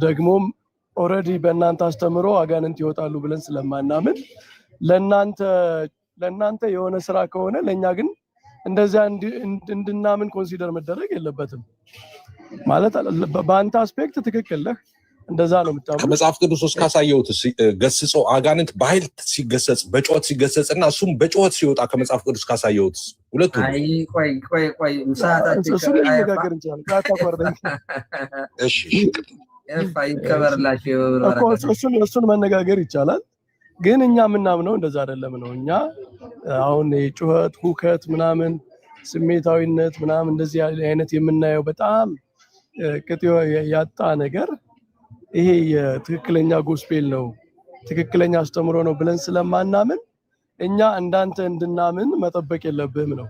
ደግሞም ኦልሬዲ በእናንተ አስተምሮ አጋንንት ይወጣሉ ብለን ስለማናምን ለእናንተ የሆነ ስራ ከሆነ ለእኛ ግን እንደዚያ እንድናምን ኮንሲደር መደረግ የለበትም። ማለት በአንተ አስፔክት ትክክል ነህ። እንደዛ ነው የምታምኑት? ከመጽሐፍ ቅዱስ ውስጥ ካሳየሁት ገስጾ አጋንንት በኃይል ሲገሰጽ በጩኸት ሲገሰጽና እሱም በጩኸት ሲወጣ ከመጽሐፍ ቅዱስ ካሳየሁት ሁለቱ አይ ቆይ ሰዓታችን እሱን ልነጋገር እንችላለን። ካታቆርጠኝ እሺ ይከበርላችሁ እሱን መነጋገር ይቻላል። ግን እኛ የምናምነው እንደዛ አይደለም ነው። እኛ አሁን የጩኸት ሁከት ምናምን ስሜታዊነት ምናምን እንደዚህ አይነት የምናየው በጣም ቅጥ ያጣ ነገር ይሄ የትክክለኛ ጎስፔል ነው ትክክለኛ አስተምሮ ነው ብለን ስለማናምን እኛ እንዳንተ እንድናምን መጠበቅ የለብህም ነው።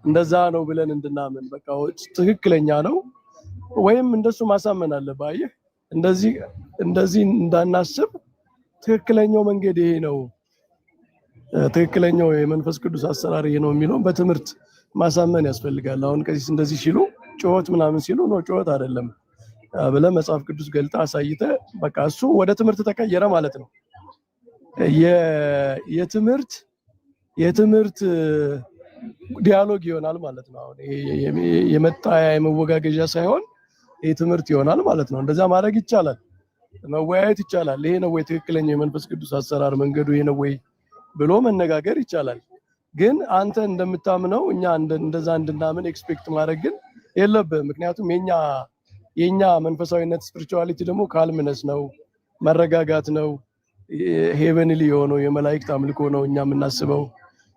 እንደዛ ነው ብለን እንድናምን በቃ ትክክለኛ ነው ወይም እንደሱ ማሳመን አለብህ። አየህ እንደዚህ እንዳናስብ ትክክለኛው መንገድ ይሄ ነው ትክክለኛው የመንፈስ ቅዱስ አሰራር ይሄ ነው የሚለው በትምህርት ማሳመን ያስፈልጋል። አሁን ቀሲስ እንደዚህ ሲሉ ጩኸት ምናምን ሲሉ ነው ጩኸት አይደለም ብለህ መጽሐፍ ቅዱስ ገልጣ አሳይተ በቃ እሱ ወደ ትምህርት ተቀየረ ማለት ነው። የትምህርት ዲያሎግ ይሆናል ማለት ነው። አሁን የመጣያ የመወጋገዣ ሳይሆን የትምህርት ይሆናል ማለት ነው። እንደዛ ማድረግ ይቻላል፣ መወያየት ይቻላል። ይሄ ነው ወይ ትክክለኛ የመንፈስ ቅዱስ አሰራር መንገዱ ይሄ ነው ወይ ብሎ መነጋገር ይቻላል። ግን አንተ እንደምታምነው እኛ እንደዛ እንድናምን ኤክስፔክት ማድረግ ግን የለብህም። ምክንያቱም የኛ መንፈሳዊነት ስፒሪቹዋሊቲ ደግሞ ካልምነስ ነው፣ መረጋጋት ነው፣ ሄቨንሊ የሆነው የመላእክት አምልኮ ነው እኛ የምናስበው።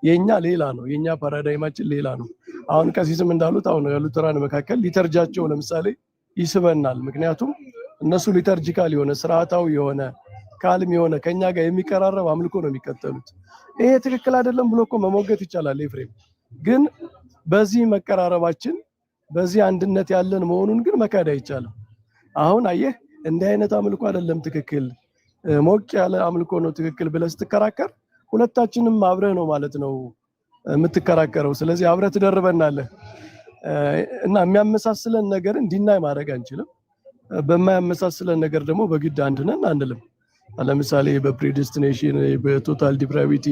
የኛ ሌላ ነው፣ የኛ ፓራዳይማችን ሌላ ነው። አሁን ቀሲስም እንዳሉት አሁን የሉተራን መካከል ሊተርጃቸው ለምሳሌ ይስበናል። ምክንያቱም እነሱ ሊተርጂካል የሆነ ስርዓታዊ የሆነ ካልም የሆነ ከኛ ጋር የሚቀራረብ አምልኮ ነው የሚከተሉት። ይሄ ትክክል አይደለም ብሎ እኮ መሞገት ይቻላል ኤፍሬም። ግን በዚህ መቀራረባችን በዚህ አንድነት ያለን መሆኑን ግን መካድ አይቻልም። አሁን አየህ እንዲህ አይነት አምልኮ አይደለም ትክክል ሞቅ ያለ አምልኮ ነው ትክክል ብለህ ስትከራከር ሁለታችንም አብረህ ነው ማለት ነው የምትከራከረው። ስለዚህ አብረህ ትደርበናለህ እና የሚያመሳስለን ነገር እንዲናይ ማድረግ አንችልም። በማያመሳስለን ነገር ደግሞ በግድ አንድ ነን አንልም። ለምሳሌ በፕሪዲስቲኔሽን በቶታል ዲፕራቪቲ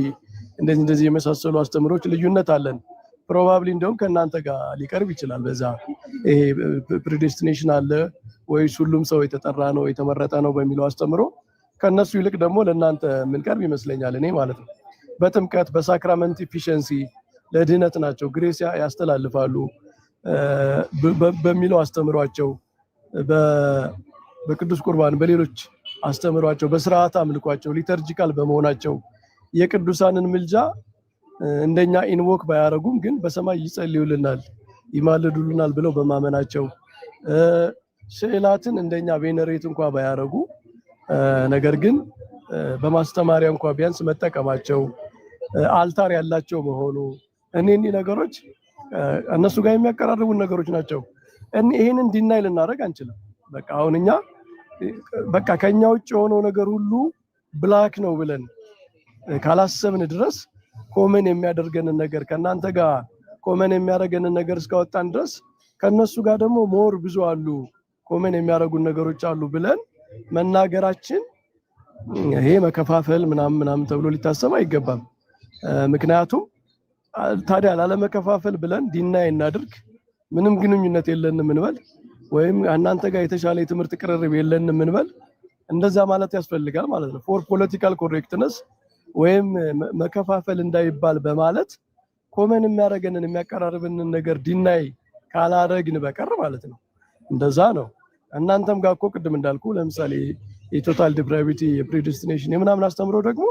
እንደዚህ የመሳሰሉ አስተምሮች ልዩነት አለን። ፕሮባብሊ እንደውም ከእናንተ ጋር ሊቀርብ ይችላል። በዛ ይሄ ፕሪዲስቲኔሽን አለ ወይስ ሁሉም ሰው የተጠራ ነው የተመረጠ ነው በሚለው አስተምሮ ከነሱ ይልቅ ደግሞ ለእናንተ የምንቀርብ ይመስለኛል እኔ ማለት ነው። በጥምቀት በሳክራመንት ኢፊሸንሲ ለድህነት ናቸው ግሬስ ያስተላልፋሉ በሚለው አስተምሯቸው በቅዱስ ቁርባን በሌሎች አስተምሯቸው በስርዓት አምልኳቸው ሊተርጂካል በመሆናቸው የቅዱሳንን ምልጃ እንደኛ ኢንቮክ ባያረጉም ግን በሰማይ ይጸልዩልናል ይማልዱልናል ብለው በማመናቸው ስዕላትን እንደኛ ቬነሬት እንኳን ባያረጉ ነገር ግን በማስተማሪያ እንኳን ቢያንስ መጠቀማቸው አልታር ያላቸው መሆኑ እነኚህ ነገሮች እነሱ ጋር የሚያቀራርቡን ነገሮች ናቸው። ይሄንን ዲናይ ልናደርግ አንችልም። በቃ አሁን እኛ በቃ ከኛ ውጭ የሆነው ነገር ሁሉ ብላክ ነው ብለን ካላሰብን ድረስ ኮመን የሚያደርገንን ነገር ከናንተ ጋር ኮመን የሚያደርገንን ነገር እስካወጣን ድረስ ከነሱ ጋር ደግሞ ሞር ብዙ አሉ ኮመን የሚያደርጉን ነገሮች አሉ ብለን መናገራችን ይሄ መከፋፈል ምናምን ተብሎ ሊታሰብ አይገባም። ምክንያቱም ታዲያ ላለመከፋፈል ብለን ዲናይ እናድርግ ምንም ግንኙነት የለንም እንበል ወይም እናንተ ጋር የተሻለ የትምህርት ቅርርብ የለንም እንበል እንደዛ ማለት ያስፈልጋል ማለት ነው። ፎር ፖለቲካል ኮሬክትነስ ወይም መከፋፈል እንዳይባል በማለት ኮመን የሚያደርገንን የሚያቀራርብንን ነገር ዲናይ ካላደረግን በቀር ማለት ነው። እንደዛ ነው። እናንተም ጋር እኮ ቅድም እንዳልኩ ለምሳሌ የቶታል ዲፕራቪቲ የፕሪዲስቲኔሽን የምናምን አስተምሮ ደግሞ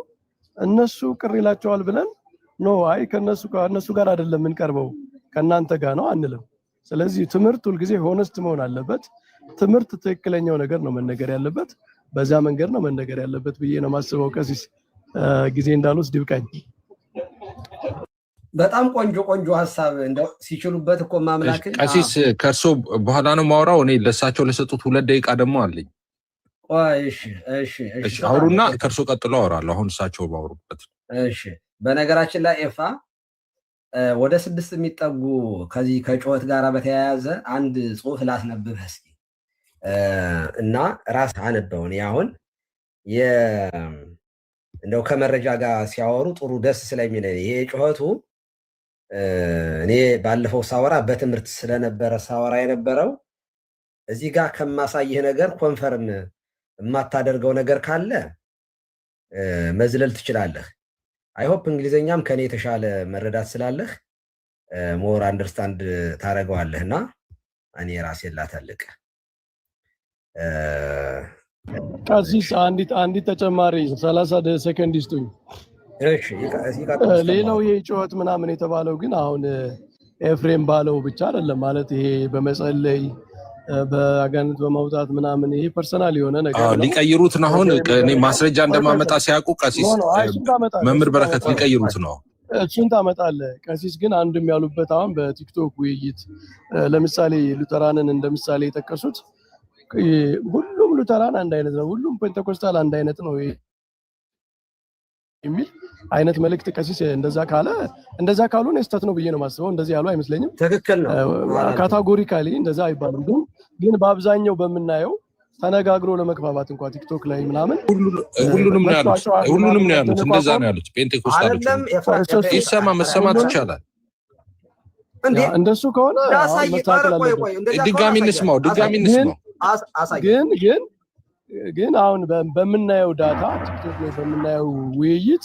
እነሱ ቅር ይላቸዋል ብለን አይ ከነሱ ጋር አይደለም የምንቀርበው ከእናንተ ጋር ነው አንልም። ስለዚህ ትምህርት ሁልጊዜ ሆነስት መሆን አለበት። ትምህርት ትክክለኛው ነገር ነው መነገር ያለበት፣ በዛ መንገድ ነው መነገር ያለበት ብዬ ነው ማስበው። ቀሲስ ጊዜ እንዳልወስድ ይብቃኝ። በጣም ቆንጆ ሀሳብ እንደው ሲችሉበት እኮ ማምላክ ቀሲስ ከርሶ በኋላ ነው ማውራው። እኔ ለሳቸው ለሰጡት 2 ደቂቃ ደግሞ አለኝ። እሺ አውሩና ከርሶ ቀጥሎ አወራለሁ። አሁን እሳቸው ባወሩበት። እሺ በነገራችን ላይ ኤፋ ወደ 6 የሚጠጉ ከዚህ ከጩኸት ጋር በተያያዘ አንድ ጽሁፍ ላስነብብህ እስኪ እና ራስ አነበው። እኔ አሁን እንደው ከመረጃ ጋር ሲያወሩ ጥሩ ደስ ስለሚለኝ ይሄ ጩኸቱ እኔ ባለፈው ሳወራ በትምህርት ስለነበረ ሳወራ የነበረው እዚህ ጋር ከማሳይህ ነገር ኮንፈርም የማታደርገው ነገር ካለ መዝለል ትችላለህ። አይሆፕ እንግሊዘኛም ከኔ የተሻለ መረዳት ስላለህ ሞር አንደርስታንድ ታደርገዋለህና እኔ ራሴን ላተልቅ። ቀሲስ አንዲት ተጨማሪ 30 ሰከንድ ይስጡኝ። እሺ ሌላው የጩኸት ምናምን የተባለው ግን አሁን ኤፍሬም ባለው ብቻ አይደለም ማለት ይሄ በመጸለይ በአጋንንት በማውጣት ምናምን ይሄ ፐርሰናል የሆነ ነገር ነው። ሊቀይሩት ነው። አሁን እኔ ማስረጃ እንደማመጣ ሲያውቁ ቀሲስ መምህር በረከት ሊቀይሩት ነው። እሱን ታመጣለህ። ቀሲስ ግን አንድም ያሉበት አሁን በቲክቶክ ውይይት ለምሳሌ ሉተራንን እንደምሳሌ የጠቀሱት ሁሉም ሉተራን አንድ አይነት ነው፣ ሁሉም ፔንቴኮስታል አንድ አይነት ነው የሚል አይነት መልእክት ቀሲስ እንደዛ ካለ እንደዛ ካሉ ነው ስህተት ነው ብዬ ነው የማስበው። እንደዚህ ያሉ አይመስለኝም። ትክክል ነው። ካታጎሪካሊ እንደዛ አይባልም። ግን በአብዛኛው በምናየው ተነጋግሮ ለመግባባት እንኳን ቲክቶክ ላይ ምናምን ሁሉንም ነው ያሉት እንደዛ ነው ያሉት ፔንቴኮስታሎች። ይሰማ መሰማት ይቻላል። እንደሱ ከሆነ ድጋሚ እንስማው። ግን አሁን በምናየው ዳታ ቲክቶክ ላይ በምናየው ውይይት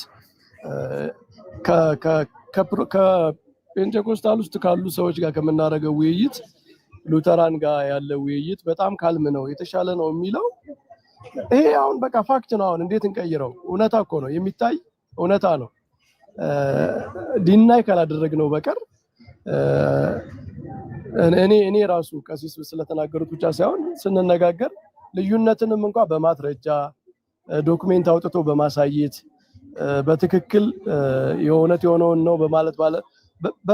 ከፔንቴኮስታል ውስጥ ካሉ ሰዎች ጋር ከምናደርገው ውይይት ሉተራን ጋር ያለ ውይይት በጣም ካልም ነው የተሻለ ነው የሚለው ይሄ አሁን በቃ ፋክት ነው። አሁን እንዴት እንቀይረው? እውነታ እኮ ነው፣ የሚታይ እውነታ ነው። ዲናይ ካላደረግነው በቀር እኔ ራሱ ቀሲስ ስለተናገሩት ብቻ ሳይሆን ስንነጋገር ልዩነትንም እንኳን በማስረጃ ዶክሜንት አውጥቶ በማሳየት በትክክል የእውነት የሆነውን ነው በማለት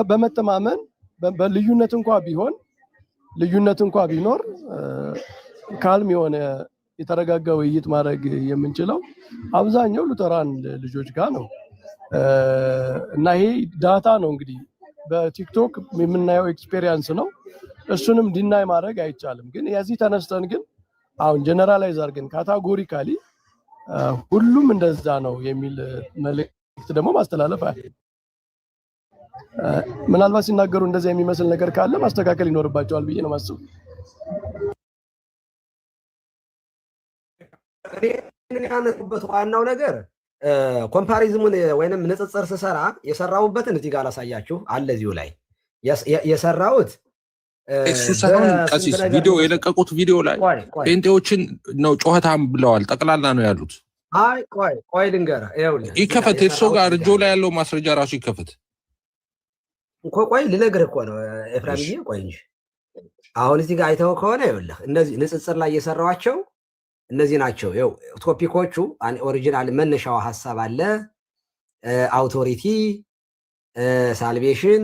በመተማመን በልዩነት እንኳን ቢኖር ካልም የሆነ የተረጋጋ ውይይት ማድረግ የምንችለው አብዛኛው ሉተራን ልጆች ጋር ነው እና ይሄ ዳታ ነው እንግዲህ በቲክቶክ የምናየው ኤክስፔሪየንስ ነው። እሱንም ዲናይ ማድረግ አይቻልም። ግን የዚህ ተነስተን ግን አሁን ጀነራላይዝ አድርገን ካታጎሪካሊ ሁሉም እንደዛ ነው የሚል መልእክት ደግሞ ማስተላለፍ ምናልባት ሲናገሩ እንደዛ የሚመስል ነገር ካለ ማስተካከል ይኖርባቸዋል ብዬ ነው ማስበው። እኔ ያነሱበት ዋናው ነገር ኮምፓሪዝሙን ወይንም ንጽጽር ስሰራ የሰራውበትን እዚህ ጋር ላሳያችሁ አለ። እዚሁ ላይ የሰራውት እሱ ሳይሆን ቀሲስ ቪዲዮ የለቀቁት ቪዲዮ ላይ ፔንቴዎችን ነው ጮኸታም ብለዋል። ጠቅላላ ነው ያሉት። አይ ቆይ ልንገርህ፣ ይከፈት እርሶ ጋር እጆ ላይ ያለው ማስረጃ ራሱ ይከፈት። ቆይ ልነግርህ እኮ ነው ኤፍራምዬ፣ ቆይ እንጂ አሁን እዚህ ጋር አይተው ከሆነ ይኸውልህ እነዚህ ንጽጽር ላይ የሰራዋቸው እነዚህ ናቸው። ይኸው ቶፒኮቹ ኦሪጂናል መነሻው ሐሳብ አለ፣ አውቶሪቲ፣ ሳልቬሽን፣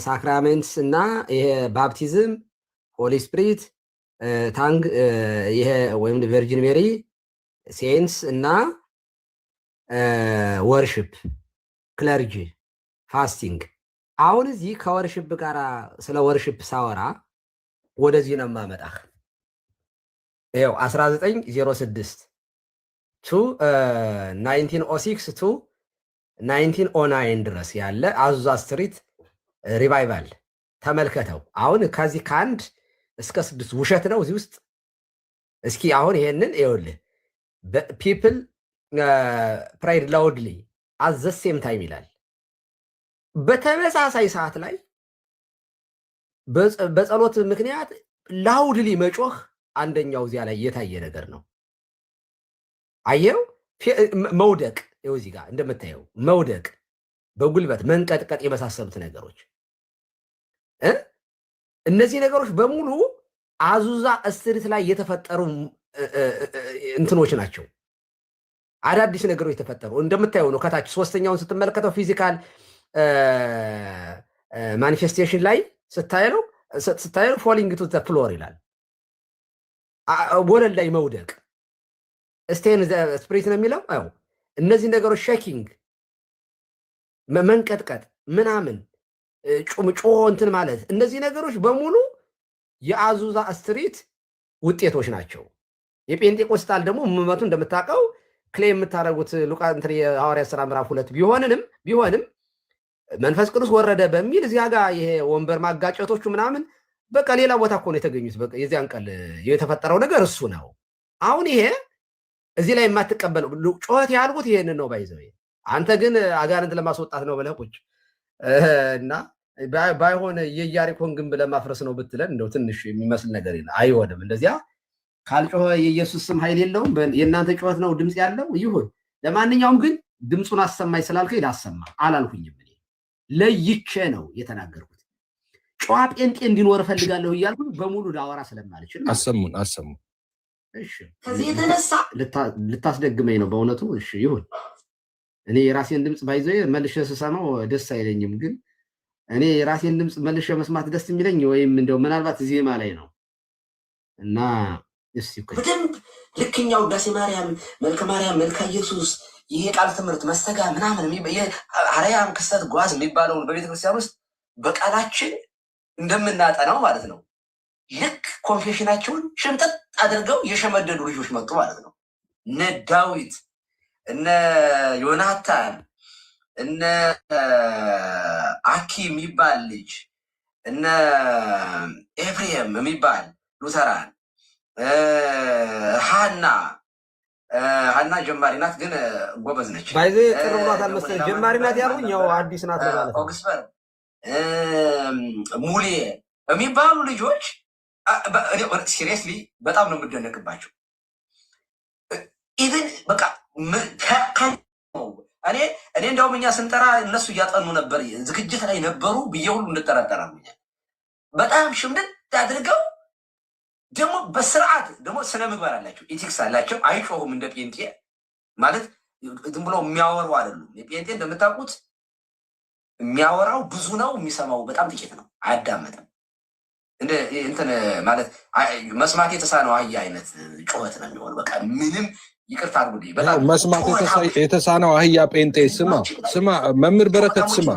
ሳክራሜንትስ እና ይሄ ባፕቲዝም፣ ሆሊ ስፒሪት፣ ታንግ ይሄ ወይም ቨርጂን ሜሪ፣ ሴንስ እና ወርሽፕ፣ ክለርጂ፣ ፋስቲንግ። አሁን እዚህ ከወርሽፕ ጋር ስለ ወርሽፕ ሳወራ ወደዚህ ነው የማመጣህ። ይኸው 1906 ቱ 1906 ቱ 1909 ድረስ ያለ አዙዛ ስትሪት ሪቫይቫል ተመልከተው። አሁን ከዚህ ከአንድ እስከ 6 ውሸት ነው እዚህ ውስጥ። እስኪ አሁን ይሄንን ይኸውልህ ፒፕል ፕራይድ ላውድሊ አት ዘ ሴም ታይም ይላል። በተመሳሳይ ሰዓት ላይ በጸሎት ምክንያት ላውድሊ መጮህ አንደኛው እዚያ ላይ የታየ ነገር ነው። አየው መውደቅ፣ ይኸው እዚህ ጋር እንደምታየው መውደቅ፣ በጉልበት መንቀጥቀጥ የመሳሰሉት ነገሮች እነዚህ ነገሮች በሙሉ አዙዛ ስትሪት ላይ የተፈጠሩ እንትኖች ናቸው። አዳዲስ ነገሮች የተፈጠሩ እንደምታየው ነው። ከታች ሶስተኛውን ስትመለከተው ፊዚካል ማኒፌስቴሽን ላይ ስታየው ፎሊንግ ቱ ዘ ፍሎር ይላል። ወለል ላይ መውደቅ ስቴን ስፕሪት ነው የሚለው። አዎ እነዚህ ነገሮች ሼኪንግ፣ መንቀጥቀጥ ምናምን ጮ እንትን ማለት እነዚህ ነገሮች በሙሉ የአዙዛ ስትሪት ውጤቶች ናቸው። የጴንጤቆስታል ደግሞ ምመቱ እንደምታውቀው ክሌም የምታደርጉት ሉቃስ እንትን የሐዋርያት ሥራ ምዕራፍ 2 ቢሆንም መንፈስ ቅዱስ ወረደ በሚል እዚያ ጋር ይሄ ወንበር ማጋጨቶቹ ምናምን በቃ ሌላ ቦታ እኮ ነው የተገኙት። በቃ የዚያን ቀን የተፈጠረው ነገር እሱ ነው። አሁን ይሄ እዚህ ላይ የማትቀበለው ጩኸት ያልኩት ይሄንን ነው ባይዘው። አንተ ግን አጋንንት ለማስወጣት ነው ብለህ ቁጭ እና ባይሆን የኢያሪኮን ግንብ ለማፍረስ ነው ብትለን እንደው ትንሽ የሚመስል ነገር አይሆንም። እንደዚያ ካልጮኸ የኢየሱስ ስም ኃይል የለውም። የእናንተ ጩኸት ነው ድምፅ ያለው ይሁን። ለማንኛውም ግን ድምፁን አሰማኝ ስላልከኝ ላሰማ አላልኩኝም። እኔ ለይቼ ነው የተናገርኩት። ጨዋ ጴንጤ እንዲኖር እፈልጋለሁ እያልኩኝ በሙሉ ላወራ ስለማልችል አሰሙ። እሺ ከዚህ የተነሳ ልታስደግመኝ ነው በእውነቱ። እሺ ይሁን። እኔ የራሴን ድምፅ ባይዘው መልሼ ስሰማው ደስ አይለኝም። ግን እኔ የራሴን ድምፅ መልሼ መስማት ደስ የሚለኝ ወይም እንደው ምናልባት ዜማ ላይ ነው እና በደንብ ልክኛው ውዳሴ ማርያም፣ መልከ ማርያም፣ መልከ ኢየሱስ ይሄ ቃል ትምህርት መስተጋ ምናምን አርያም ክስተት ጓዝ የሚባለውን በቤተክርስቲያን ውስጥ በቃላችን እንደምናጠናው ማለት ነው። ልክ ኮንፌሽናቸውን ሽምጥጥ አድርገው የሸመደዱ ልጆች መጡ ማለት ነው። እነ ዳዊት፣ እነ ዮናታን፣ እነ አኪ የሚባል ልጅ፣ እነ ኤፍሬም የሚባል ሉተራን፣ ሀና ጀማሪ ናት፣ ግን ጎበዝ ነች። ባይዘ ቅር ብሏታል መሰለኝ። ጀማሪ ናት ያሉኝ ያው አዲስ ናት ለማለት ነው። ኦክስፈርድ ሙሌ የሚባሉ ልጆች ሲሪየስሊ በጣም ነው የምደነቅባቸው። ኢቭን በቃ እኔ እንደውም እኛ ስንጠራ እነሱ እያጠኑ ነበር፣ ዝግጅት ላይ ነበሩ ብዬ ሁሉ እንጠራጠራሉኛል። በጣም ሽምድድ አድርገው ደግሞ በስርዓት ደግሞ ስነ ምግባር አላቸው፣ ኢቲክስ አላቸው። አይጮሁም እንደ ጴንጤ ማለት ዝም ብሎ የሚያወሩ አይደሉም። የጴንጤ እንደምታውቁት የሚያወራው ብዙ ነው፣ የሚሰማው በጣም ጥቂት ነው፣ አያዳመጥም። እንትን ማለት መስማት የተሳነው አህያ አይነት ጩኸት ነው የሚሆን። በቃ ምንም ይቅርታ አድርጉልኝ። በጣም መስማት የተሳነው አህያ ጴንጤ ስማ መምህር በረከት ስማ፣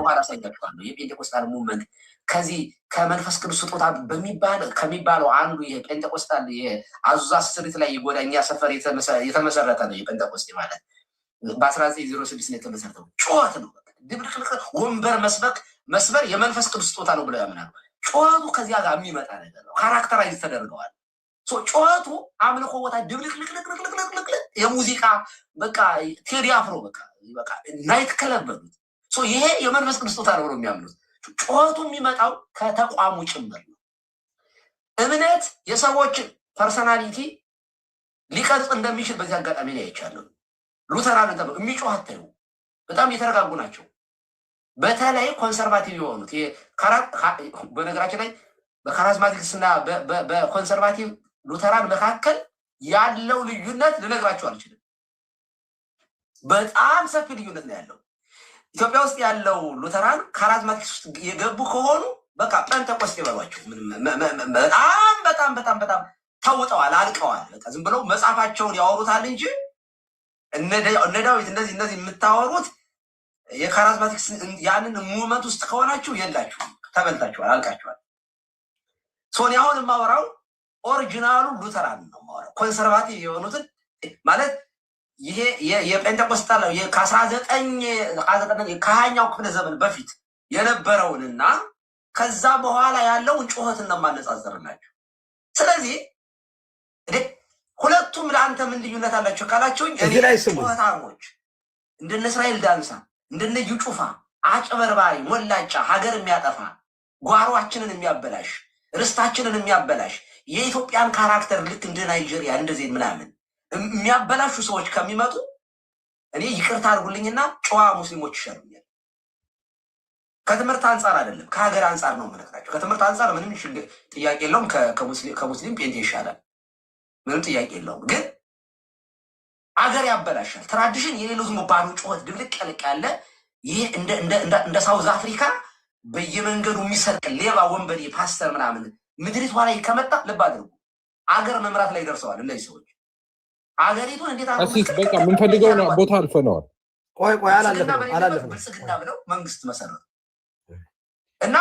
የጴንጤቆስጣል ሙቭመንት ከዚህ ከመንፈስ ቅዱስ ስጦታ ከሚባለው አንዱ ይሄ ጴንጤቆስጣል አዙዛ ስትሪት ላይ የጎዳኛ ሰፈር የተመሰረተ ነው። የጴንጤቆስጤ ማለት በ1906 ነው የተመሰረተው። ጩኸት ነው፣ ድብልቅልቅ ወንበር መስበር የመንፈስ ቅዱስ ስጦታ ነው ብለው ያምናሉ። ጩኸቱ ከዚያ ጋር የሚመጣ ነገር ነው። ካራክተራይዝ ተደርገዋል። ጩኸቱ አምልኮ ቦታ ድብልቅልቅልቅልቅልቅልቅ የሙዚቃ በቃ ቴዲ አፍሮ በቃ ናይት ክለብ በሉት። ይሄ የመንፈስ ቅዱስ ስጦታ ነው ብለው የሚያምኑት። ጩኸቱ የሚመጣው ከተቋሙ ጭምር ነው። እምነት የሰዎችን ፐርሰናሊቲ ሊቀርጽ እንደሚችል በዚህ አጋጣሚ ላይ አይቻለሁ። ሉተራን የሚጮህ አታዩ፣ በጣም የተረጋጉ ናቸው። በተለይ ኮንሰርቫቲቭ የሆኑት በነገራችን ላይ በካራዝማቲክስ እና በኮንሰርቫቲቭ ሉተራን መካከል ያለው ልዩነት ልነግራቸው አልችልም። በጣም ሰፊ ልዩነት ነው ያለው። ኢትዮጵያ ውስጥ ያለው ሉተራን ካራዝማቲክስ ውስጥ የገቡ ከሆኑ በቃ ጴንጤቆስጤ ይበሏቸው። በጣም ተውጠዋል፣ አልቀዋል። በቃ ዝም ብለው መጽሐፋቸውን ያወሩታል እንጂ እነ ዳዊት እነዚህ የምታወሩት የካራዝማቲክስ ያንን ሙቭመንት ውስጥ ከሆናችሁ የላችሁ፣ ተበልታችኋል፣ አልቃችኋል። ሶኒ አሁን የማወራው ኦሪጂናሉ ሉተራን ነው የማወራው። ኮንሰርቫቲቭ የሆኑትን ማለት ይሄ የጴንጤቆስጣል ከ20ኛው ክፍለ ዘመን በፊት የነበረውንና ከዛ በኋላ ያለውን ጩኸትን ነው የማነጻጸርላችሁ። ስለዚህ ሁለቱም ለአንተ ምን ልዩነት አላቸው ካላችሁኝ፣ ጩኸታሞች እንደነ እስራኤል ዳንሳ እንደነ እዩ ጩፋ አጭበርባሪ፣ ሞላጫ፣ ሀገር የሚያጠፋ ጓሯችንን የሚያበላሽ ርስታችንን የሚያበላሽ የኢትዮጵያን ካራክተር ልክ እንደ ናይጄሪያ እንደዚህ ምናምን የሚያበላሹ ሰዎች ከሚመጡ እኔ ይቅርታ አድርጉልኝና ጨዋ ሙስሊሞች ይሻሉኛል። ከትምህርት አንጻር አይደለም ከሀገር አንጻር ነው የምነግራቸው። ከትምህርት አንጻር ምንም ጥያቄ የለውም። ከሙስሊም ጴንጤ ይሻላል፣ ምንም ጥያቄ የለውም። ግን አገር ያበላሻል። ትራዲሽን የሌለው ዝም ባዶ ጩኸት ድብልቅ ያለ ይሄ እንደ ሳውዝ አፍሪካ በየመንገዱ የሚሰርቅ ሌባ፣ ወንበዴ፣ ፓስተር ምናምን ምድሪቷ ላይ ከመጣ ልብ አድርጉ፣ አገር መምራት ላይ ደርሰዋል እነዚህ ሰዎች። አገሪቱን እንዴት በቃ የምንፈልገውን ቦታ አልፈነዋል። ቆይ አላለፍንም። ብልጽግና ብለው መንግስት መሰረቱ እና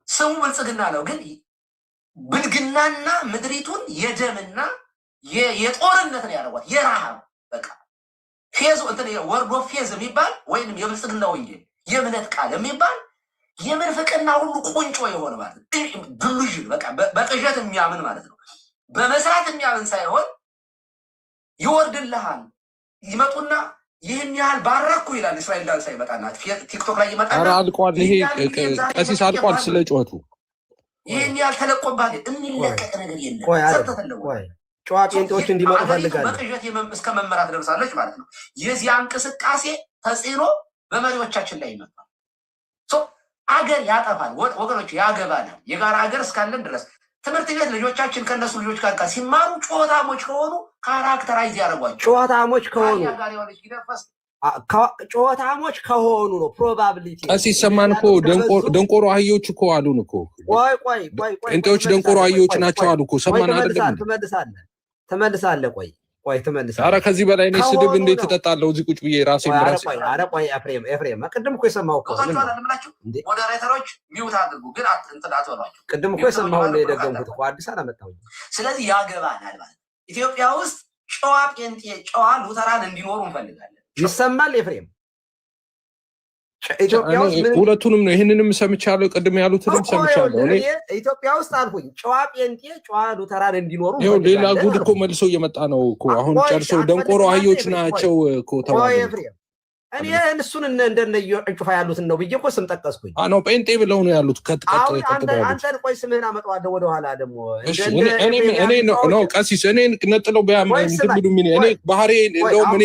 ስሙ ብልጽግና ነው። ግን ብልግናና ምድሪቱን የደምና የጦርነት ነው ያደረጓት። የረሃብ በቃ ፌዝ ወርዶ ፌዝ የሚባል ወይም የብልጽግና ወንጌል የእምነት ቃል የሚባል የምንፍቅና ሁሉ ቁንጮ የሆነ ማለት ነው። ድሉዥን በቃ በቅዠት የሚያምን ማለት ነው። በመስራት የሚያምን ሳይሆን ይወርድልሃል። ይመጡና ይህን ያህል ባረኩ ይላል። እስራኤል ዳንሳ ይመጣና ቲክቶክ ላይ ይመጣና ኧረ አልቋል። ይሄ ቀሲስ አልቋል። ስለ ጩኸቱ ይህን ያህል ተለቆባል። የሚለቀቅ ነገር የለም። ቆይ ጨዋ ጴንጤዎች እንዲመጡ ፈልጋለሁ። በቅዠት እስከ መመራት ደርሳለች ማለት ነው። የዚያ እንቅስቃሴ ተጽዕኖ በመሪዎቻችን ላይ ይመጣል። አገር ያጠፋል ወገኖች፣ ያገባናል። የጋራ አገር እስካለን ድረስ ትምህርት ቤት ልጆቻችን ከነሱ ልጆች ጋር ሲማሩ ጨዋታሞች ከሆኑ ካራክተራይዝ ያደርጓቸው። ጨዋታሞች ከሆኑ ነው ፕሮባቢሊቲ። ቀሲስ ሰማን እኮ ደንቆሮ አህዮች እኮ አሉን እኮ። ቆይ ጴንጤዎች ደንቆሮ አህዮች ናቸው አሉ እኮ። ሰማን አይደለም? ትመልሳለህ። ቆይ ትመልሳለህ። ኧረ ከዚህ በላይ እኔ ስድብ እንዴት እጠጣለሁ? እዚህ ቁጭ ብዬ ራሴን ብራሴ። ኧረ ቆይ ኤፍሬም ቅድም እኮ የሰማሁ እኮ ሞዴሬተሮች ሚውት አድርጉ፣ ግን እንትን አትበሏቸው። ቅድም እኮ የሰማሁት ነው የደገምኩት እኮ፣ አዲስ አላመጣሁም። ስለዚህ ያገባናል ማለት ኢትዮጵያ ውስጥ ጨዋ ጴንጤ፣ ጨዋ ሉተራን እንዲኖሩ እንፈልጋለን። ይሰማል ኤፍሬም? ሁለቱንም ነው። ይህንንም ሰምቻለሁ፣ ቅድም ያሉትንም ሰምቻለሁ። እኔ ኢትዮጵያ ውስጥ አልኩኝ ጨዋ ጴንጤ፣ ጨዋ ሉተራን እንዲኖሩ። ይኸው ሌላ ጉድ እኮ መልሶ እየመጣ ነው እኮ አሁን ጨርሶ ደንቆሮ አህዮች ናቸው እኮ ተባለ። እኔ እሱን እንደነ እንጩፋ ያሉትን ነው ብዬ እኮ ስም ጠቀስኩኝ። ነው ጴንጤ ብለው ነው ያሉት። አንተን ቆይ ስምህን አመጣዋለሁ ወደኋላ ደግሞ። እኔ ነው ቀሲስ እኔን ነጥለው እንትን ቢሉ እኔ ባህሬ እንደውም እኔ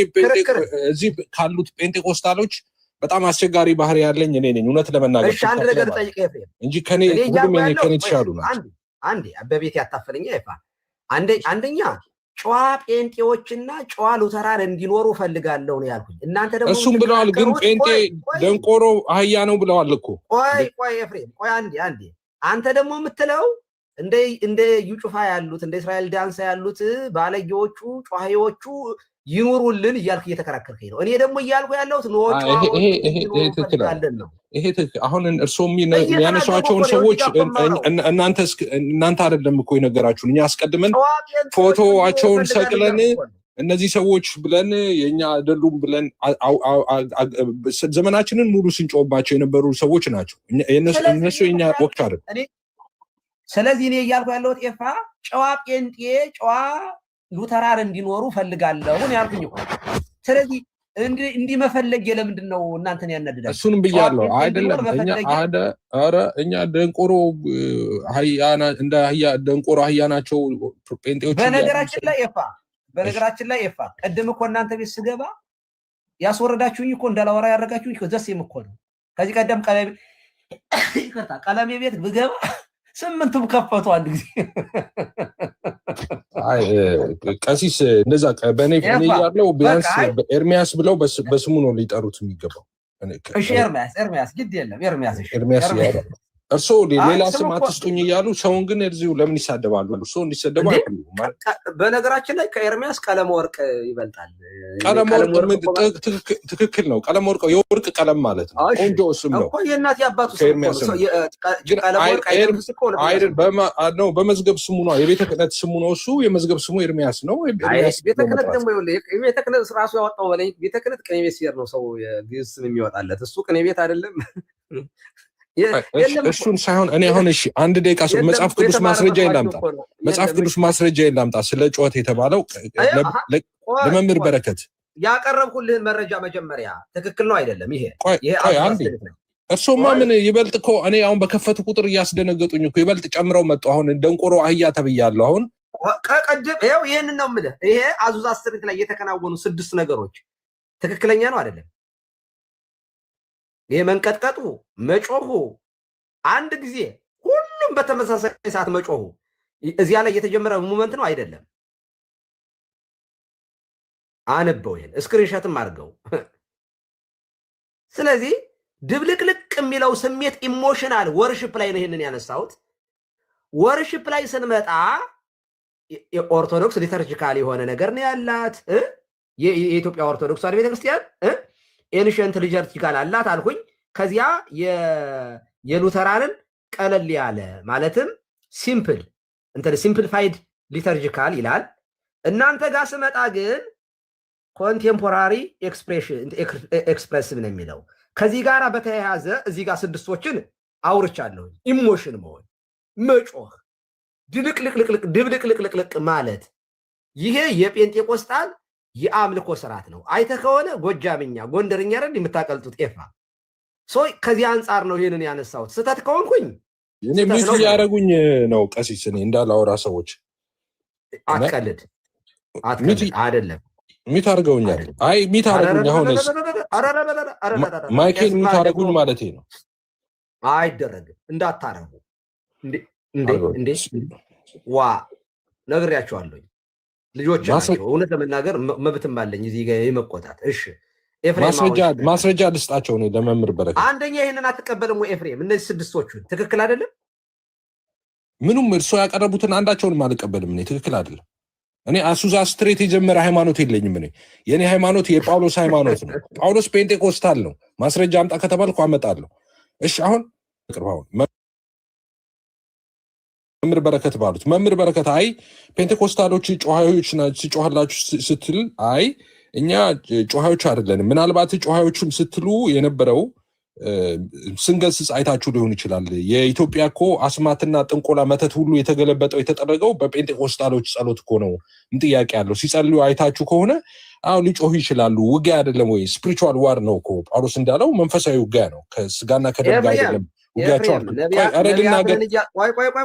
እዚህ ካሉት ጴንጤቆስታሎች በጣም አስቸጋሪ ባህሪ ያለኝ እኔ ነኝ፣ እውነት ለመናገር። እሺ አንድ ነገር ጠይቄ ኤፍሬም እንጂ ከኔ ሁሉም ከኔ ተሻሉ ናቸው። አንዴ በቤት ያታፈለኛ ይፋ አንደኛ ጨዋ ጴንጤዎችና ጨዋ ሉተራን እንዲኖሩ ፈልጋለሁ ነው ያልኩኝ። እናንተ ደግሞ እሱም ብለዋል፣ ግን ጴንጤ ደንቆሮ አህያ ነው ብለዋል እኮ። ቆይ ኤፍሬም ቆይ አንዴ አንተ ደግሞ የምትለው እንደ ዩጩፋ ያሉት እንደ እስራኤል ዳንሳ ያሉት ባለጌዎቹ ጨዋሂዎቹ ይኑሩልን እያልኩ እየተከራከርከኝ ነው። እኔ ደግሞ እያልኩ ያለሁት ነው ይሄ ትክክል። አሁን እርስዎም የሚያነሷቸውን ሰዎች እናንተ አይደለም እኮ የነገራችሁን፣ እኛ አስቀድመን ፎቶዋቸውን ሰቅለን እነዚህ ሰዎች ብለን የኛ አይደሉም ብለን ዘመናችንን ሙሉ ስንጮህባቸው የነበሩ ሰዎች ናቸው። እነሱ የኛ ወቅት አይደለም። ስለዚህ እኔ እያልኩ ያለሁት ኤፋ ጨዋ ጴንጤ ጨዋ ሉተራን እንዲኖሩ ፈልጋለሁ ነው ያልኩኝ እኮ። ስለዚህ እንዲህ መፈለግ ለምንድን ነው እናንተን ያናድዳል? እሱንም ብያለሁ አይደለም። እኛ ደንቆሮ እንደ አህያ ደንቆሮ አህያ ናቸው ጴንጤዎች። በነገራችን ላይ ኤፋ ቅድም እኮ እናንተ ቤት ስገባ ያስወረዳችሁኝ እኮ እንዳላወራ ያደረጋችሁኝ እኮ ዘሴም እኮ ነው። ከዚህ ቀደም ቀለሜ ቤት ብገባ 8ቱም ከፈቱ አንድ ጊዜ። ቀሲስ እንደዛ በእኔ ያለው ቢያንስ ኤርሚያስ ብለው በስሙ ነው ሊጠሩት የሚገባው። እሺ ኤርሚያስ ግድ የለም ኤርሚያስ እርስዎ ሌላ ስም አትስጡኝ እያሉ ሰውን ግን እዚሁ ለምን ይሳደባሉ? እርስዎ እንዲሰደቡ አይፈልጉም። በነገራችን ላይ ከኤርሚያስ ቀለም ወርቅ ይበልጣል። ቀለም ወርቅ ትክክል ነው። ቀለም ወርቅ የወርቅ ቀለም ማለት ነው። ቆንጆ ስም ነው። የእናት ያባቱ በመዝገብ ስሙ ነው፣ የቤተ ክህነት ስሙ ነው። እሱ የመዝገብ ስሙ ኤርሚያስ ነው። ቤተ ክህነት ደግሞ ቤተ ክህነት ራሱ ያወጣው በላይ ቤተ ክህነት ቅኔ ቤት ሲሄድ ነው ሰው ግዕዝ ስም የሚወጣለት። እሱ ቅኔ ቤት አይደለም። እሱን ሳይሆን እኔ አሁን እሺ አንድ ደቂቃ መጽሐፍ ቅዱስ ማስረጃ ይላምጣ ስለ ጩኸት የተባለው ለመምህር በረከት ያቀረብኩልህን መረጃ መጀመሪያ ትክክል ነው አይደለም? ይሄ እርሶማ ምን ይበልጥ እኮ እኔ አሁን በከፈቱ ቁጥር እያስደነገጡኝ እኮ ይበልጥ ጨምረው መጡ። አሁን ደንቆሮ አህያ ተብያለሁ። አሁን ቀደም ይኸው ይህንን ነው የምልህ። ይሄ አዙዛ ስትሪት ላይ የተከናወኑ 6 ነገሮች ትክክለኛ ነው አይደለም? ይሄ መንቀጥቀጡ፣ መጮሁ፣ አንድ ጊዜ ሁሉም በተመሳሳይ ሰዓት መጮሁ እዚያ ላይ የተጀመረ ሙቭመንት ነው አይደለም? አንበው ይሄን ስክሪንሾትም አድርገው። ስለዚህ ድብልቅልቅ የሚለው ስሜት ኢሞሽናል ወርሺፕ ላይ ነው ይሄንን ያነሳሁት። ወርሺፕ ላይ ስንመጣ የኦርቶዶክስ ሊተርጂካል የሆነ ነገር ነው ያላት የኢትዮጵያ ኦርቶዶክስ ተዋሕዶ ቤተክርስቲያን ኤንሸንት ሊተርጂካል አላት አልኩኝ። ከዚያ የሉተራንን ቀለል ያለ ማለትም ሲምፕሊፋይድ ሊተርጂካል ይላል። እናንተ ጋር ስመጣ ግን ኮንቴምፖራሪ ኤክስፕሬሲቭ ነው የሚለው። ከዚህ ጋር በተያያዘ እዚህ ጋር 6ቶችን አውርቻለሁ። ኢሞሽን መሆን፣ መጮህ፣ ድብልቅልቅልቅ ማለት ይሄ የጴንጤቆስጣል የአምልኮ ስርዓት ነው። አይተህ ከሆነ ጎጃምኛ፣ ጎንደርኛ አይደል የምታቀልጡት ኤፋ ሶይ ከዚህ አንጻር ነው ይሄንን ያነሳሁት። ስህተት ከሆንኩኝ እኔ ሚት ያረጉኝ ነው ቀሲስ። እኔ እንዳላወራ ሰዎች አትቀልድ አይደለም ሚት አድርገውኛል። አይ ሚት አደረጉኝ። አሁንስ ማይኬን ሚት አደረጉኝ ማለት ነው። አይደረግም እንዳታረጉ እንዴ ዋ ነግሬያቸዋለሁ። ልጆች ናቸው። እውነት ለመናገር መብትም አለኝ እዚህ ጋር የመቆጣት። እሺ ማስረጃ ልስጣቸው ነው ለመምህር በረከት። አንደኛ ይሄንን አትቀበልም ወይ ኤፍሬም? እነዚህ ስድስቶቹን ትክክል አይደለም። ምኑም እርሶ ያቀረቡትን አንዳቸውንም አልቀበልም። እኔ ትክክል አይደለም። እኔ አሱዛ ስትሬት የጀመረ ሃይማኖት የለኝም። እኔ የኔ ሃይማኖት የጳውሎስ ሃይማኖት ነው። ጳውሎስ ፔንቴኮስታል ነው። ማስረጃ አምጣ ከተባልኩ አመጣለሁ። እሺ አሁን መምህር በረከት ባሉት መምህር በረከት አይ ፔንቴኮስታሎች ጮሃዮች ናቸው ጮሃላችሁ ስትል አይ እኛ ጮሃዮች አይደለንም። ምናልባት ጮሃዮችም ስትሉ የነበረው ስንገስጽ አይታችሁ ሊሆን ይችላል። የኢትዮጵያ እኮ አስማትና ጥንቆላ መተት ሁሉ የተገለበጠው የተጠረገው በፔንቴኮስታሎች ጸሎት እኮ ነው። ጥያቄ ያለው ሲጸልዩ አይታችሁ ከሆነ አዎ ሊጮሁ ይችላሉ። ውጊያ አይደለም ወይ? ስፒሪቹዋል ዋር ነው እኮ ጳውሎስ እንዳለው መንፈሳዊ ውጊያ ነው። ከስጋና ከደም ጋር አይደለም ውጊያቸው።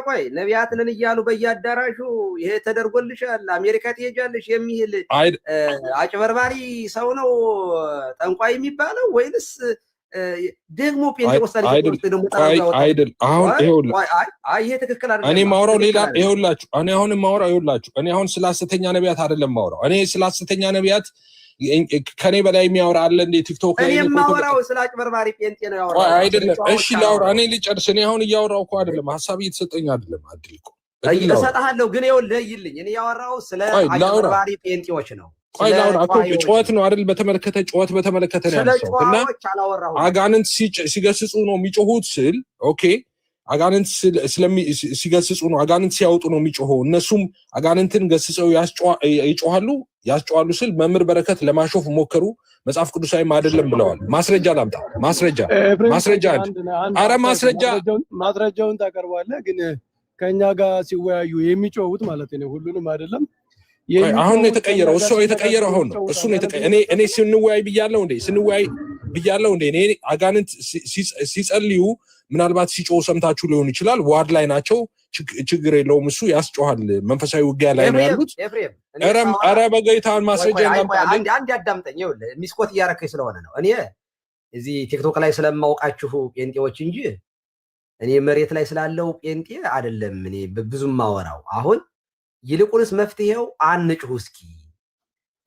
ቆይ ነቢያትን እያሉ በየአዳራሹ ይሄ ተደርጎልሻል፣ አሜሪካ ትሄጃለሽ የሚል አጭበርባሪ ሰው ነው ጠንቋይ የሚባለው ወይንስ ደግሞ ፔንቴኮስታል አይደል? አሁን ይሄ ትክክል አይደለም። እኔ ማውራው ሌላ ይኸውላችሁ፣ እኔ አሁን ማውራው ይኸውላችሁ፣ እኔ አሁን ስለ ሐሰተኛ ነቢያት አይደለም ማውራው። እኔ ስለ ሐሰተኛ ነቢያት ከኔ በላይ የሚያወራ አለ እንዴ? ቲክቶክ ላይ እኔ ማውራው ስለ አጭበርባሪ ፔንቴ ነው ያወራው። አይደለም እሺ ላውራ፣ እኔ ልጨርስ። እኔ አሁን እያወራው እኮ አይደለም፣ ሐሳብ እየተሰጠኝ አይደለም። አድልኩ እሰጥሃለሁ፣ ግን ይኸውልህ እኔ ያወራው ስለ አጭበርባሪ ፔንቴዎች ነው። ቆይ ላውራ እኮ ጩኸት ነው አይደል? በተመለከተ ጩኸት በተመለከተ ነው ያለው እና አጋንንት ሲገስጹ ነው የሚጮሁት ስል ኦኬ፣ አጋንንት ሲገስጹ ነው አጋንንት ሲያወጡ ነው የሚጮኸው። እነሱም አጋንንትን ገስጸው ይጮሃሉ ያስጮሃሉ ስል መምህር በረከት ለማሾፍ ሞከሩ። መጽሐፍ ቅዱሳዊም አይደለም ብለዋል። ማስረጃ ላምጣ። ማስረጃ አረ ማስረጃውን ታቀርባለህ። ግን ከኛ ጋር ሲወያዩ የሚጮሁት ማለት ነው ሁሉንም አይደለም። አሁን ነው የተቀየረው። እሱ የተቀየረው አሁን ነው። እሱ ነው የተቀየረው። እኔ ስንወያይ ብያለሁ እንዴ? እኔ አጋንንት ሲጸልዩ ምናልባት ሲጮህ ሰምታችሁ ሊሆን ይችላል። ዋርድ ላይ ናቸው፣ ችግር የለውም። እሱ ያስጮሃል። መንፈሳዊ ውጊያ ላይ ነው ያሉት። ኧረ በጌታን ማስረጃ አንድ ያዳምጠኝ። ይኸውልህ ሚስኮት እያረከኝ ስለሆነ ነው። እኔ እዚህ ቲክቶክ ላይ ስለማውቃችሁ ጴንጤዎች እንጂ እኔ መሬት ላይ ስላለው ጴንጤ አይደለም እኔ ብዙም ማወራው። አሁን ይልቁንስ መፍትሄው አንጭሁ እስኪ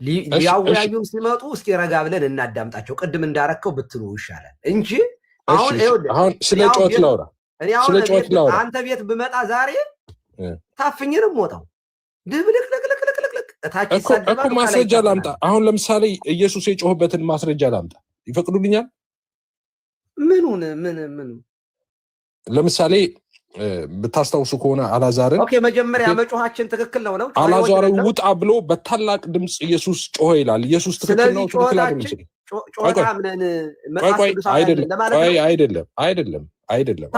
ሊያወያዩም ሲመጡ እስኪ ረጋ ብለን እናዳምጣቸው። ቅድም እንዳረከው ብትሉ ይሻላል እንጂ አሁን ስለ ጮት ላውራ። አንተ ቤት ብመጣ ዛሬ ታፍኝንም ሞታው ድብልቅልቅልቅልቅልቅ እታች እኮ ማስረጃ ላምጣ። አሁን ለምሳሌ ኢየሱስ የጮህበትን ማስረጃ ላምጣ፣ ይፈቅዱልኛል? ምን ለምሳሌ ብታስታውሱ ከሆነ አላዛርን መጀመሪያ መጮሃችን ትክክል ነው። አላዛርን ውጣ ብሎ በታላቅ ድምፅ ኢየሱስ ጮኸ ይላል። ኢየሱስ ትክክል ነው። ትክክል አይደለም።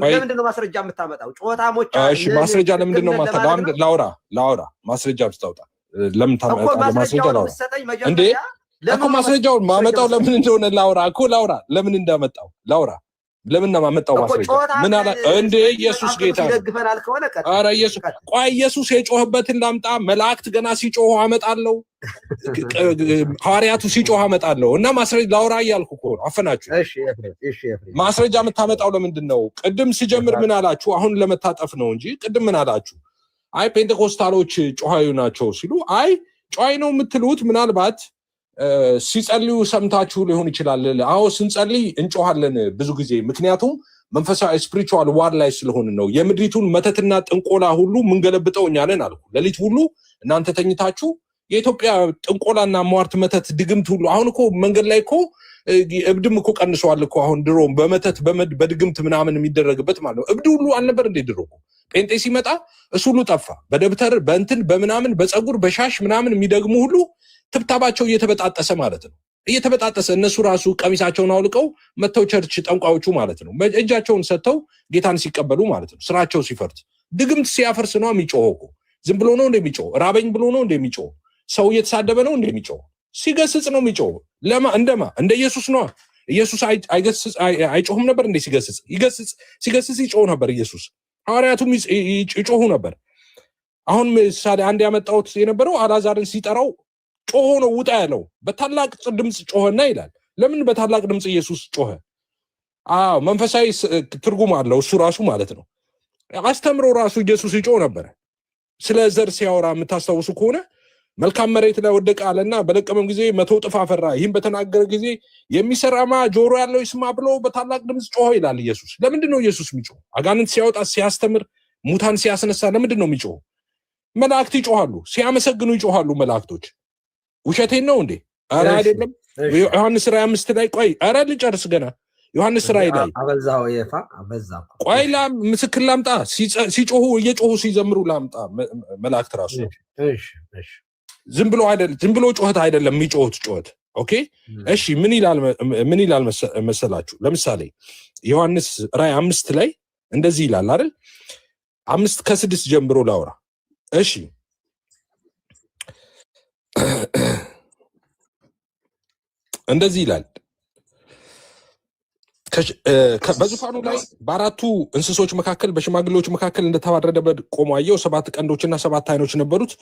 ለምንድን ነው ማስረጃ የምታመጣው? ጮታሞች ማስረጃ ለምንድን ነው ላውራ ማስረጃ ብታውጣ ለምን ማስረጃ ላውራ እንዴ? እኮ ማስረጃውን ማመጣው ለምን እንደሆነ ላውራ ለምን እንዳመጣው ላውራ ለምን ማመጣው ማስረጃ ምን አለ እንዴ? ኢየሱስ ጌታ ይደግፈናል ከሆነ ኧረ ኢየሱስ የጮህበትን ላምጣ። መላእክት ገና ሲጮሁ አመጣለሁ፣ ሐዋርያቱ ሲጮሁ አመጣለሁ። እና ማስረጃ ላውራ እያልኩ እኮ ነው። አፈናችሁ። ማስረጃ የምታመጣው ለምንድን ነው? ቅድም ሲጀምር ምን አላችሁ? አሁን ለመታጠፍ ነው እንጂ ቅድም ምን አላችሁ? አይ ፔንቴኮስታሎች ጮሃዩ ናቸው ሲሉ አይ ጮሃይ ነው የምትሉት ምናልባት ሲጸልዩ ሰምታችሁ ሊሆን ይችላል። አዎ ስንጸልይ እንጮሃለን ብዙ ጊዜ፣ ምክንያቱም መንፈሳዊ ስፒሪቹዋል ዋር ላይ ስለሆነ ነው። የምድሪቱን መተትና ጥንቆላ ሁሉ ምንገለብጠው እኛ ነን አልኩ። ሌሊት ሁሉ እናንተ ተኝታችሁ የኢትዮጵያ ጥንቆላና ሟርት መተት ድግምት ሁሉ አሁን እኮ መንገድ ላይ እኮ እብድም እኮ ቀንሰዋል እኮ አሁን። ድሮ በመተት በድግምት ምናምን የሚደረግበት ማለት ነው። እብድ ሁሉ አልነበር እንዴ ድሮ? ጴንጤ ሲመጣ እሱ ሁሉ ጠፋ። በደብተር በእንትን በምናምን በፀጉር በሻሽ ምናምን የሚደግሙ ሁሉ ትብታባቸው እየተበጣጠሰ ማለት ነው። እየተበጣጠሰ እነሱ ራሱ ቀሚሳቸውን አውልቀው መተው ቸርች ጠንቋዮቹ ማለት ነው እጃቸውን ሰጥተው ጌታን ሲቀበሉ ማለት ነው። ስራቸው ሲፈርስ ድግምት ሲያፈርስ ነው የሚጮኸው እኮ። ዝም ብሎ ነው እንደሚጮህ ራበኝ ብሎ ነው እንደሚጮህ ሰው እየተሳደበ ነው እንደሚጮህ ሲገስጽ ነው የሚጮህ። ለማ እንደማ እንደ ኢየሱስ ነው። ኢየሱስ አይጮህም ነበር እንዴ? ሲገስጽ ይጮህ ነበር ኢየሱስ። ሐዋርያቱም ይጮሁ ነበር። አሁን ምሳሌ አንድ ያመጣሁት የነበረው አልዓዛርን ሲጠራው ጮሆ ነው ውጣ ያለው። በታላቅ ድምጽ ጮኸና ይላል። ለምን በታላቅ ድምጽ ኢየሱስ ጮኸ? መንፈሳዊ ትርጉም አለው እሱ ራሱ ማለት ነው። አስተምሮ ራሱ ኢየሱስ ይጮህ ነበር። ስለ ዘር ሲያወራ የምታስታውሱ ከሆነ መልካም መሬት ላይ ወደቀ አለና በለቀመም ጊዜ 100 እጥፍ አፈራ። ይህም በተናገረ ጊዜ የሚሰራማ ጆሮ ያለው ይስማ ብሎ በታላቅ ድምጽ ጮኸ ይላል ኢየሱስ። ለምንድን ነው ኢየሱስ የሚጮህ? አጋንንት ሲያወጣ ሲያስተምር፣ ሙታን ሲያስነሳ ለምንድን ነው የሚጮህ? መላእክት ይጮሃሉ፣ ሲያመሰግኑ ይጮሃሉ መላእክቶች። ውሸቴን ነው እንዴ? ኧረ አይደለም። ዮሐንስ ራዕይ 5 ላይ ቆይ፣ ኧረ ልጨርስ ገና። ዮሐንስ ራዕይ ላይ አበዛው የፋ አበዛው። ቆይ ምስክር ላምጣ። ሲጮሁ እየጮሁ ሲዘምሩ ላምጣ መላእክት ራሱ። እሺ ዝም ብሎ አይደለም፣ ዝም ብሎ ጮኸት አይደለም የሚጮሁት ጮኸት። ኦኬ እሺ፣ ምን ይላል መሰላችሁ? ለምሳሌ ዮሐንስ ራዕይ 5 ላይ እንደዚህ ይላል አይደል? 5:6 ጀምሮ ላውራ። እሺ እንደዚህ ይላል። በዙፋኑ ላይ በአራቱ እንስሶች መካከል በሽማግሌዎች መካከል እንደተዋረደ በግ ቆሞ አየሁ። 7 ቀንዶችና 7 ዓይኖች ነበሩት።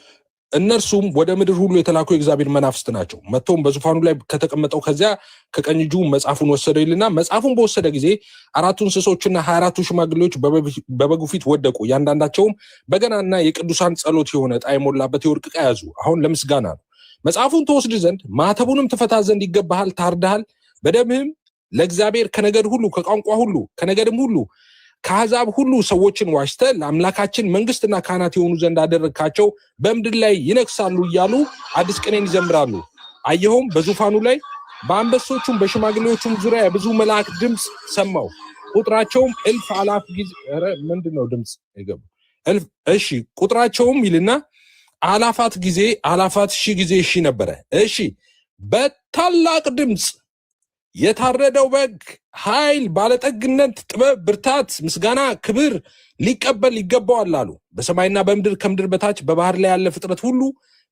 እነርሱም ወደ ምድር ሁሉ የተላኩ የእግዚአብሔር መናፍስት ናቸው። መጥተውም በዙፋኑ ላይ ከተቀመጠው ከዚያ ከቀኝ እጁ መጽሐፉን ወሰደው ይልና መጽሐፉን በወሰደ ጊዜ 4ቱ እንስሶችና 24ቱ ሽማግሌዎች በበጉ ፊት ወደቁ። እያንዳንዳቸውም በገናና የቅዱሳን ጸሎት የሆነ ዕጣ የሞላበት የወርቅ ዕቃ ያዙ። አሁን ለምስጋና ነው። መጽሐፉን ትወስድ ዘንድ ማተቡንም ትፈታ ዘንድ ይገባሃል። ታርደሃል። በደምህም ለእግዚአብሔር ከነገድ ሁሉ ከቋንቋ ሁሉ ከነገድም ሁሉ ከአሕዛብ ሁሉ ሰዎችን ዋሽተ ለአምላካችን መንግስትና ካህናት የሆኑ ዘንድ አደረግካቸው፣ በምድር ላይ ይነግሳሉ እያሉ አዲስ ቅኔን ይዘምራሉ። አየኸውም በዙፋኑ ላይ በአንበሶቹም በሽማግሌዎቹም ዙሪያ የብዙ መላእክት ድምፅ ሰማሁ። ቁጥራቸውም 1000 አላፍ ጊዜ ምንድነው ድምፅ ይገቡ እሺ ቁጥራቸውም ይልና አላፋት ጊዜ አላፋት ሺህ ጊዜ ሺህ ነበረ። እሺ በታላቅ ድምፅ የታረደው በግ ኃይል፣ ባለጠግነት፣ ጥበብ፣ ብርታት፣ ምስጋና፣ ክብር ሊቀበል ይገባዋል አሉ። በሰማይና በምድር ከምድር በታች በባህር ላይ ያለ ፍጥረት ሁሉ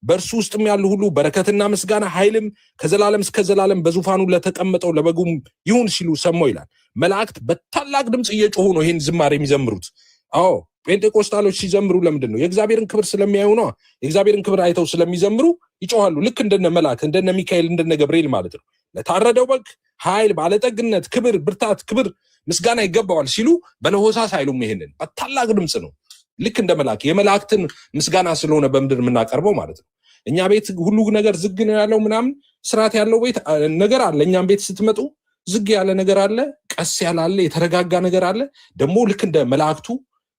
በእርሱ ውስጥም ያሉ ሁሉ በረከትና ምስጋና ኃይልም ከዘላለም እስከ ዘላለም በዙፋኑ ለተቀመጠው ለበጉም ይሁን ሲሉ ሰማሁ ይላል። መላእክት በታላቅ ድምፅ እየጮሁ ነው ይህን ዝማሬ የሚዘምሩት። አዎ ጴንጤቆስታሎች ሲዘምሩ ለምንድን ነው? የእግዚአብሔርን ክብር ስለሚያዩ ነው። የእግዚአብሔርን ክብር አይተው ስለሚዘምሩ ይጮሃሉ። ልክ እንደነ መላእክት እንደነ ሚካኤል እንደነ ገብርኤል ማለት ነው። ለታረደው በግ ኃይል፣ ባለጠግነት፣ ክብር፣ ብርታት፣ ክብር፣ ምስጋና ይገባዋል ሲሉ በለሆሳስ አይሉም። ይሄንን በታላቅ ድምፅ ነው። ልክ እንደ መላእክት የመላእክትን ምስጋና ስለሆነ በምድር የምናቀርበው ማለት ነው። እኛ ቤት ሁሉ ነገር ዝግ ነው ያለው ምናምን ስርዓት ያለው ቤት ነገር አለ። እኛም ቤት ስትመጡ ዝግ ያለ ነገር አለ፣ ቀስ ያለ አለ፣ የተረጋጋ ነገር አለ። ደግሞ ልክ እንደ መላእክቱ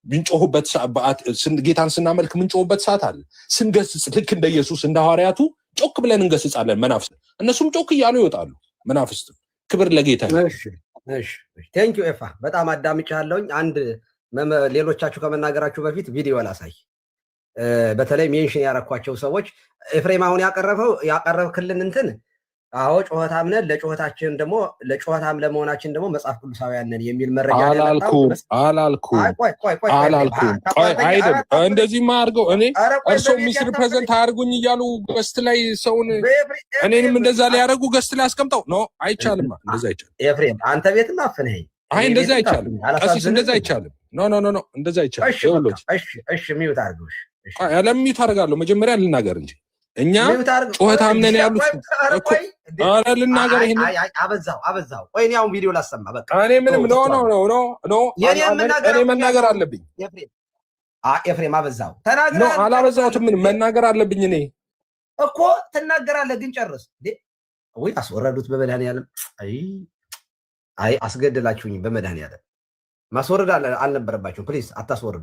ምንጮህበት ሰዓት ጌታን ስናመልክ ምንጮህበት ሰዓት አለ። ስንገስጽ ልክ እንደ ኢየሱስ እንደ ሐዋርያቱ ጮክ ብለን እንገስጻለን። መናፍስት እነሱም ጮክ እያሉ ይወጣሉ። መናፍስት ክብር ለጌታ። እሺ ቴንኪው ኤፋ፣ በጣም አዳምጫለሁኝ። አንድ ሌሎቻችሁ ከመናገራችሁ በፊት ቪዲዮ ላሳይ። በተለይ ሜንሽን ያረኳቸው ሰዎች ኤፍሬም አሁን ያቀረብክልን እንትን አዎ ጩኸታም ነን፣ ለጩኸታችን ደግሞ ለጩኸታም ለመሆናችን ደግሞ መጽሐፍ ቅዱሳውያን ነን የሚል መረጃ አላልኩም። አይደል እንደዚህማ አድርገው እኔ እርሶ ሚስር ፕሬዘንት አድርጉኝ እያሉ ገስት ላይ ሰውን እኔንም እንደዛ ላይ ያደረጉ ገስት ላይ አስቀምጠው ነው። አይቻልም፣ እንደዛ አይቻልም። ኤፍሬም አንተ ቤትም አፍነኸኝ። አይ እንደዛ አይቻልም፣ ቀሲስ እንደዛ አይቻልም። ኖ እንደዛ አይቻልም። እሺ ሚውት አድርገው። ለሚዩት አደርጋለሁ። መጀመሪያ ልናገር እንጂ እኛ ጩኸታም ነን ያሉት እኮ ኧረ ልናገር። ይሄን አበዛው። ቆይ እኔ አሁን ቪዲዮ ላሰማ። በቃ እኔ ምንም ኖ እኔ መናገር አለብኝ። ኤፍሬም አበዛው። ተናገር። አላበዛሁትም። ምን መናገር አለብኝ እኔ እኮ። ትናገራለህ ግን ጨርስ። ወይ አስወረዱት በመድኃኒዓለም። አይ አስገደላችሁኝ በመድኃኒዓለም። ማስወረድ አልነበረባችሁም። ፕሊዝ አታስወርዱ።